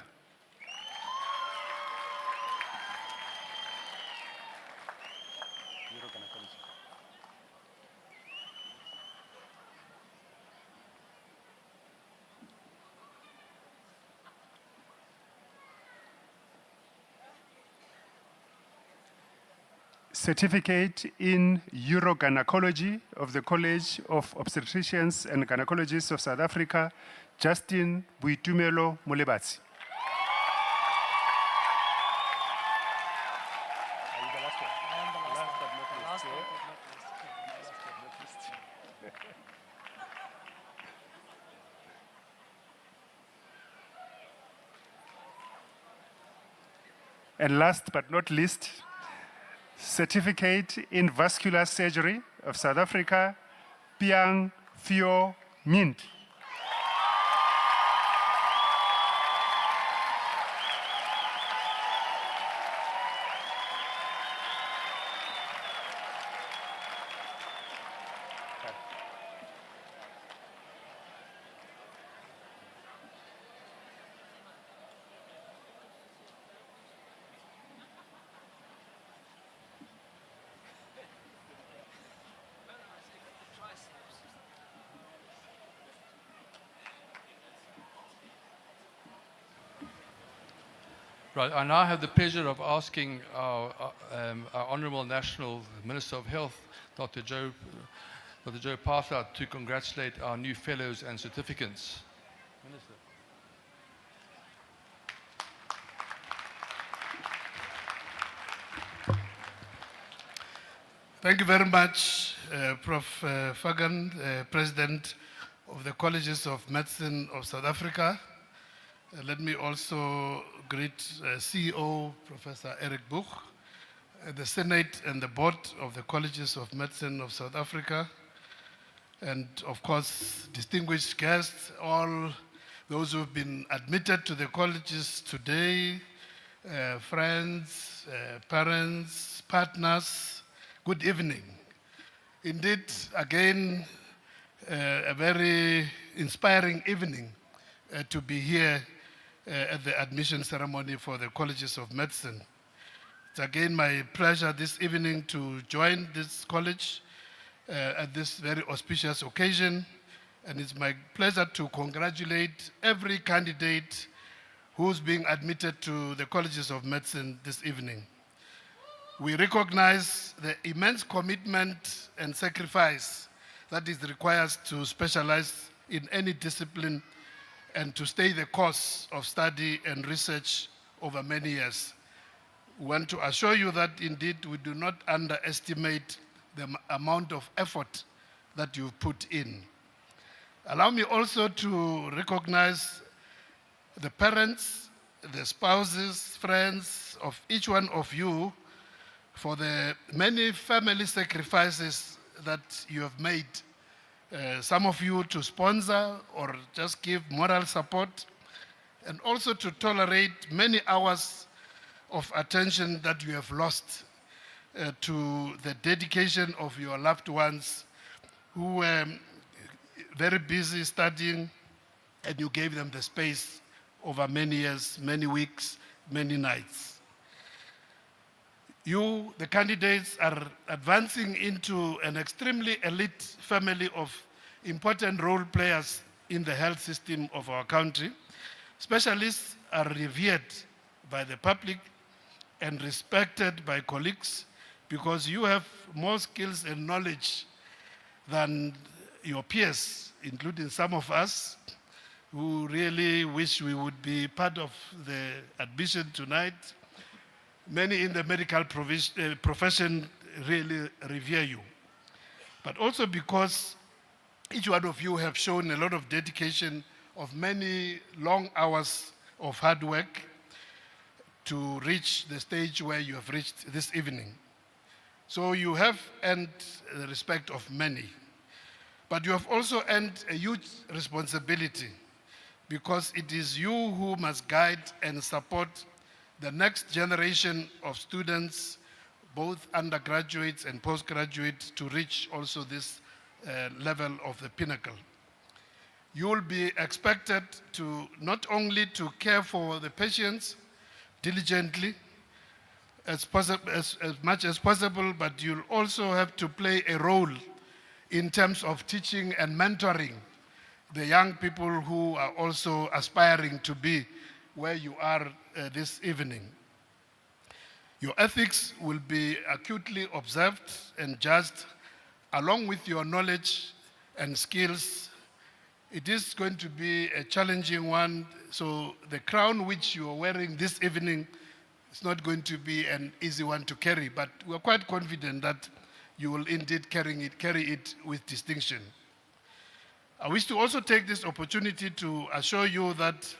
Certificate in Urogynecology of the College of Obstetricians and Gynecologists of South Africa, Justin Boitumelo Molebatsi. And last but not least, Certificate in Vascular Surgery of South Africa, Piang Pheo Mint. Right, I now have the pleasure of asking our Honourable National Minister of Health, Dr. Joe Partha, to congratulate our new fellows and certificates. Minister. Thank you very much, Prof. Fagan, President of the Colleges of Medicine of South Africa. Let me also greet CEO Professor Eric Buch, the Senate and the Board of the Colleges of Medicine of South Africa, and of course, distinguished guests, all those who have been admitted to the colleges today, friends, parents, partners, good evening. Indeed, again, a very inspiring evening to be here at the admission ceremony for the Colleges of Medicine. It's again my pleasure this evening to join this college at this very auspicious occasion, and it's my pleasure to congratulate every candidate who's being admitted to the Colleges of Medicine this evening. We recognize the immense commitment and sacrifice that is required to specialize in any discipline and to stay the course of study and research over many years. We want to assure you that indeed we do not underestimate the amount of effort that you've put in. Allow me also to recognize the parents, the spouses, friends of each one of you for the many family sacrifices that you have made. Some of you to sponsor or just give moral support, and also to tolerate many hours of attention that you have lost to the dedication of your loved ones who were very busy studying, and you gave them the space over many years, many weeks, many nights. You, the candidates, are advancing into an extremely elite family of important role players in the health system of our country. Specialists are revered by the public and respected by colleagues because you have more skills and knowledge than your peers, including some of us who really wish we would be part of the admission tonight. Many in the medical profession really revere you. But also because each one of you have shown a lot of dedication of many long hours of hard work to reach the stage where you have reached this evening. So you have earned the respect of many. But you have also earned a huge responsibility because it is you who must guide and support the next generation of students, both undergraduates and postgraduates, to reach also this level of the pinnacle. You will be expected to not only to care for the patients diligently as much as possible, but you'll also have to play a role in terms of teaching and mentoring the young people who are also aspiring to be where you are this evening. Your ethics will be acutely observed and judged along with your knowledge and skills It is going to be a challenging one. So the crown which you are wearing this evening is not going to be an easy one to carry, but we're quite confident that you will indeed carry it with distinction. I wish to also take this opportunity to assure you that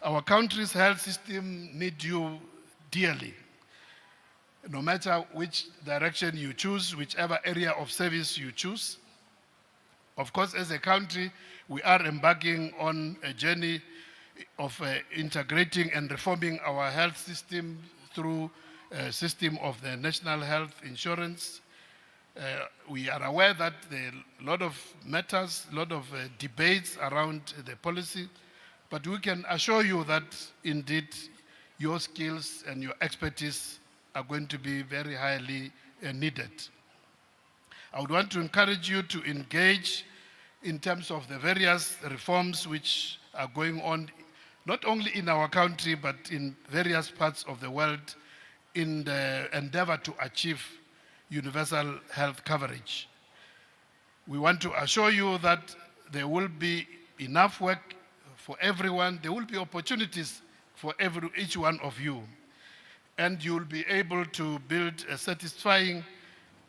our country's health system needs you dearly. No matter which direction you choose, whichever area of service you choose. Of course, as a country, we are embarking on a journey of integrating and reforming our health system through a system of the National Health Insurance. We are aware that there are a lot of matters, a lot of debates around the policy, but we can assure you that indeed your skills and your expertise are going to be very highly needed. I would want to encourage you to engage in terms of the various reforms which are going on, not only in our country, but in various parts of the world in the endeavor to achieve universal health coverage. We want to assure you that there will be enough work for everyone. There will be opportunities for each one of you. And you will be able to build a satisfying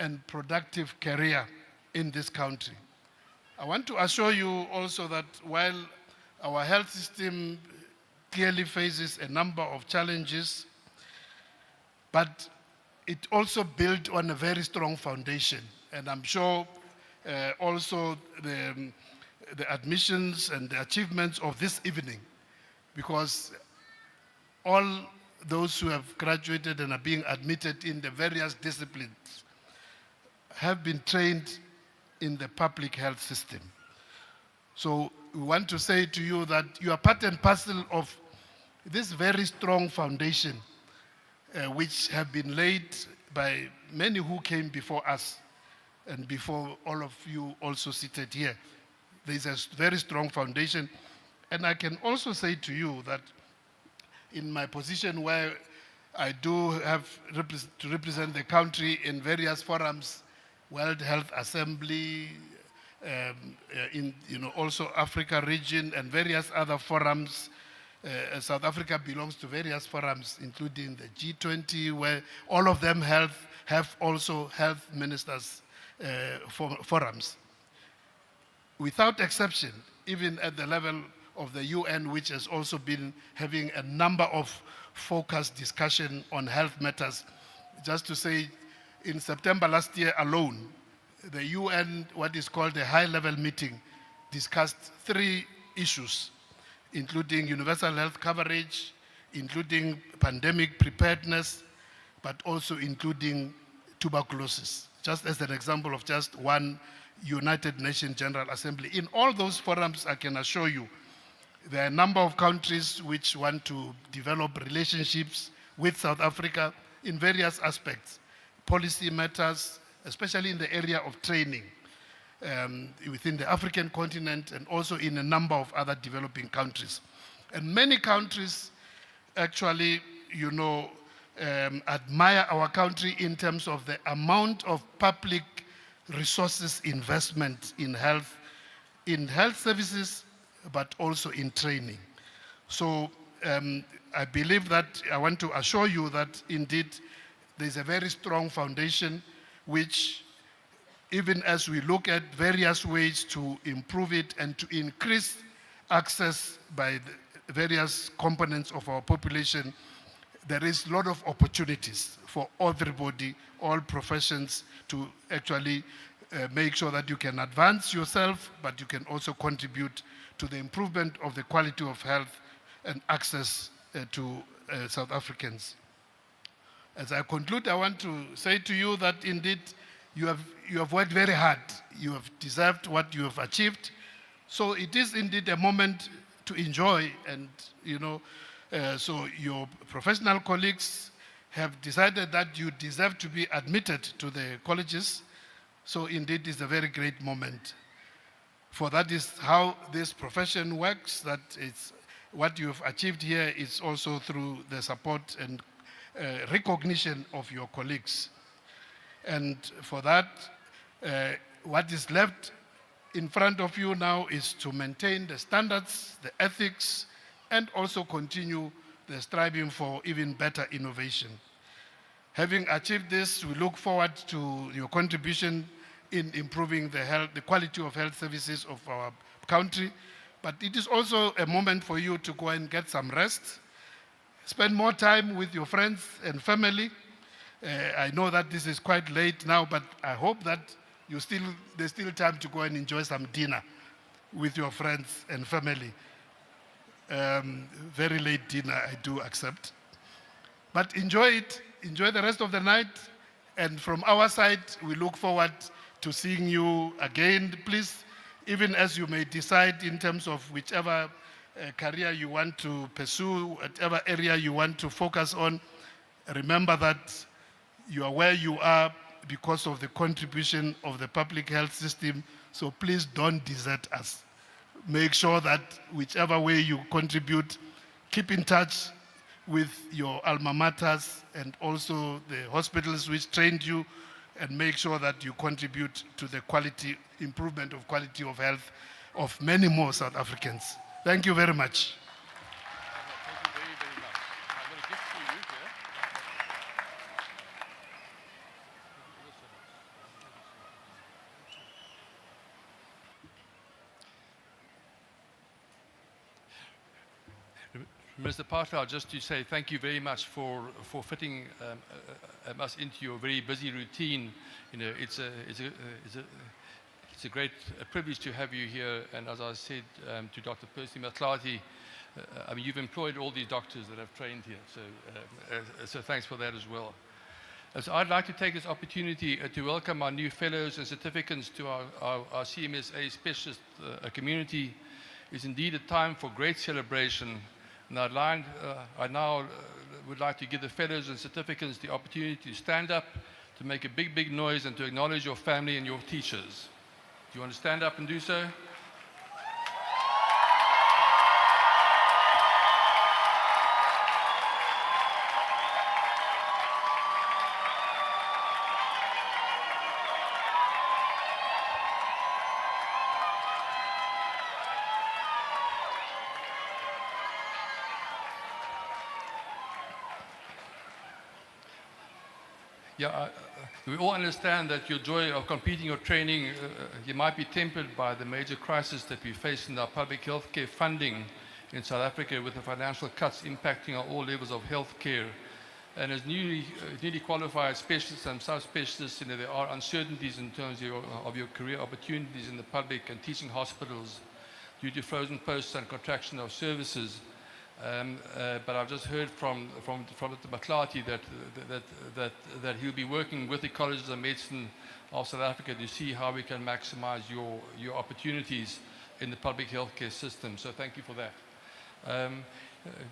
and productive career in this country. I want to assure you also that while our health system clearly faces a number of challenges, but it also built on a very strong foundation. And I'm sure also the admissions and the achievements of this evening, because all those who have graduated and are being admitted in the various disciplines have been trained in the public health system. So we want to say to you that you are part and parcel of this very strong foundation which have been laid by many who came before us and before all of you also seated here. There's a very strong foundation. And I can also say to you that in my position where I do have to represent the country in various forums, World Health Assembly, also Africa region and various other forums. South Africa belongs to various forums, including the G20, where all of them have also health ministers forums. Without exception, even at the level of the UN, which has also been having a number of focused discussion on health matters. Just to say, in September last year alone, the UN, what is called a high-level meeting, discussed 3 issues, including universal health coverage, including pandemic preparedness, but also including tuberculosis, just as an example of just one United Nations General Assembly. In all those forums, I can assure you, there are a number of countries which want to develop relationships with South Africa in various aspects, policy matters, especially in the area of training within the African continent and also in a number of other developing countries. And many countries actually, admire our country in terms of the amount of public resources investment in health services, but also in training. So I believe that I want to assure you that indeed there's a very strong foundation which, even as we look at various ways to improve it and to increase access by the various components of our population, there is a lot of opportunities for everybody, all professions, to actually make sure that you can advance yourself, but you can also contribute to the improvement of the quality of health and access to South Africans. As I conclude, I want to say to you that indeed you have worked very hard. You have deserved what you have achieved. So it is indeed a moment to enjoy, and so your professional colleagues have decided that you deserve to be admitted to the colleges. So indeed it's a very great moment. For that is how this profession works, that it's what you have achieved here is also through the support and recognition of your colleagues. And for that, what is left in front of you now is to maintain the standards, the ethics, and also continue the striving for even better innovation. Having achieved this, we look forward to your contribution in improving the quality of health services of our country. But it is also a moment for you to go and get some rest, spend more time with your friends and family. I know that this is quite late now, but I hope that there's still time to go and enjoy some dinner with your friends and family. Very late dinner, I do accept. But enjoy it, enjoy the rest of the night. And from our side, we look forward to seeing you again. Please, even as you may decide in terms of whichever career you want to pursue, whatever area you want to focus on, remember that you are where you are because of the contribution of the public health system. So please don't desert us. Make sure that whichever way you contribute, keep in touch with your alma maters and also the hospitals which trained you, and make sure that you contribute to the improvement of quality of health of many more South Africans. Thank you very much. Thank you very, very much. I'm going to give to you here. Mr. Partler, just to say thank you very much for fitting us into your very busy routine. You know, it's a great privilege to have you here. And as I said to Dr. Percy Matlati, I mean, you've employed all these doctors that have trained here. So thanks for that as well. So I'd like to take this opportunity to welcome our new fellows and certificates to our CMSA specialist community. It's indeed a time for great celebration. And I now would like to give the fellows and certificates the opportunity to stand up, to make a big, big noise, and to acknowledge your family and your teachers. Do you want to stand up and do so? Yeah, we all understand that your joy of competing or training, you might be tempered by the major crisis that we face in our public healthcare funding in South Africa, with the financial cuts impacting on all levels of healthcare. And as newly qualified specialists and subspecialists, you know, there are uncertainties in terms of your career opportunities in the public and teaching hospitals due to frozen posts and contraction of services. But I've just heard from Dr. Matlati that he'll be working with the colleges of medicine of South Africa to see how we can maximize your opportunities in the public healthcare system. So thank you for that.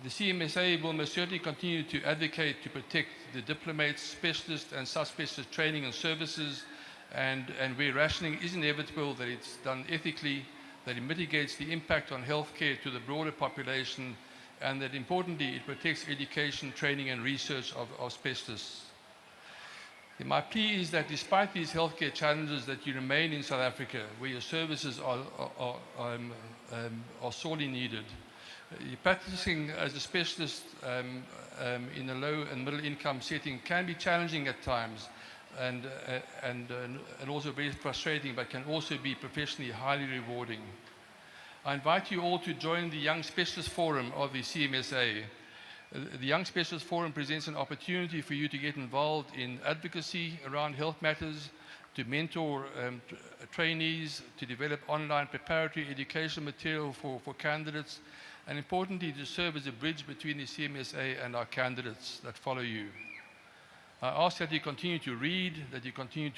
The CMSA will most certainly continue to advocate to protect the diplomats, specialists and subspecialist training and services, and where rationing is inevitable, that it's done ethically, that it mitigates the impact on healthcare to the broader population, and that importantly, it protects education, training and research of specialists. And my plea is that despite these healthcare challenges, that you remain in South Africa, where your services are sorely needed. You're practicing as a specialist in a low and middle income setting can be challenging at times, and also very frustrating, but can also be professionally highly rewarding. I invite you all to join the Young Specialist Forum of the CMSA. The Young Specialist Forum presents an opportunity for you to get involved in advocacy around health matters, to mentor trainees, to develop online preparatory education material for candidates, and importantly, to serve as a bridge between the CMSA and our candidates that follow you. I ask that you continue to read, that you continue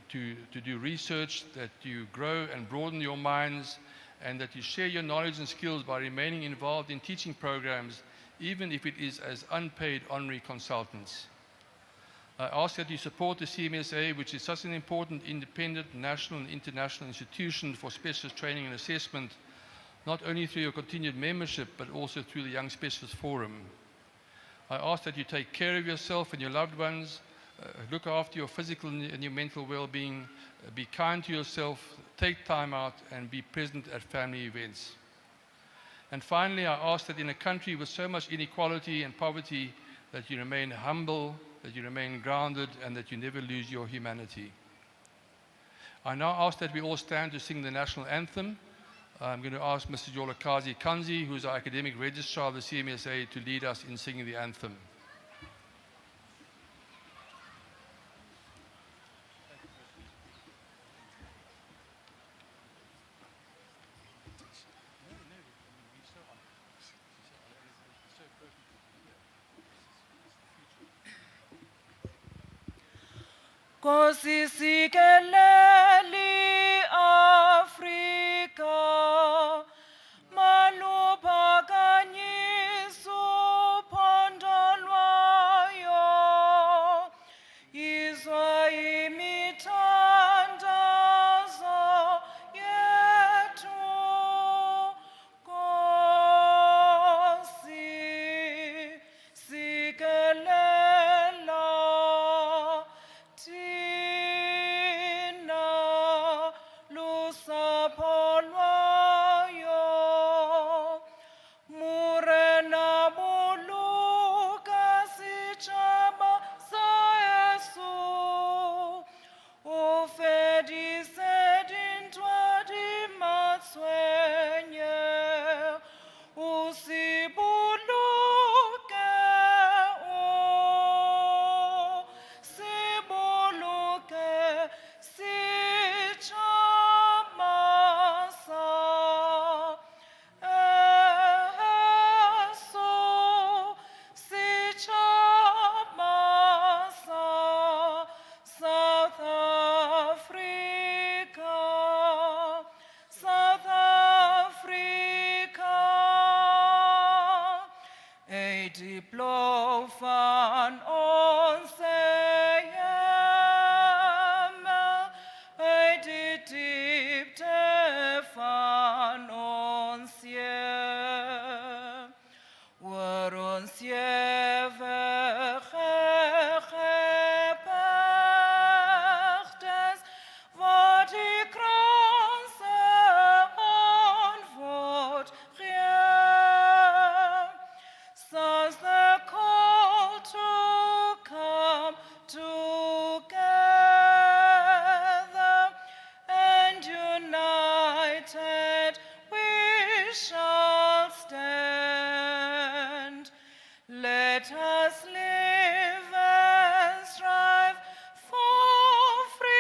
to do research, that you grow and broaden your minds, and that you share your knowledge and skills by remaining involved in teaching programs, even if it is as unpaid honorary consultants. I ask that you support the CMSA, which is such an important independent national and international institution for specialist training and assessment, not only through your continued membership, but also through the Young Specialist Forum. I ask that you take care of yourself and your loved ones, look after your physical and your mental well-being, be kind to yourself, take time out and be present at family events. And finally, I ask that in a country with so much inequality and poverty, that you remain humble, that you remain grounded, and that you never lose your humanity. I now ask that we all stand to sing the national anthem. I'm going to ask Mr. Jolakazi Kanzi, who is our academic registrar of the CMSA, to lead us in singing the anthem. Kosi sikeleli Afrika, malupakanyiso pondolwayo, izwa imithandazo yethu, Kosi sikelela thina lusapho lwayo, murena buluka sitshaba sa Yesu, ufedise dintwa di matshwenye, usibuluke sibuluke sitshaba sa Yesu, sitshaba sa South Africa, South Africa. A diplo van ons hemel, uit die diepte van ons Heer, oor ons ewige gepegtes, wat die kranse antwoord gee. Sounds the call to come together, and united we shall stand. Let us live and strive for freedom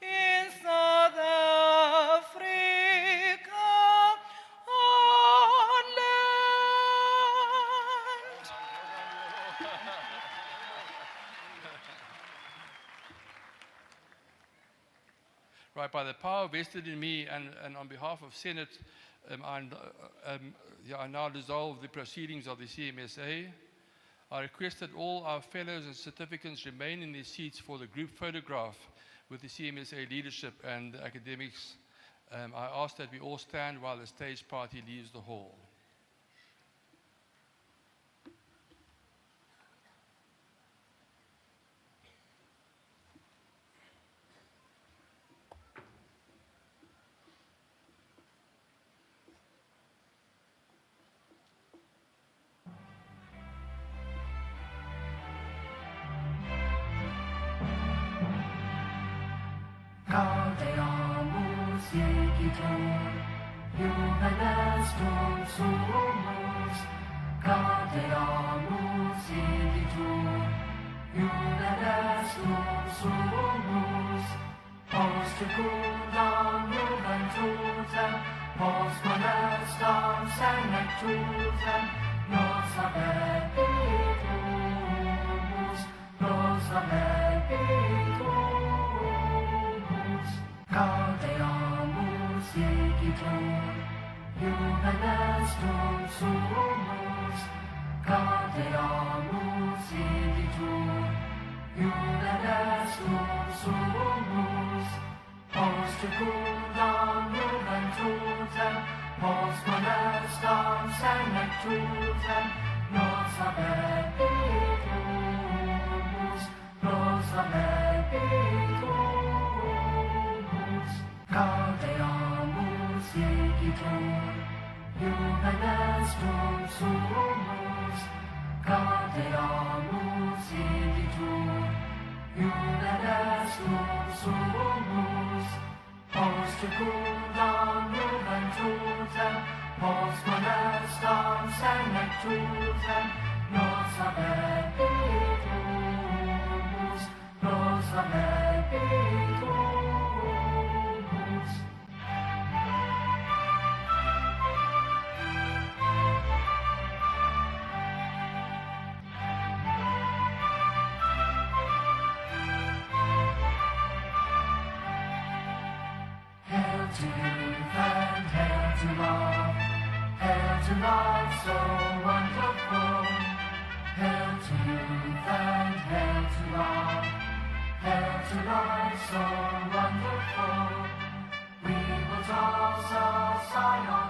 in South Africa, our land. Right, by the power vested in me and on behalf of Senate, I now dissolve the proceedings of the CMSA. I request that all our fellows and certificates remain in their seats for the group photograph with the CMSA leadership and the academics. I ask that we all stand while the stage party leaves the hall. Gaudeamus igitur, juvenes dum sumus. Gaudeamus igitur, juvenes dum sumus. Post secundam juventutem, post molestam senectutem, nos abebitus, nos abebitus. Gaudeamus igitur, juvenes dum sumus. Gaudeamus igitur, juvenes dum sumus. Post secundam juventutem, post molestam senectutem, nos abebitus, nos abebitus. Gaudeamus igitur, jubiles dum sumus. Gaudeamus igitur, jubiles dum sumus. Post secundam juventutem, post molestam senectutem, nos habebitus, nos habebitus. Hail to youth and hail to love, hail to life so wonderful. Hail to youth and hail to love, hail to life so wonderful. We will toss a Zion